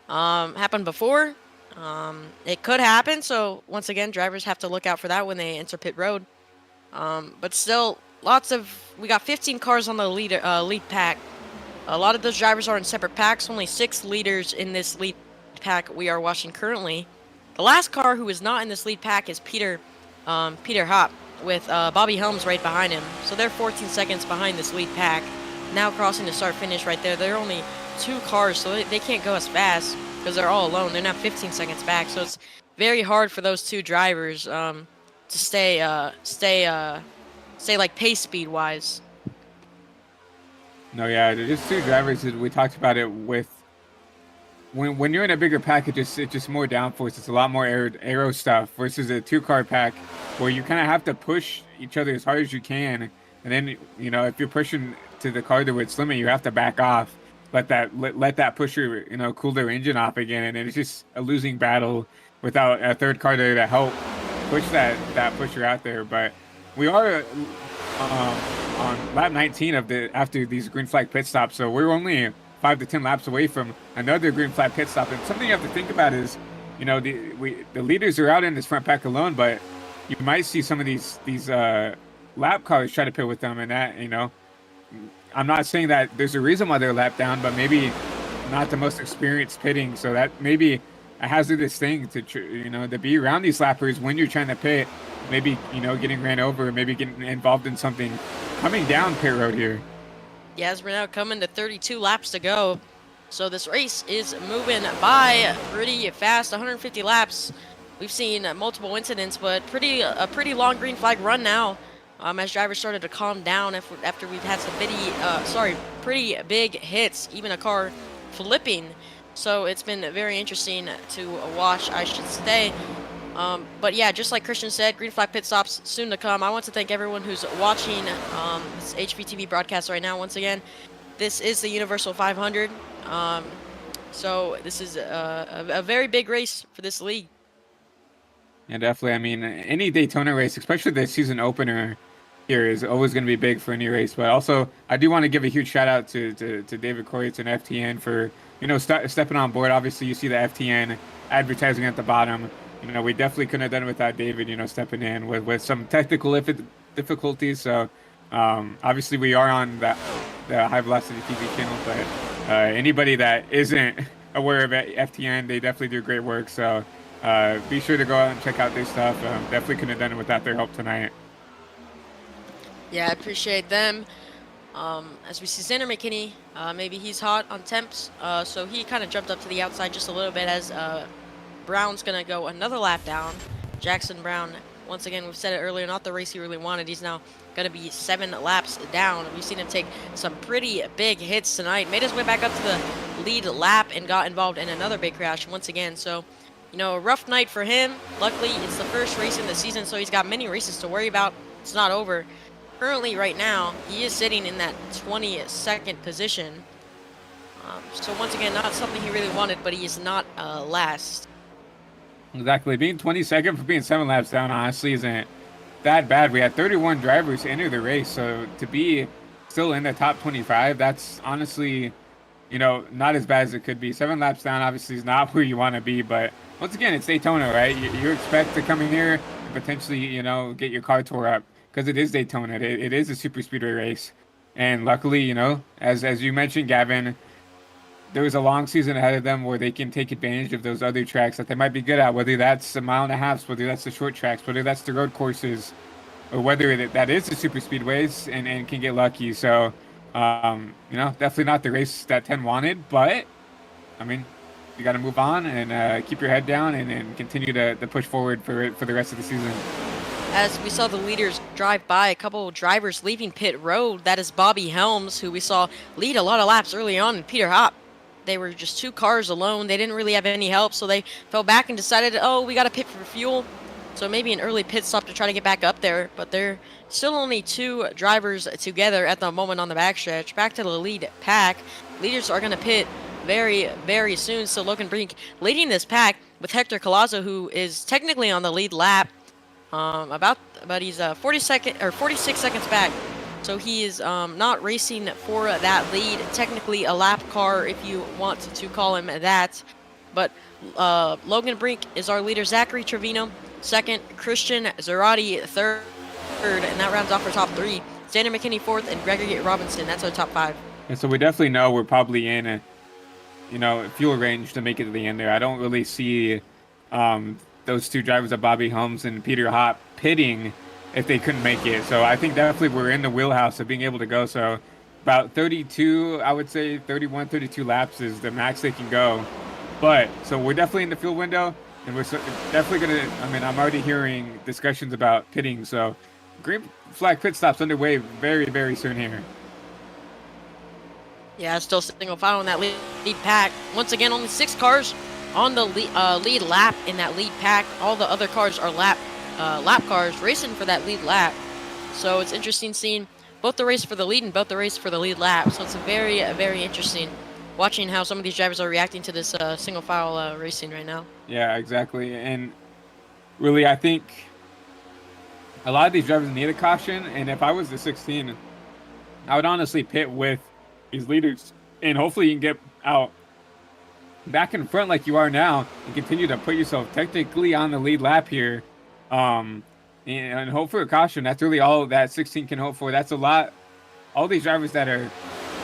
happen before. It could happen, so once again, drivers have to look out for that when they enter pit road. But still, we got 15 cars on the lead pack. A lot of those drivers are in separate packs. Only 6 leaders in this lead pack we are watching currently. The last car who is not in this lead pack is Peter Hopp, with Bobby Helms right behind him. So they're 14 seconds behind this lead pack. Now crossing the start-finish right there. They're only 2 cars, so they can't go as fast because they're all alone. They're now 15 seconds back, so it's very hard for those 2 drivers to stay like pace speed wise. No, yeah, they're just 2 drivers. We talked about it with when you're in a bigger pack, it's just more downforce. It's a lot more aero stuff versus a 2-car pack where you kind of have to push each other as hard as you can, and then if you're pushing to the car to its limit, you have to back off, let that pusher cool their engine off again, and it's just a losing battle without a 3rd car there to help push that pusher out there. But we are on lap 19 after these green flag pit stops, so we're only 5 to 10 laps away from another green flag pit stop. And something you have to think about is, the leaders are out in this front pack alone, but you might see some of these lap cars try to pit with them, and that I'm not saying that there's a reason why they're lap down, but maybe not the most experienced pitting, so that maybe a hazardous thing to be around these lappers when you're trying to pit, maybe getting ran over, maybe getting involved in something coming down pit road here. Yeah, as we're now coming to 32 laps to go. So this race is moving by pretty fast, 150 laps. We've seen multiple incidents, but a pretty long green flag run now. As drivers started to calm down after we've had some pretty big hits, even a car flipping. So it's been very interesting to watch, I should say. But yeah, just like Christian said, green flag pit stops soon to come. I want to thank everyone who's watching this HVTV broadcast right now. Once again, this is the Universal 500. So this is a very big race for this league. Yeah, definitely. I mean, any Daytona race, especially the season opener here, is always going to be big for any race. But also, I do want to give a huge shout out to David Koritz and FTN for stepping on board. Obviously, you see the FTN advertising at the bottom. We definitely couldn't have done it without David, stepping in with some technical difficulties. So, obviously, we are on the High Velocity TV channel, but anybody that isn't aware of FTN, they definitely do great work. So, be sure to go out and check out their stuff. Definitely couldn't have done it without their help tonight. Yeah, I appreciate them. As we see Xander McKinney, maybe he's hot on temps, so he kind of jumped up to the outside just a little bit as Brown's going to go another lap down. Jackson Brown, once again, we've said it earlier, not the race he really wanted. He's now going to be 7 laps down. We've seen him take some pretty big hits tonight. Made his way back up to the lead lap and got involved in another big crash once again. So, a rough night for him. Luckily, it's the first race in the season, so he's got many races to worry about. It's not over. Currently, right now, he is sitting in that 22nd position. So once again, not something he really wanted, but he is not last. Exactly. Being 22nd for being 7 laps down, honestly, isn't that bad. We had 31 drivers enter the race, so to be still in the top 25, that's honestly, not as bad as it could be. 7 laps down, obviously, is not where you want to be, but once again, it's Daytona, right? You expect to come in here and potentially, get your car tore up because it is Daytona. It is a super speedway race, and luckily, as you mentioned, Gavin, there was a long season ahead of them where they can take advantage of those other tracks that they might be good at, whether that's a 1.5 miles, whether that's the short tracks, whether that's the road courses, or whether that is the super speedways and can get lucky. So, definitely not the race that 10 wanted, but, I mean, you got to move on and keep your head down and continue to push forward for the rest of the season. As we saw the leaders drive by, a couple of drivers leaving pit road. That is Bobby Helms, who we saw lead a lot of laps early on, and Peter Hopp. They were just 2 cars alone. They didn't really have any help, so they fell back and decided, we got to pit for fuel. So maybe an early pit stop to try to get back up there, but they're still only 2 drivers together at the moment on the backstretch. Back to the lead pack. Leaders are going to pit very, very soon. So Logan Brink leading this pack with Hector Collazo, who is technically on the lead lap. But he's 46 seconds back. So he is not racing for that lead. Technically a lap car, if you want to call him that. But Logan Brink is our leader. Zachary Trevino, second. Christian Zarate, third. And that rounds off our top 3. Xander McKinney, fourth. And Gregory Robinson, that's our top 5. And so we definitely know we're probably in fuel range to make it to the end there. I don't really see those two drivers of Bobby Holmes and Peter Hott pitting if they couldn't make it. So I think definitely we're in the wheelhouse of being able to go. So about 32, I would say 31, 32 laps is the max they can go. But so we're definitely in the fuel window, and we're definitely gonna. I mean, I'm already hearing discussions about pitting. So green flag pit stops underway very, very soon here. Yeah, still single file in that lead pack. Once again, only 6 cars on the lead lap in that lead pack. All the other cars are lap cars racing for that lead lap. So it's interesting seeing both the race for the lead and both the race for the lead lap. So it's very interesting watching how some of these drivers are reacting to this single file racing right now. Yeah, exactly. And really, I think a lot of these drivers need a caution. And if I was the 16, I would honestly pit with these leaders, and hopefully you can get out back in front like you are now and continue to put yourself technically on the lead lap here, and hope for a caution. That's really all that 16 can hope for. That's a lot. All these drivers that are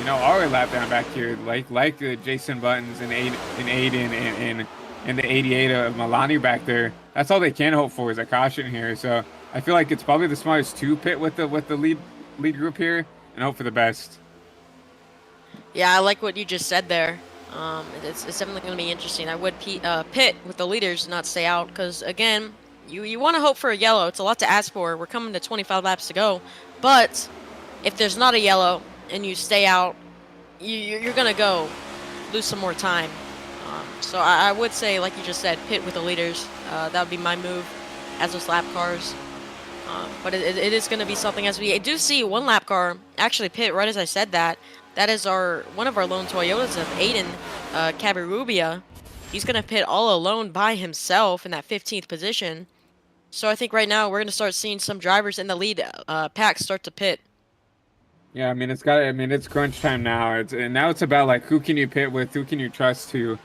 a lap down back here, like Jason Buttons and Aiden and the 88 of Milani back there. That's all they can hope for is a caution here. So I feel like it's probably the smartest to pit with the lead group here and hope for the best. Yeah, I like what you just said there. It's definitely going to be interesting. I would pit with the leaders, not stay out, because again, you want to hope for a yellow. It's a lot to ask for. We're coming to 25 laps to go, but if there's not a yellow and you stay out, you're going to go lose some more time. So I would say, like you just said, pit with the leaders. That would be my move as those lap cars. But it is going to be something, as we do see one lap car actually pit right as I said that. That is one of our lone Toyotas of Aiden Cabarrubia. He's going to pit all alone by himself in that 15th position. So I think right now we're going to start seeing some drivers in the lead pack start to pit. Yeah, I mean it's crunch time now. Now it's about like who can you pit with, who can you trust to,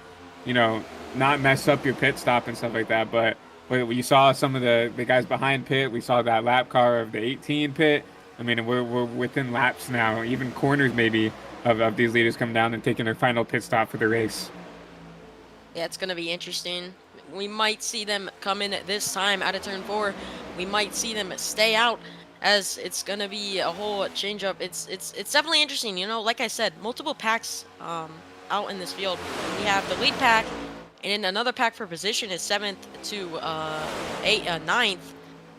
not mess up your pit stop and stuff like that. But you saw some of the guys behind pit. We saw that lap car of the 18 pit. I mean, we're within laps now, even corners maybe, of these leaders come down and taking their final pit stop for the race. Yeah, it's going to be interesting. We might see them come in at this time out of turn 4. We might see them stay out, as it's going to be a whole change up. It's definitely interesting. Like I said, multiple packs out in this field. We have the lead pack, and then another pack for position is 7th to 9th.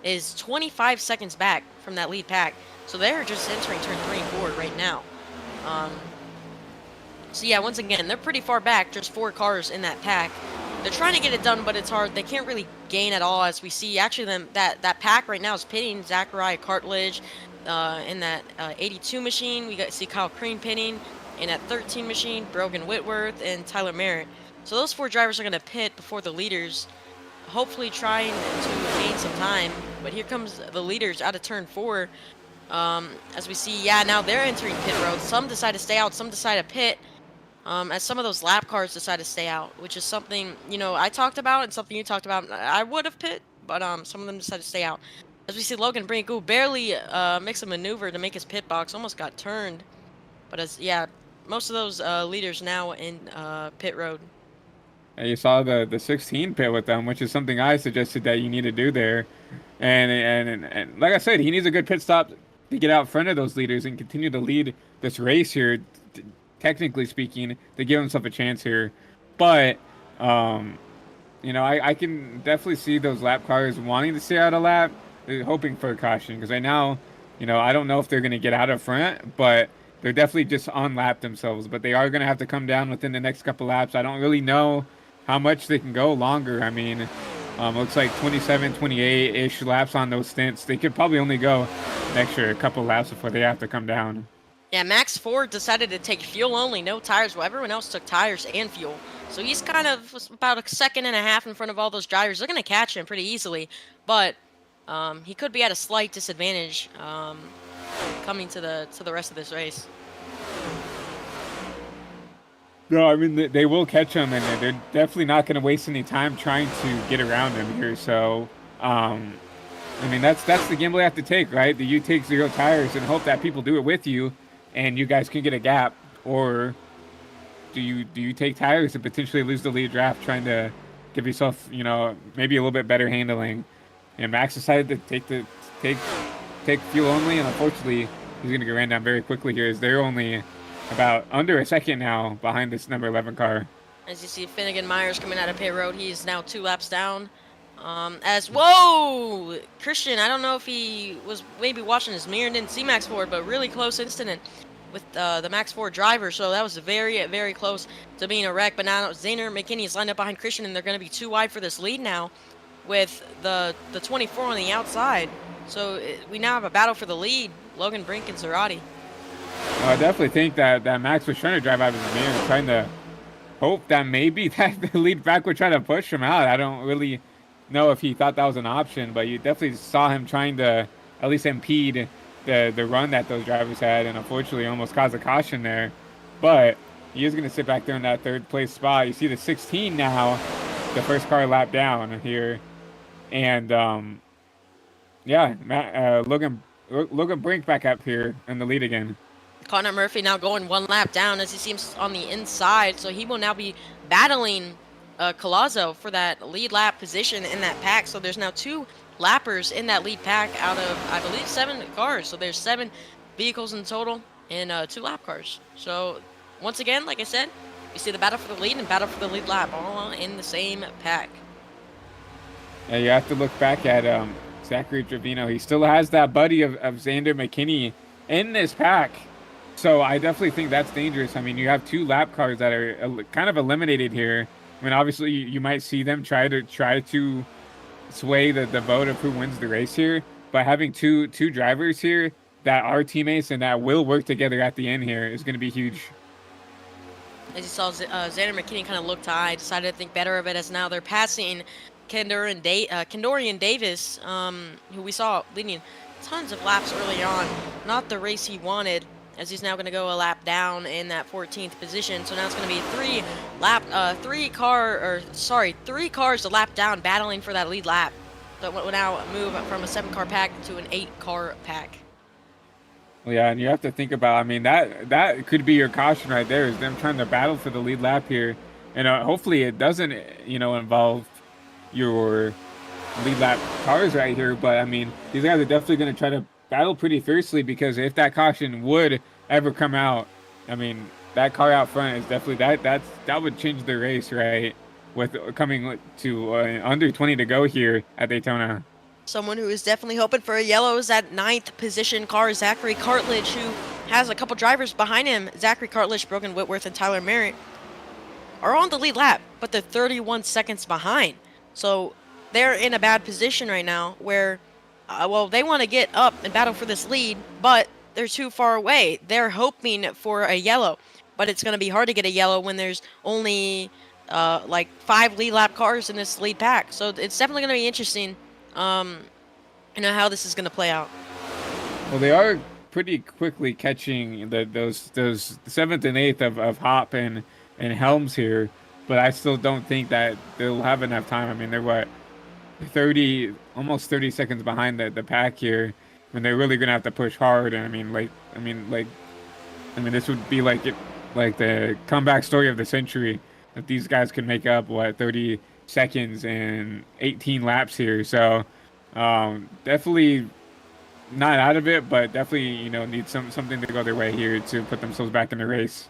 Is 25 seconds back from that lead pack. So they're just entering turn 3 and 4 right now. So yeah, once again, they're pretty far back. There's 4 cars in that pack. They're trying to get it done, but it's hard. They can't really gain at all, as we see. Actually, that pack right now is pitting Zachariah Cartledge in that 82 machine. We see Kyle Crane pitting in that 13 machine, Brogan Whitworth, and Tyler Merritt. So those 4 drivers are going to pit before the leaders, hopefully trying to gain some time. But here comes the leaders out of turn 4. As we see, yeah, now they're entering pit road. Some decide to stay out, some decide to pit. As some of those lap cars decide to stay out, which is something, I talked about and something you talked about. I would have pit, but some of them decided to stay out. As we see Logan Brink, who barely makes a maneuver to make his pit box, almost got turned. But most of those leaders now in pit road. And you saw the 16 pit with them, which is something I suggested that you need to do there. And like I said, he needs a good pit stop to get out front of those leaders and continue to lead this race here, technically speaking, to give himself a chance here. But, I can definitely see those lap cars wanting to stay out of lap, hoping for a caution. Because right now, I don't know if they're going to get out of front, but they're definitely just on lap themselves. But they are going to have to come down within the next couple laps. I don't really know how much they can go longer. I mean, looks like 27, 28-ish laps on those stints. They could probably only go an extra couple laps before they have to come down. Yeah, Max Ford decided to take fuel only, no tires. Well, everyone else took tires and fuel. So he's kind of about a second and a half in front of all those drivers. They're going to catch him pretty easily, but he could be at a slight disadvantage coming to the rest of this race. No, I mean, they will catch him, and they're definitely not going to waste any time trying to get around him here. So, I mean, that's the gamble you have to take, right? You take 0 tires and hope that people do it with you, and you guys can get a gap, or Do you take tires and potentially lose the lead draft, trying to give yourself, maybe a little bit better handling? And Max decided to take fuel only, and unfortunately, he's going to get ran down very quickly here, as they're only about under a second now behind this number 11 car. As you see Finnegan Myers coming out of pit road, he is now 2 laps down. Whoa! Christian, I don't know if he was maybe watching his mirror and didn't see Max Ford, but really close incident with the Max Ford driver, so that was very, very close to being a wreck. But now Zaner McKinney is lined up behind Christian, and they're going to be too wide for this lead now with the 24 on the outside. So we now have a battle for the lead, Logan Brink and Zarate. I definitely think that Max was trying to drive out of his mirror, trying to hope that maybe that the lead back would try to push him out. I don't really know if he thought that was an option, but you definitely saw him trying to at least impede the run that those drivers had, and unfortunately almost caused a caution there. But he is going to sit back there in that third place spot. You see the 16 now, the first car lap down here. And Logan Brink back up here in the lead again. Connor Murphy now going 1 lap down as he seems on the inside, so he will now be battling Collazo for that lead lap position in that pack. So there's now 2 lappers in that lead pack out of, I believe, 7 cars. So there's 7 vehicles in total and 2 lap cars. So once again, like I said, you see the battle for the lead and battle for the lead lap all in the same pack. Yeah, you have to look back at Zachary Trevino. He still has that buddy of Xander McKinney in this pack. So I definitely think that's dangerous. I mean, you have 2 lap cars that are kind of eliminated here. I mean, obviously, you might see them try to sway the vote of who wins the race here. But having two drivers here that are teammates and that will work together at the end here is going to be huge. As you saw, Xander McKinney kind of looked high, decided to think better of it, as now they're passing Kendorian Davis, who we saw leading tons of laps early on. Not the race he wanted, as he's now going to go a lap down in that 14th position. So now it's going to be 3 cars to lap down, battling for that lead lap. So it will now move from a 7-car pack to an 8-car pack. Well, yeah, and you have to think about, I mean, that could be your caution right there, is them trying to battle for the lead lap here. And hopefully it doesn't, involve your lead lap cars right here. But, I mean, these guys are definitely going to try to battle pretty fiercely, because if that caution would ever come out, I mean, that car out front is definitely that would change the race, right? With coming to under 20 to go here at Daytona. Someone who is definitely hoping for a yellow is that 9th position car, Zachary Cartledge, who has a couple drivers behind him. Zachary Cartledge, Brogan Whitworth, and Tyler Merritt are on the lead lap, but they're 31 seconds behind. So they're in a bad position right now where they want to get up and battle for this lead, but they're too far away. They're hoping for a yellow, but it's going to be hard to get a yellow when there's only like 5 lead lap cars in this lead pack. So it's definitely going to be interesting, how this is going to play out. Well, they are pretty quickly catching those 7th and 8th of Hop and Helms here, but I still don't think that they'll have enough time. I mean, they're almost 30 seconds behind the pack here, and they're really gonna have to push hard. And I mean, this would be like the comeback story of the century, if these guys could make up 30 seconds and 18 laps here. So definitely not out of it, but definitely need something to go their way here to put themselves back in the race.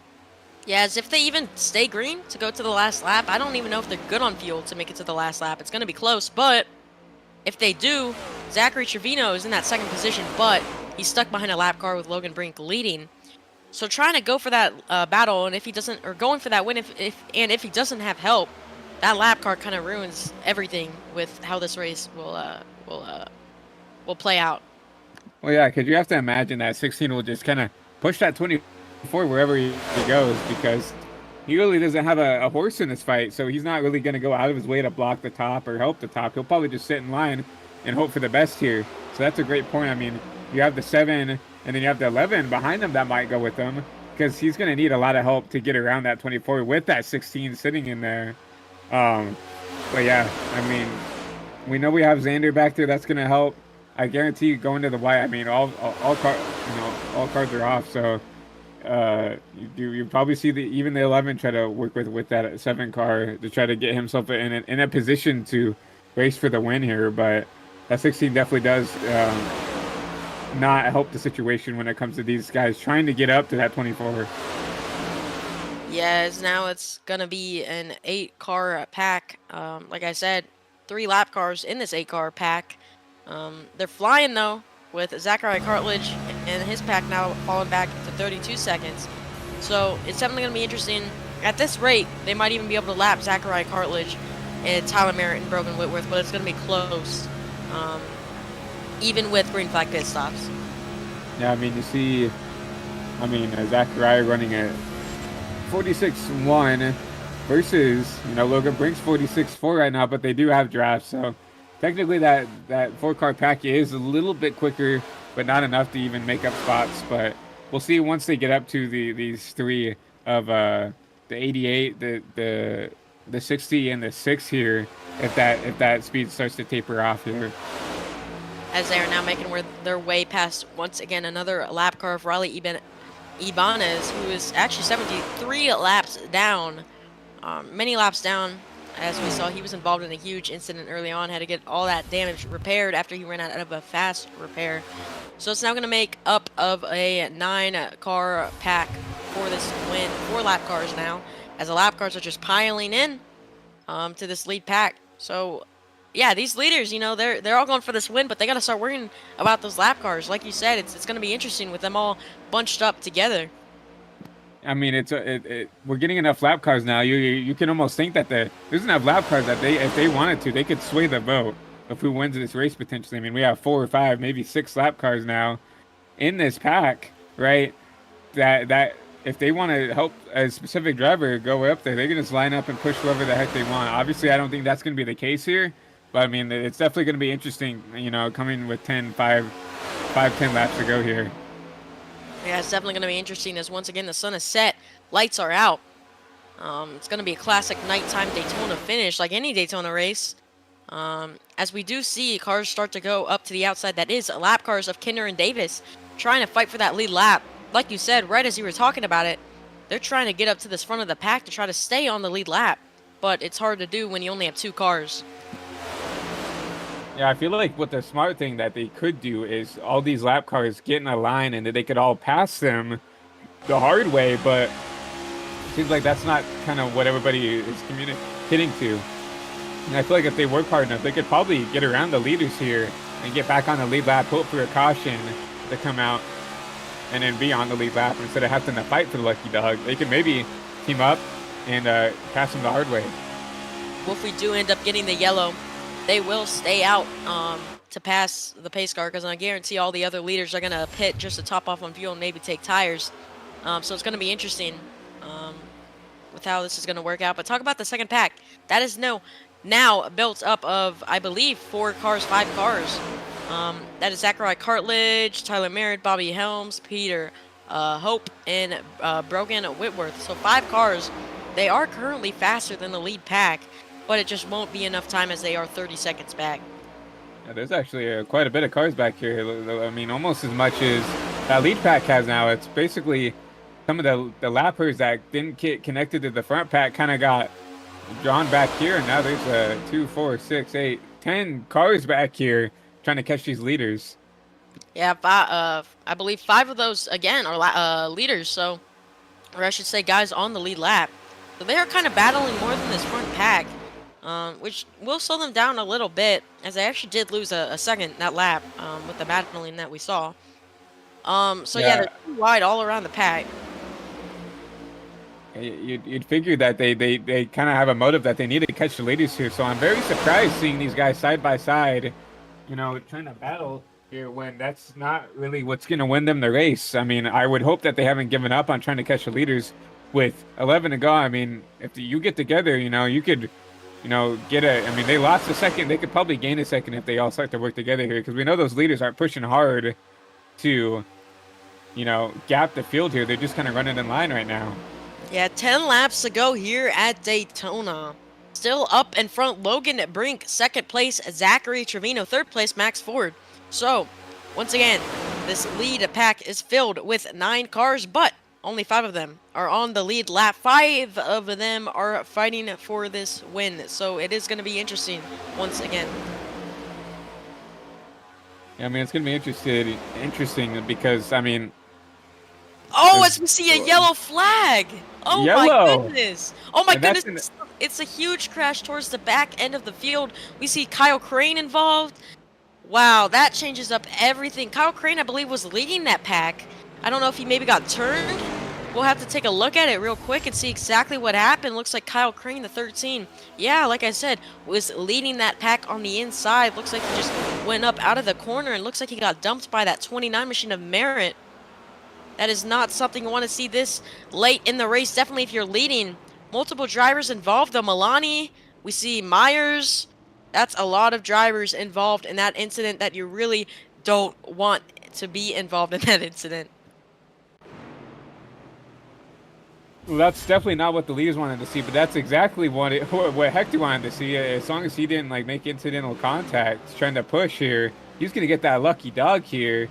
Yeah, as if they even stay green to go to the last lap. I don't even know if they're good on fuel to make it to the last lap. It's going to be close, but if they do, Zachary Trevino is in that 2nd position, but he's stuck behind a lap car with Logan Brink leading. So trying to go for that battle, and if he doesn't, or going for that win, if he doesn't have help, that lap car kind of ruins everything with how this race will play out. Well, yeah, because you have to imagine that 16 will just kind of push that 24 wherever he goes, because he really doesn't have a horse in this fight, so he's not really going to go out of his way to block the top or help the top. He'll probably just sit in line and hope for the best here. So that's a great point. I mean, you have the 7 and then you have the 11 behind him that might go with him, because he's going to need a lot of help to get around that 24 with that 16 sitting in there. But yeah, I mean, we know we have Xander back there. That's going to help. I guarantee you going to the white, I mean, all cards are off. So You probably see even the 11 try to work with that 7 car to try to get himself in a position to race for the win here. But that 16 definitely does not help the situation when it comes to these guys trying to get up to that 24. Yes, now it's gonna be an 8-car pack. Like I said, 3 lap cars in this 8-car pack. They're flying though, with Zachary Cartledge and his pack now falling back to 32 seconds. So it's definitely gonna be interesting. At this rate, they might even be able to lap Zachary Cartledge and Tyler Merritt and Brogan Whitworth, but it's gonna be close. Even with green flag pit stops. Yeah, I mean, you see, Zachariah running a 46.1 versus, Logan Brink's 46.4 right now, but they do have drafts, so technically that 4-car pack is a little bit quicker, but not enough to even make up spots. But we'll see once they get up to these 3 of the 88, the 60, and the 6 here, if that speed starts to taper off here. As they are now making their way past, once again, another lap car of Riley Ibanez, who is actually 73 laps down. Many laps down. As we saw, he was involved in a huge incident early on, had to get all that damage repaired after he ran out of a fast repair. So it's now going to make up of a 9-car pack for this win. 4 lap cars now, as the lap cars are just piling in to this lead pack. So yeah, these leaders, they're all going for this win, but they got to start worrying about those lap cars. Like you said, it's going to be interesting with them all bunched up together. I mean, we're getting enough lap cars now. You can almost think that there's enough lap cars that if they wanted to, they could sway the vote of who wins this race potentially. I mean, we have 4 or 5, maybe 6 lap cars now in this pack, right? That if they want to help a specific driver go up there, they can just line up and push whoever the heck they want. Obviously, I don't think that's going to be the case here. But, I mean, it's definitely going to be interesting, coming with 10 laps to go here. Yeah, it's definitely going to be interesting as, once again, the sun is set, lights are out. It's going to be a classic nighttime Daytona finish, like any Daytona race. As we do see cars start to go up to the outside, that is lap cars of Kinder and Davis trying to fight for that lead lap. Like you said, right as you were talking about it, they're trying to get up to this front of the pack to try to stay on the lead lap. But it's hard to do when you only have 2 cars. Yeah, I feel like what the smart thing that they could do is all these lap cars get in a line and that they could all pass them the hard way, but it seems like that's not kind of what everybody is communicating to. And I feel like if they work hard enough, they could probably get around the leaders here and get back on the lead lap, hope for a caution to come out, and then be on the lead lap instead of having to fight for the lucky dog. They could maybe team up and pass them the hard way. Well, if we do end up getting the yellow, they will stay out to pass the pace car, because I guarantee all the other leaders are going to pit just to top off on fuel and maybe take tires. So it's going to be interesting with how this is going to work out. But talk about the second pack. That is now built up of, I believe, 4 cars, 5 cars. That is Zachary Cartledge, Tyler Merritt, Bobby Helms, Peter Hope, and Brogan Whitworth. So 5 cars. They are currently faster than the lead pack, but it just won't be enough time as they are 30 seconds back. Yeah, there's actually quite a bit of cars back here. I mean, almost as much as that lead pack has now. It's basically some of the lappers that didn't get connected to the front pack kind of got drawn back here, and now there's 2, 4, 6, 8, 10 cars back here trying to catch these leaders. Yeah, I believe 5 of those, again, are leaders, so, or I should say guys on the lead lap. So they are kind of battling more than this front pack. Which will slow them down a little bit, as they actually did lose a second that lap with the battling that we saw. So yeah, they're too wide all around the pack. You'd figure that they kind of have a motive that they need to catch the leaders here. So I'm very surprised seeing these guys side by side, trying to battle here when that's not really what's going to win them the race. I mean, I would hope that they haven't given up on trying to catch the leaders with 11 to go. I mean, if you get together, you could they lost a second. They could probably gain a second if they all start to work together here, because we know those leaders aren't pushing hard to, gap the field here. They're just kind of running in line right now. Yeah, 10 laps to go here at Daytona. Still up in front, Logan Brink, second place, Zachary Trevino, third place, Max Ford. So, once again, this lead pack is filled with 9 cars, but Only 5 of them are on the lead lap. 5 of them are fighting for this win. So it is going to be interesting once again. I mean, it's gonna be interesting because I mean, Oh, as we see a yellow flag. Oh my Yellow. goodness. Oh my And that's goodness. It's a huge crash towards the back end of the field. We see Kyle Crane involved. Wow, that changes up everything. Kyle Crane, I believe, was leading that pack. I don't know if he maybe got turned. We'll have to take a look at it real quick and see exactly what happened. Looks like Kyle Crane, the 13, yeah, like I said, was leading that pack on the inside. Looks like he just went up out of the corner and looks like he got dumped by that 29 machine of Merit. That is not something you want to see this late in the race. Definitely if you're leading. Multiple drivers involved, though. Milani, we see Myers. That's a lot of drivers involved in that incident that you really don't want to be involved in that incident. Well, that's definitely not what the leaders wanted to see, but that's exactly what Hector wanted to see. As long as he didn't like make incidental contacts, trying to push here, he's gonna get that lucky dog here.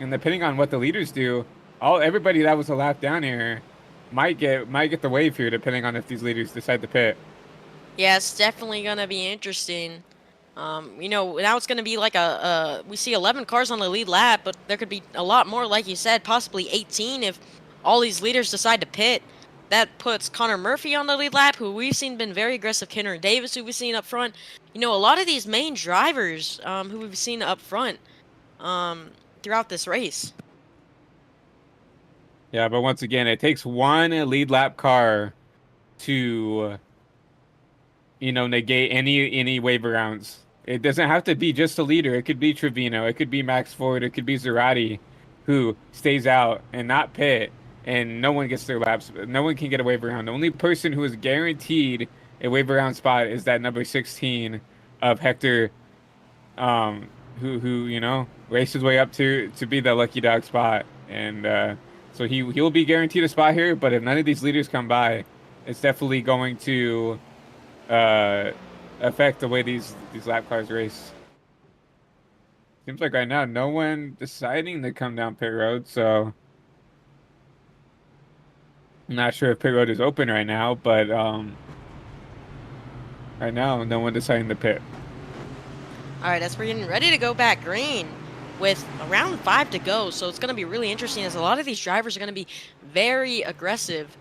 And depending on what the leaders do, everybody that was a lap down here might get the wave here, depending on if these leaders decide to pit. Yeah, it's definitely gonna be interesting. You know, now it's gonna be like we see 11 cars on the lead lap, but there could be a lot more, like you said, possibly 18 if all these leaders decide to pit. That puts Connor Murphy on the lead lap, who we've seen been very aggressive. Kenner Davis, who we've seen up front. You know, a lot of these main drivers who we've seen up front throughout this race. Yeah, but once again, it takes one lead lap car to, negate any wave rounds. It doesn't have to be just a leader. It could be Trevino. It could be Max Ford. It could be Zerati, who stays out and not pit, and no one gets their laps. No one can get a wave around. The only person who is guaranteed a wave around spot is that number 16 of Hector, who raced his way up to be the lucky dog spot, and so he'll be guaranteed a spot here. But if none of these leaders come by, it's definitely going to affect the way these lap cars race. Seems like right now no one deciding to come down pit road, so I'm not sure if pit road is open right now, but right now no one deciding to pit. All right, as we're getting ready to go back green with around 5 to go, so it's going to be really interesting as a lot of these drivers are going to be very aggressive.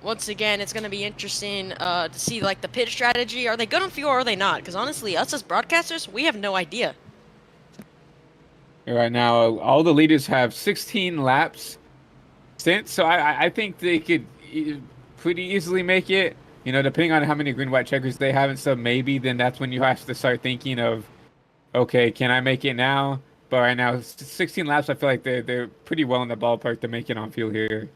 Once again, it's going to be interesting to see like the pit strategy. Are they good on fuel or are they not? Because honestly, us as broadcasters, we have no idea. Right now, all the leaders have 16 laps since, so I think they could pretty easily make it. Depending on how many green-white checkers they have and stuff, maybe then that's when you have to start thinking of, okay, can I make it now? But right now, 16 laps, I feel like they're pretty well in the ballpark to make it on fuel here.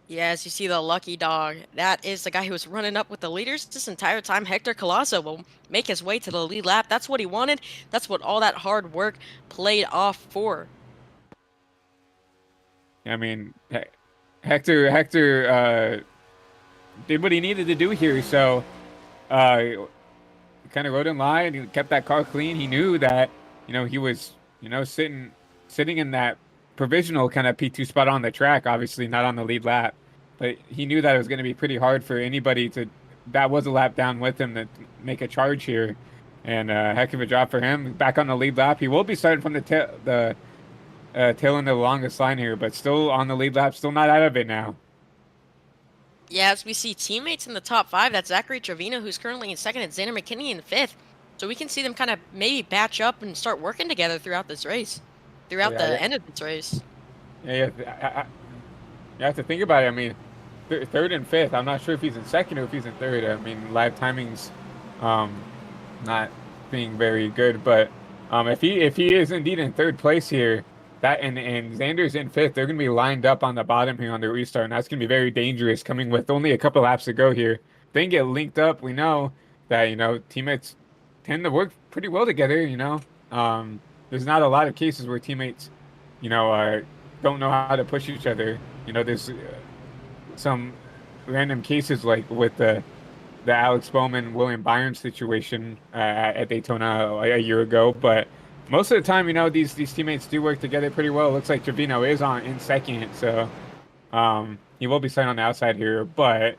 Yes, you see the lucky dog. That is the guy who was running up with the leaders this entire time. Hector Colasso will make his way to the lead lap. That's what he wanted. That's what all that hard work played off for. I mean, Hector did what he needed to do here, so kind of rode in line and kept that car clean. He knew that, he was, sitting in that provisional kind of P2 spot on the track, obviously not on the lead lap, but he knew that it was going to be pretty hard for anybody that was a lap down with him to make a charge here. And heck of a job for him. Back on the lead lap. He will be starting from the tail end of the longest line here, but still on the lead lap, still not out of it now. Yeah, as we see teammates in the top 5, that's Zachary Trevino, who's currently in 2nd, and Xander McKinney in 5th. So we can see them kind of maybe batch up and start working together throughout this race, throughout the end of this race. Yeah, you have to think about it. I mean, 3rd and 5th. I'm not sure if he's in 2nd or if he's in 3rd. I mean, live timing's not being very good, but if he is indeed in 3rd place here, that and Xander's in 5th, they're going to be lined up on the bottom here on the restart, and that's going to be very dangerous coming with only a couple laps to go here. If they can get linked up, we know that, teammates tend to work pretty well together, There's not a lot of cases where teammates, don't know how to push each other. There's some random cases like with the Alex Bowman, William Byron situation at Daytona a year ago, but most of the time, these teammates do work together pretty well. It looks like Trevino is on in second, so he will be starting on the outside here, but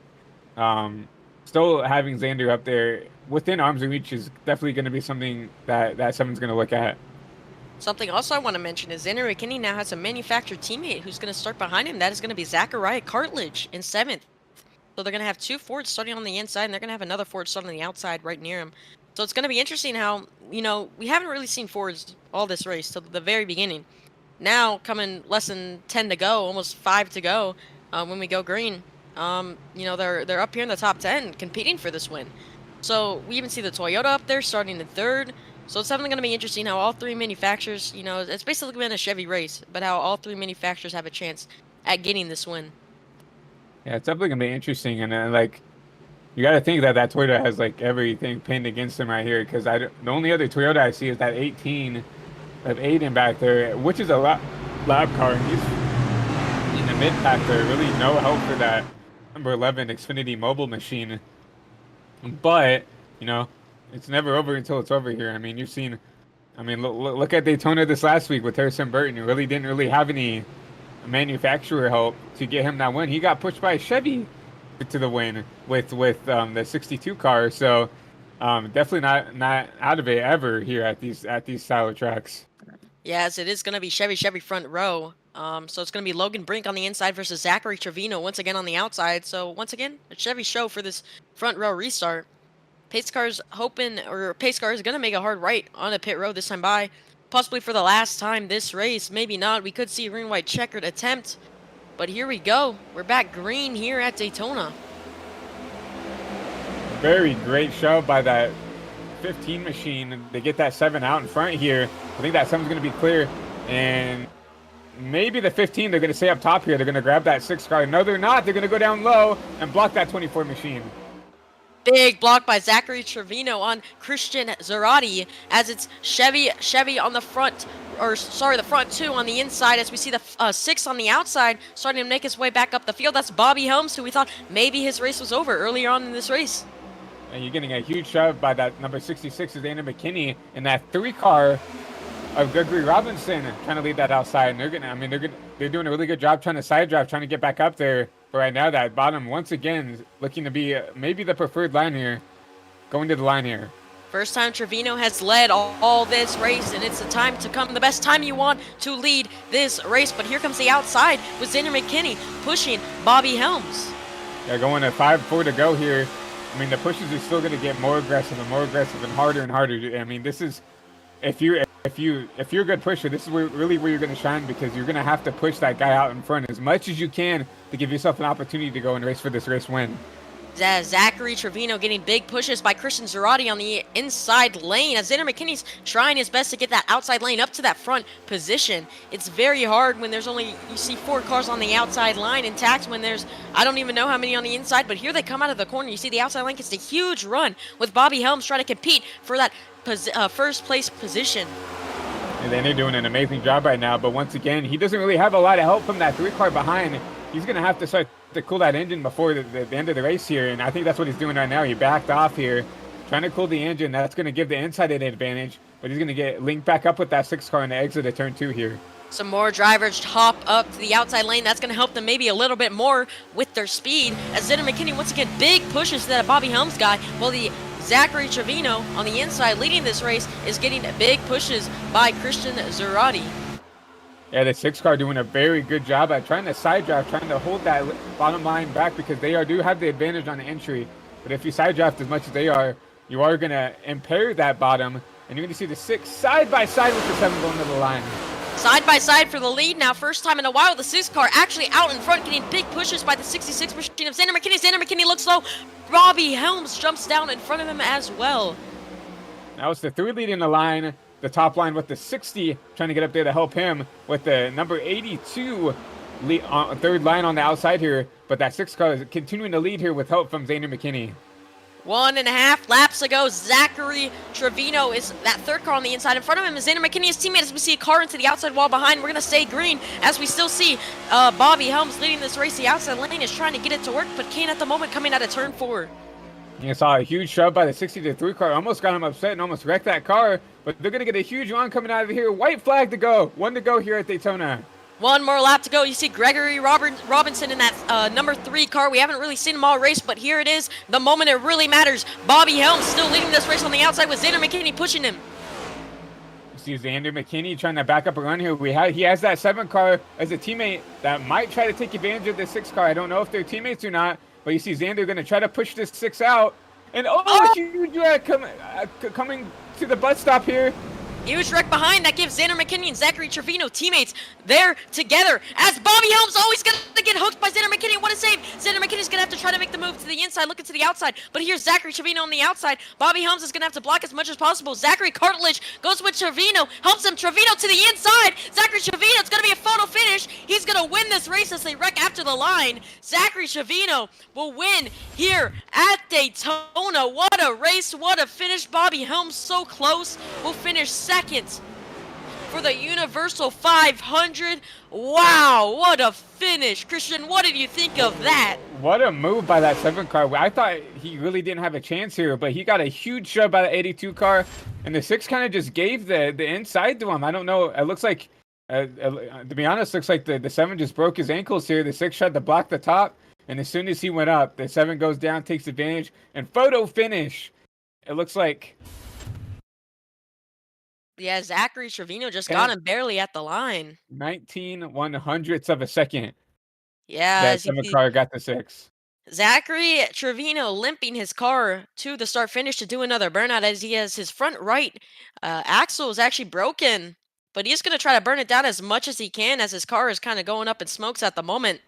still having Xander up there within arm's reach is definitely going to be something that someone's going to look at. Something also I want to mention is Xander McKinney now has a manufactured teammate who's going to start behind him. That is going to be Zachariah Cartledge in 7th. So they're going to have 2 Fords starting on the inside, and they're going to have another Ford starting on the outside right near him. So it's going to be interesting how, we haven't really seen Fords all this race till the very beginning. Now, coming less than 10 to go, almost 5 to go, when we go green, they're up here in the top 10 competing for this win. So we even see the Toyota up there starting in 3rd. So it's definitely going to be interesting how all 3 manufacturers, it's basically been a Chevy race, but how all 3 manufacturers have a chance at getting this win. Yeah, it's definitely going to be interesting. And you got to think that Toyota has everything pinned against them right here, because the only other Toyota I see is that 18 of Aiden back there, which is a lab car. And he's in the mid pack there. Really no help for that number 11 Xfinity mobile machine. But, it's never over until it's over here. I mean, look at Daytona this last week with Harrison Burton. He really didn't have any manufacturer help to get him that win. He got pushed by a Chevy to the win with the 62 car. So definitely not out of it ever here at these style of tracks. Yes, it is going to be Chevy front row. So it's going to be Logan Brink on the inside versus Zachary Trevino once again on the outside. So once again, a Chevy show for this front row restart. Pace car is going to make a hard right on a pit road this time by. Possibly for the last time this race. Maybe not. We could see a green-white checkered attempt. But here we go. We're back green here at Daytona. Very great shove by that 15 machine. They get that 7 out in front here. I think that 7's going to be clear. And maybe the 15, they're going to stay up top here. They're going to grab that 6 car. No, they're not. They're going to go down low and block that 24 machine. Big block by Zachary Trevino on Christian Zarate as it's Chevy on the front, the front 2 on the inside as we see the 6 on the outside starting to make his way back up the field. That's Bobby Helms, who we thought maybe his race was over earlier on in this race. And you're getting a huge shove by that number 66 is Dana McKinney in that 3 car of Gregory Robinson trying to lead that outside. And they're doing a really good job trying to side drive, trying to get back up there. But right now, that bottom, once again, is looking to be maybe the preferred line here, going to the line here. First time Trevino has led all this race, and it's the time to come, the best time you want to lead this race. But here comes the outside with Xander McKinney pushing Bobby Helms. Yeah, going at 5-4 to go here. I mean, the pushes are still going to get more aggressive and harder and harder. I mean, this is, if you're a good pusher, this is really where you're going to shine, because you're going to have to push that guy out in front as much as you can to give yourself an opportunity to go and race for this race win. Zachary Trevino getting big pushes by Christian Zarate on the inside lane as Xander McKinney's trying his best to get that outside lane up to that front position. It's very hard when there's you see 4 cars on the outside line intact when there's, I don't even know how many on the inside, but here they come out of the corner. You see the outside lane gets a huge run with Bobby Helms trying to compete for that first place position. And then they're doing an amazing job right now, but once again, he doesn't really have a lot of help from that 3 car behind. He's going to have to start to cool that engine before the end of the race here, and I think that's what he's doing right now. He backed off here, trying to cool the engine. That's going to give the inside an advantage, but he's going to get linked back up with that 6 car in the exit of turn 2 here. Some more drivers hop up to the outside lane. That's going to help them maybe a little bit more with their speed. As Xander McKinney once again big pushes to that Bobby Helms guy, while the Zachary Trevino on the inside leading this race is getting big pushes by Christian Zarate. Yeah, the 6 car doing a very good job at trying to side drive, trying to hold that bottom line back, because they do have the advantage on the entry. But if you side draft as much as they are, you are going to impair that bottom, and you're going to see the 6 side by side with the 7 going to the line. Side by side for the lead now. First time in a while, the 6 car actually out in front, getting big pushes by the 66 machine of Xander McKinney. Xander McKinney looks low. Bobby Helms jumps down in front of him as well. Now it's the 3 leading the line. The top line with the 60 trying to get up there to help him with the number 82 third line on the outside here. But that 6 car is continuing to lead here with help from Xander McKinney. 1.5 laps ago, Zachary Trevino is that 3rd car on the inside. In front of him is Xander McKinney, his teammate, as we see a car into the outside wall behind. We're going to stay green as we still see Bobby Helms leading this race. The outside lane is trying to get it to work, but can't at the moment, coming out of turn 4. You saw a huge shove by the 63 car. Almost got him upset and almost wrecked that car. But they're going to get a huge run coming out of here. White flag to go. 1 to go here at Daytona. One more lap to go. You see Gregory Robinson in that number 3 car. We haven't really seen him all race, but here it is. The moment it really matters. Bobby Helms still leading this race on the outside with Xander McKinney pushing him. You see Xander McKinney trying to back up a run here. He has that 7 car as a teammate that might try to take advantage of the 6 car. I don't know if they're teammates or not, but you see Xander going to try to push this 6 out. And huge wreck coming to the butt stop here. Huge wreck behind. That gives Xander McKinney and Zachary Trevino teammates there together. As Bobby Helms always going to get hooked by Xander McKinney. What a save. Xander McKinney's going to have to try to make the move to the inside, looking to the outside. But here's Zachary Trevino on the outside. Bobby Helms is going to have to block as much as possible. Zachary Cartledge goes with Trevino. Helps him. Trevino to the inside. Zachary Trevino, it's going to be a photo finish. He's going to win this race as they wreck after the line. Zachary Trevino will win here at Daytona. What a race. What a finish. Bobby Helms so close. Will finish second for the Universal 500. Wow, what a finish. Christian, what did you think of that? What a move by that 7 car. I thought he really didn't have a chance here, but he got a huge shove by the 82 car, and the 6 kind of just gave the inside to him. I don't know. It looks like, to be honest, looks like the 7 just broke his ankles here. The 6 tried to block the top, and as soon as he went up, the 7 goes down, takes advantage, and photo finish. It looks like... Yeah, Zachary Trevino just got him barely at the line. 19/100ths of a second. Yeah. That 7 car got the 6. Zachary Trevino limping his car to the start finish to do another burnout as he has his front right axle is actually broken. But he's going to try to burn it down as much as he can as his car is kind of going up in smokes at the moment.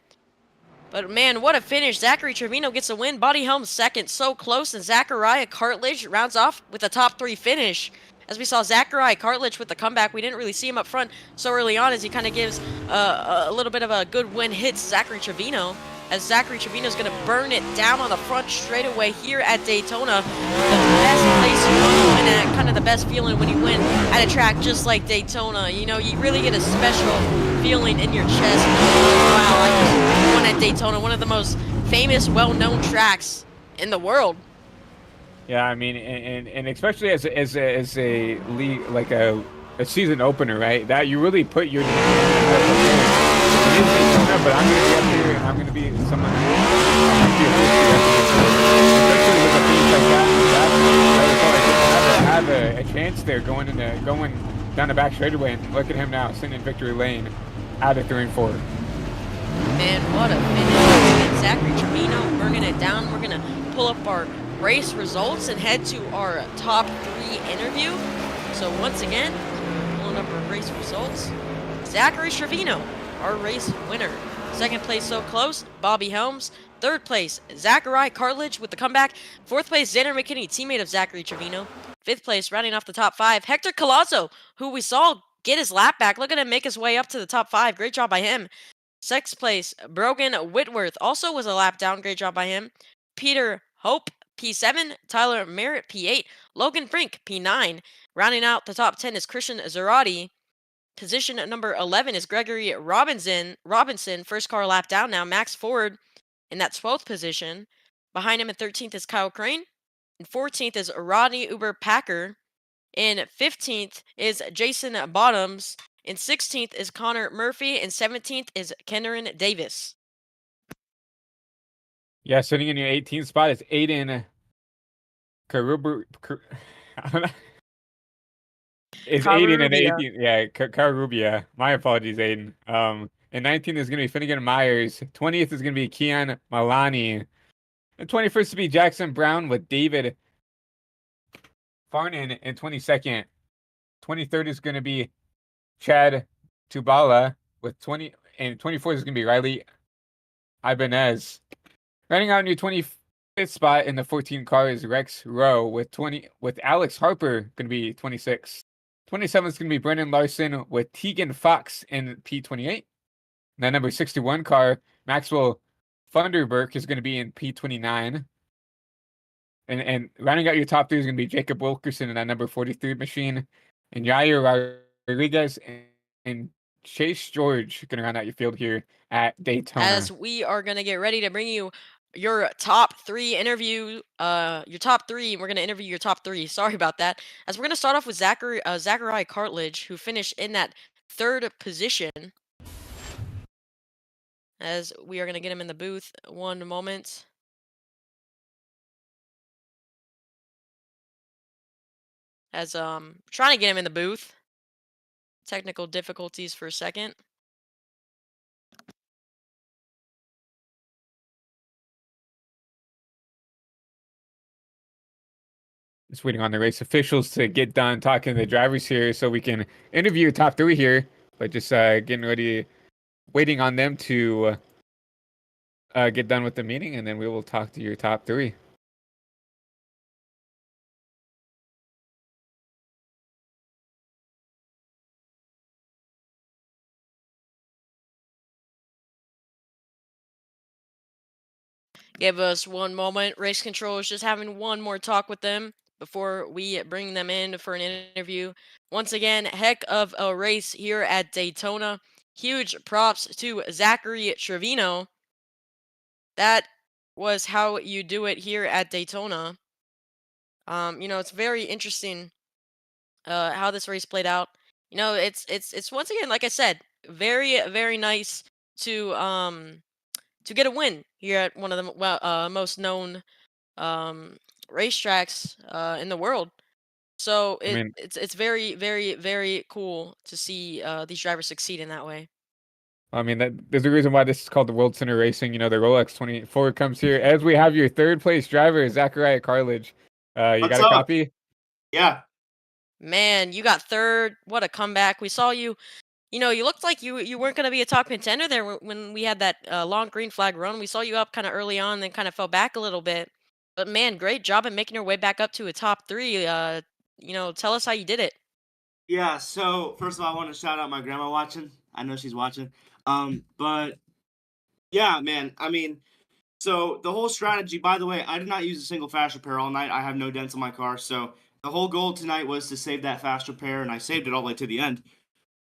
But man, what a finish. Zachary Trevino gets a win. Bobby Helms second, so close. And Zachariah Cartledge rounds off with a top 3 finish. As we saw Zachariah Cartledge with the comeback, we didn't really see him up front so early on as he kind of gives a little bit of a good win hits Zachary Trevino. As Zachary Trevino is going to burn it down on the front straightaway here at Daytona. The best place you want to win at, kind of the best feeling when you win at a track just like Daytona. You know, you really get a special feeling in your chest. Wow, I just won at Daytona, one of the most famous, well-known tracks in the world. Yeah, I mean, and especially as a league, like a season opener, right? That you really put your name in. But I'm gonna be up here, and I'm gonna be someone. Especially with a piece like that, have a chance there going down the back straightaway, and look at him now sitting in victory lane, out of 3 and 4. Man, what a finish! Zachary Trevino burning it down. We're gonna pull up our race results and head to our top 3 interview. So once again, pulling up our race results. Zachary Trevino, our race winner. Second place, so close, Bobby Helms. Third place, Zachariah Cartledge with the comeback. Fourth place, Xander McKinney, teammate of Zachary Trevino. Fifth place, rounding off the top 5, Hector Colazo, who we saw get his lap back. Look at him make his way up to the top 5. Great job by him. Sixth place, Brogan Whitworth, also was a lap down. Great job by him. Peter Hope, P7, Tyler Merritt, P8, Logan Frink, P9. Rounding out the top 10 is Christian Zarate. Position at number 11 is Gregory Robinson, first car lap down now. Max Ford in that 12th position. Behind him in 13th is Kyle Crane. In 14th is Rodney Uber Packer. In 15th is Jason Bottoms. In 16th is Connor Murphy. And 17th is Kendron Davis. Yeah, sitting in your 18th spot is Aiden Karubu. It's Aiden in 18th. Yeah, Karubia. My apologies, Aiden. And 19th is going to be Finnegan Myers. 20th is going to be Kian Malani. And 21st to be Jackson Brown with David Farnan in 22nd. 23rd is going to be Chad Tubala with 20. And 24th is going to be Riley Ibanez. Running out in your 25th spot in the 14 car is Rex Rowe with Alex Harper going to be 26. 27th is going to be Brendan Larson with Tegan Fox in P28. And that number 61 car, Maxwell Thunderberg, is going to be in P29. And rounding out your top 3 is going to be Jacob Wilkerson in that number 43 machine. And Yair Rodriguez and Chase George going to round out your field here at Daytona. As we are going to get ready to bring you your top three interview. Your top three. We're gonna interview your top three. Sorry about that. As we're gonna start off with Zachariah Cartledge, who finished in that third position. As we are gonna get him in the booth. One moment. As trying to get him in the booth. Technical difficulties for a second. Just waiting on the race officials to get done talking to the drivers here so we can interview your top three here. But just getting ready, waiting on them to get done with the meeting, and then we will talk to your top three. Give us one moment. Race control is just having one more talk with them before we bring them in for an interview. Once again, heck of a race here at Daytona. Huge props to Zachary Trevino. That was how you do it here at Daytona. It's very interesting how this race played out. It's once again, like I said, very very nice to get a win here at one of the most known racetracks in the world. So I mean, it's very very very cool to see these drivers succeed in that way. there's a reason why this is called the World Center Racing. You know, the Rolex 24 comes here as we have your third place driver, Zachariah Cartledge. You What's got a up? copy? Yeah. Man, you got third. What a comeback! We saw you. You looked like you weren't going to be a top contender there when we had that long green flag run. We saw you up kind of early on, then kind of fell back a little bit. But man, great job at making your way back up to a top three. Tell us how you did it. Yeah. So first of all, I want to shout out my grandma watching. I know she's watching. But yeah, man. I mean, so the whole strategy. By the way, I did not use a single fast repair all night. I have no dents on my car, so the whole goal tonight was to save that fast repair, and I saved it all the way to the end.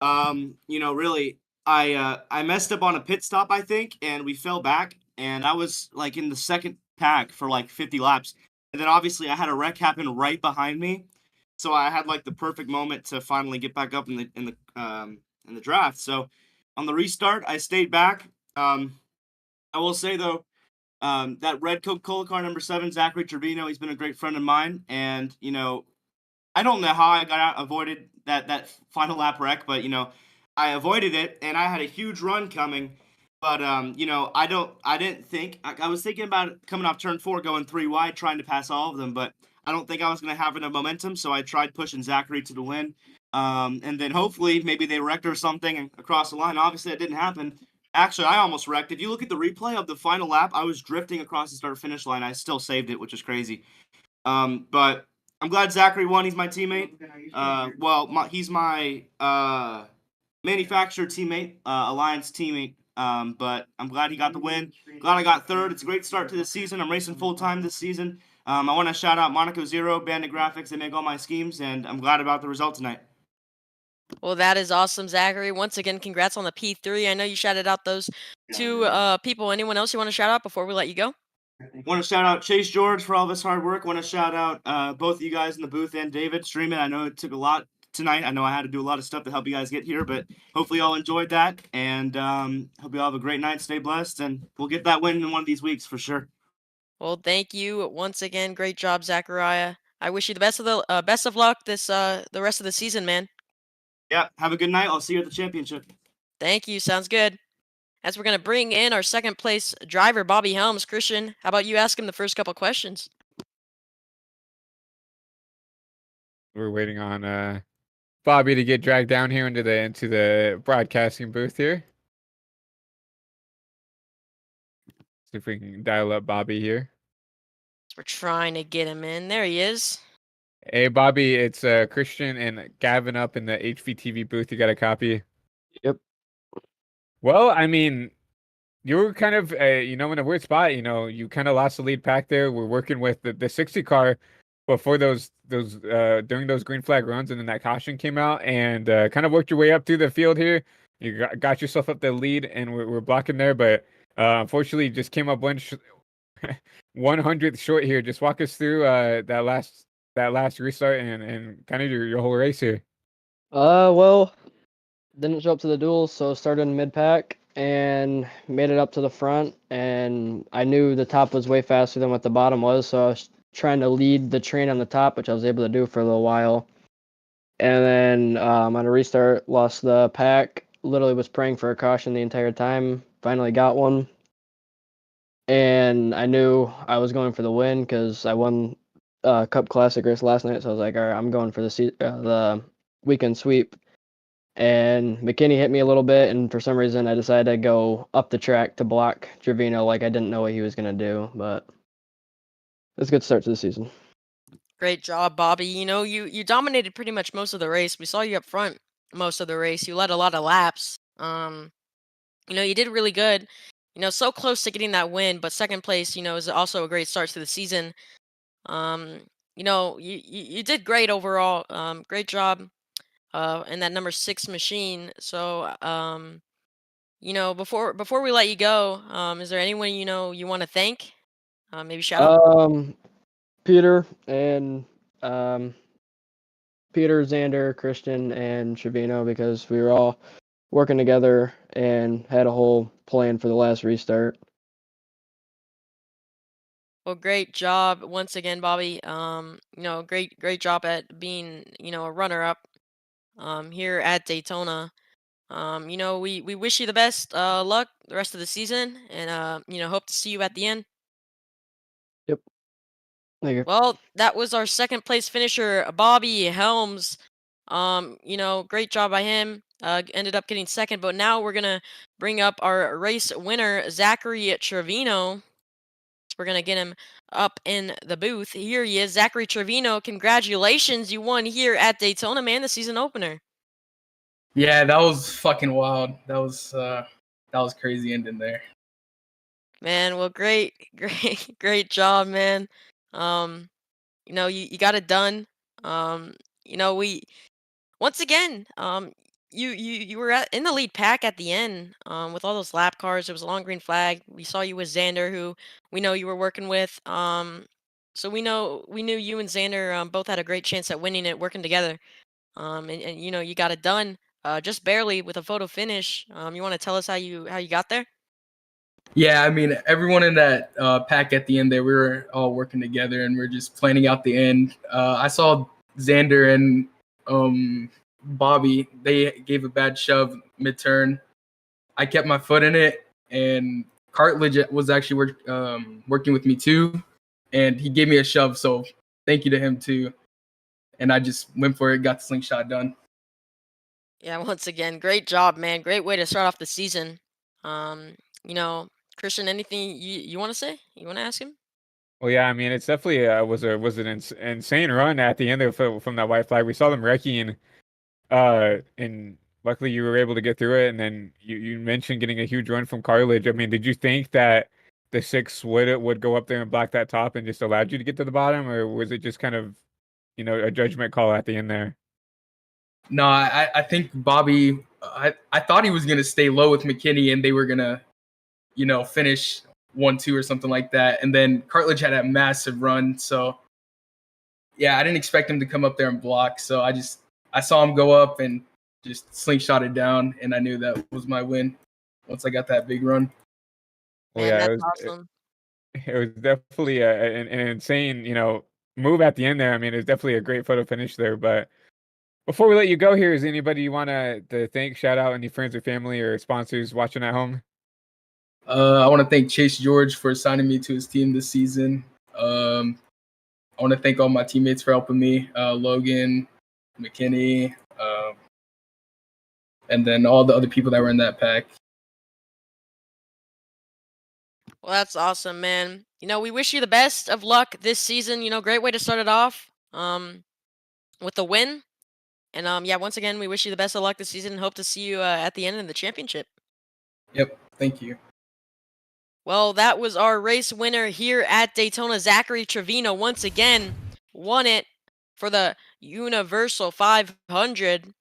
Really, I messed up on a pit stop, I think, and we fell back, and I was like in the second pack for like 50 laps, and then obviously I had a wreck happen right behind me, so I had like the perfect moment to finally get back up in the draft. So on the restart, I stayed back. I will say though, that red Coca-Cola car number 7, Zachary Trevino, he's been a great friend of mine, and I don't know how I avoided that final lap wreck, but I avoided it, and I had a huge run coming. But I didn't think I was thinking about it coming off turn 4, going 3 wide, trying to pass all of them, but I don't think I was going to have enough momentum, so I tried pushing Zachary to the win, and then hopefully maybe they wrecked or something across the line. Obviously, that didn't happen. Actually, I almost wrecked. If you look at the replay of the final lap, I was drifting across the start-finish line. I still saved it, which is crazy. But I'm glad Zachary won. He's my teammate. He's my manufacturer teammate, Alliance teammate. But I'm glad he got the win. Glad I got third. It's a great start to the season. I'm racing full-time this season. I want to shout out Monaco Zero, Bandit Graphics. They make all my schemes, and I'm glad about the result tonight. Well, that is awesome, Zachary. Once again, congrats on the P3. I know you shouted out those two people. Anyone else you want to shout out before we let you go? Want to shout out Chase George for all of his hard work. Want to shout out both of you guys in the booth and David streaming. I know it took a lot tonight. I know I had to do a lot of stuff to help you guys get here, but hopefully y'all enjoyed that, and hope you all have a great night. Stay blessed, and we'll get that win in one of these weeks for sure. Well, thank you once again. Great job, Zachariah. I wish you the best of luck the rest of the season, man. Yeah, have a good night. I'll see you at the championship. Thank you. Sounds good. As we're going to bring in our second place driver, Bobby Helms. Christian, how about you ask him the first couple questions? We're waiting on Bobby to get dragged down here into the broadcasting booth here. See if we can dial up Bobby here. We're trying to get him in. There he is. Hey, Bobby, it's Christian and Gavin up in the HVTV booth. You got a copy? Yep. Well, I mean, you were kind of, in a weird spot. You kind of lost the lead pack there. We're working with the 60 car before those during those green flag runs, and then that caution came out, and kind of worked your way up through the field here. You got yourself up the lead, and we're blocking there, but unfortunately, just came up 100th short here. Just walk us through that last restart and kind of your whole race here. Well, didn't show up to the duels, so started in mid pack and made it up to the front. And I knew the top was way faster than what the bottom was, so I was trying to lead the train on the top, which I was able to do for a little while. And then on a restart, lost the pack. Literally was praying for a caution the entire time. Finally got one. And I knew I was going for the win because I won Cup Classic race last night. So I was like, all right, I'm going for the weekend sweep. And McKinney hit me a little bit, and for some reason I decided to go up the track to block Trevino like I didn't know what he was going to do. But it's a good start to the season. Great job, Bobby. You know, you dominated pretty much most of the race. We saw you up front most of the race. You led a lot of laps. You know, you did really good. You know, so close to getting that win, but second place, you know, is also a great start to the season. You know, you did great overall. Great job in that number 6 machine. So, you know, before we let you go, is there anyone you know you want to thank? Maybe shout out. Peter and Peter, Xander, Christian, and Trevino, because we were all working together and had a whole plan for the last restart. Well, great job once again, Bobby. You know, great job at being, you know, a runner-up here at Daytona. You know, we wish you the best luck the rest of the season, and you know, hope to see you at the end. Yep. Thank you. Well, that was our second place finisher, Bobby Helms. You know, great job by him. Ended up getting second, but now we're gonna bring up our race winner, Zachary Trevino. We're going to get him up in the booth. Here he is, Zachary Trevino. Congratulations. You won here at Daytona, man, the season opener. Yeah, that was fucking wild. That was crazy ending there. Man, well, great job, man. You know, you got it done. You know, once again, you were in the lead pack at the end with all those lap cars. It was a long green flag. We saw you with Xander, who we know you were working with. So we knew you and Xander both had a great chance at winning it, working together. And you know you got it done just barely with a photo finish. You want to tell us how you got there? Yeah, I mean, everyone in that pack at the end there, we were all working together and we are just planning out the end. I saw Xander and Bobby, they gave a bad shove mid-turn. I kept my foot in it, and Cartledge was actually working with me too, and he gave me a shove, so thank you to him too. And I just went for it, got the slingshot done. Yeah, once again, great job, man. Great way to start off the season. You know, Christian, anything you want to say? You want to ask him? Well, yeah, I mean, it's definitely was an insane run at the end of from that white flag. We saw them wrecking, and luckily you were able to get through it. And then you mentioned getting a huge run from Cartledge. I mean, did you think that the 6 would go up there and block that top and just allowed you to get to the bottom, or was it just kind of, you know, a judgment call at the end there? No, I think Bobby, I thought he was going to stay low with McKinney and they were going to, you know, finish 1-2 or something like that. And then Cartledge had a massive run. So, yeah, I didn't expect him to come up there and block. So I saw him go up and just slingshot it down. And I knew that was my win once I got that big run. Well, Man, yeah, that's awesome. it was definitely an insane, you know, move at the end there. I mean, it was definitely a great photo finish there. But before we let you go here, is anybody you want to thank, shout out, any friends or family or sponsors watching at home? I want to thank Chase George for signing me to his team this season. I want to thank all my teammates for helping me, Logan, McKinney, and then all the other people that were in that pack. Well, that's awesome, man. You know, we wish you the best of luck this season. You know, great way to start it off with a win. And yeah, once again, we wish you the best of luck this season and hope to see you at the end of the championship. Yep, thank you. Well, that was our race winner here at Daytona. Zachary Trevino once again won it for the Universal 500.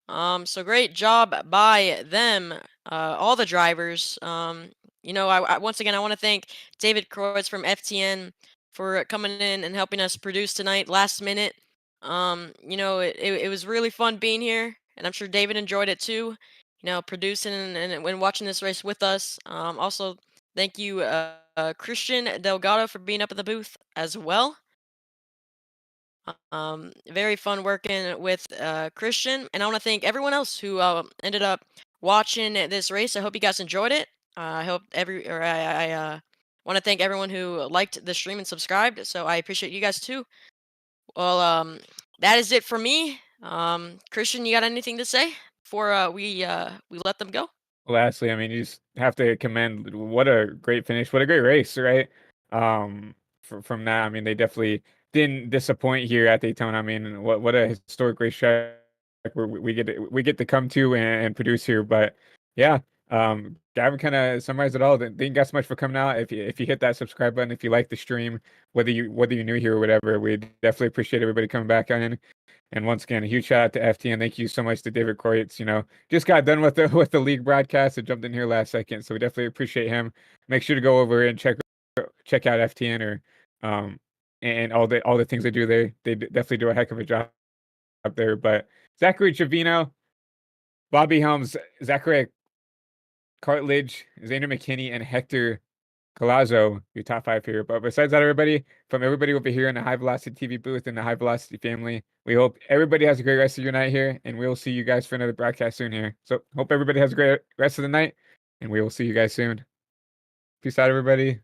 So great job by them, all the drivers. once again, I want to thank David Kreutz from FTN for coming in and helping us produce tonight last minute. It was really fun being here, and I'm sure David enjoyed it too. Producing and when watching this race with us. Also, thank you, Christian Delgado, for being up at the booth as well. Very fun working with Christian, and I want to thank everyone else who ended up watching this race. I hope you guys enjoyed it. I want to thank everyone who liked the stream and subscribed. So I appreciate you guys too. Well, that is it for me. Christian, you got anything to say before we let them go? Lastly, I mean, you just have to commend what a great finish, what a great race, right? From that, I mean, they definitely didn't disappoint here at Daytona. I mean, what a historic racetrack where we get to come to and produce here. But yeah, Gavin kind of summarized it all. Thank you guys so much for coming out. If you hit that subscribe button, if you like the stream, whether you're new here or whatever, we definitely appreciate everybody coming back on. And once again, a huge shout out to FTN. Thank you so much to David Kreutz. Just got done with the league broadcast and jumped in here last second, so we definitely appreciate him. Make sure to go over and check out FTN or and all the things they do there. They definitely do a heck of a job up there. But Zachary Trevino, Bobby Helms, Zachary Cartledge, Xander McKinney, and Hector Colazo, your top 5 here. But besides that, from everybody over here in the High Velocity TV booth and the High Velocity family, we hope everybody has a great rest of your night here, and we will see you guys for another broadcast soon here. So hope everybody has a great rest of the night, and we will see you guys soon. Peace out, everybody.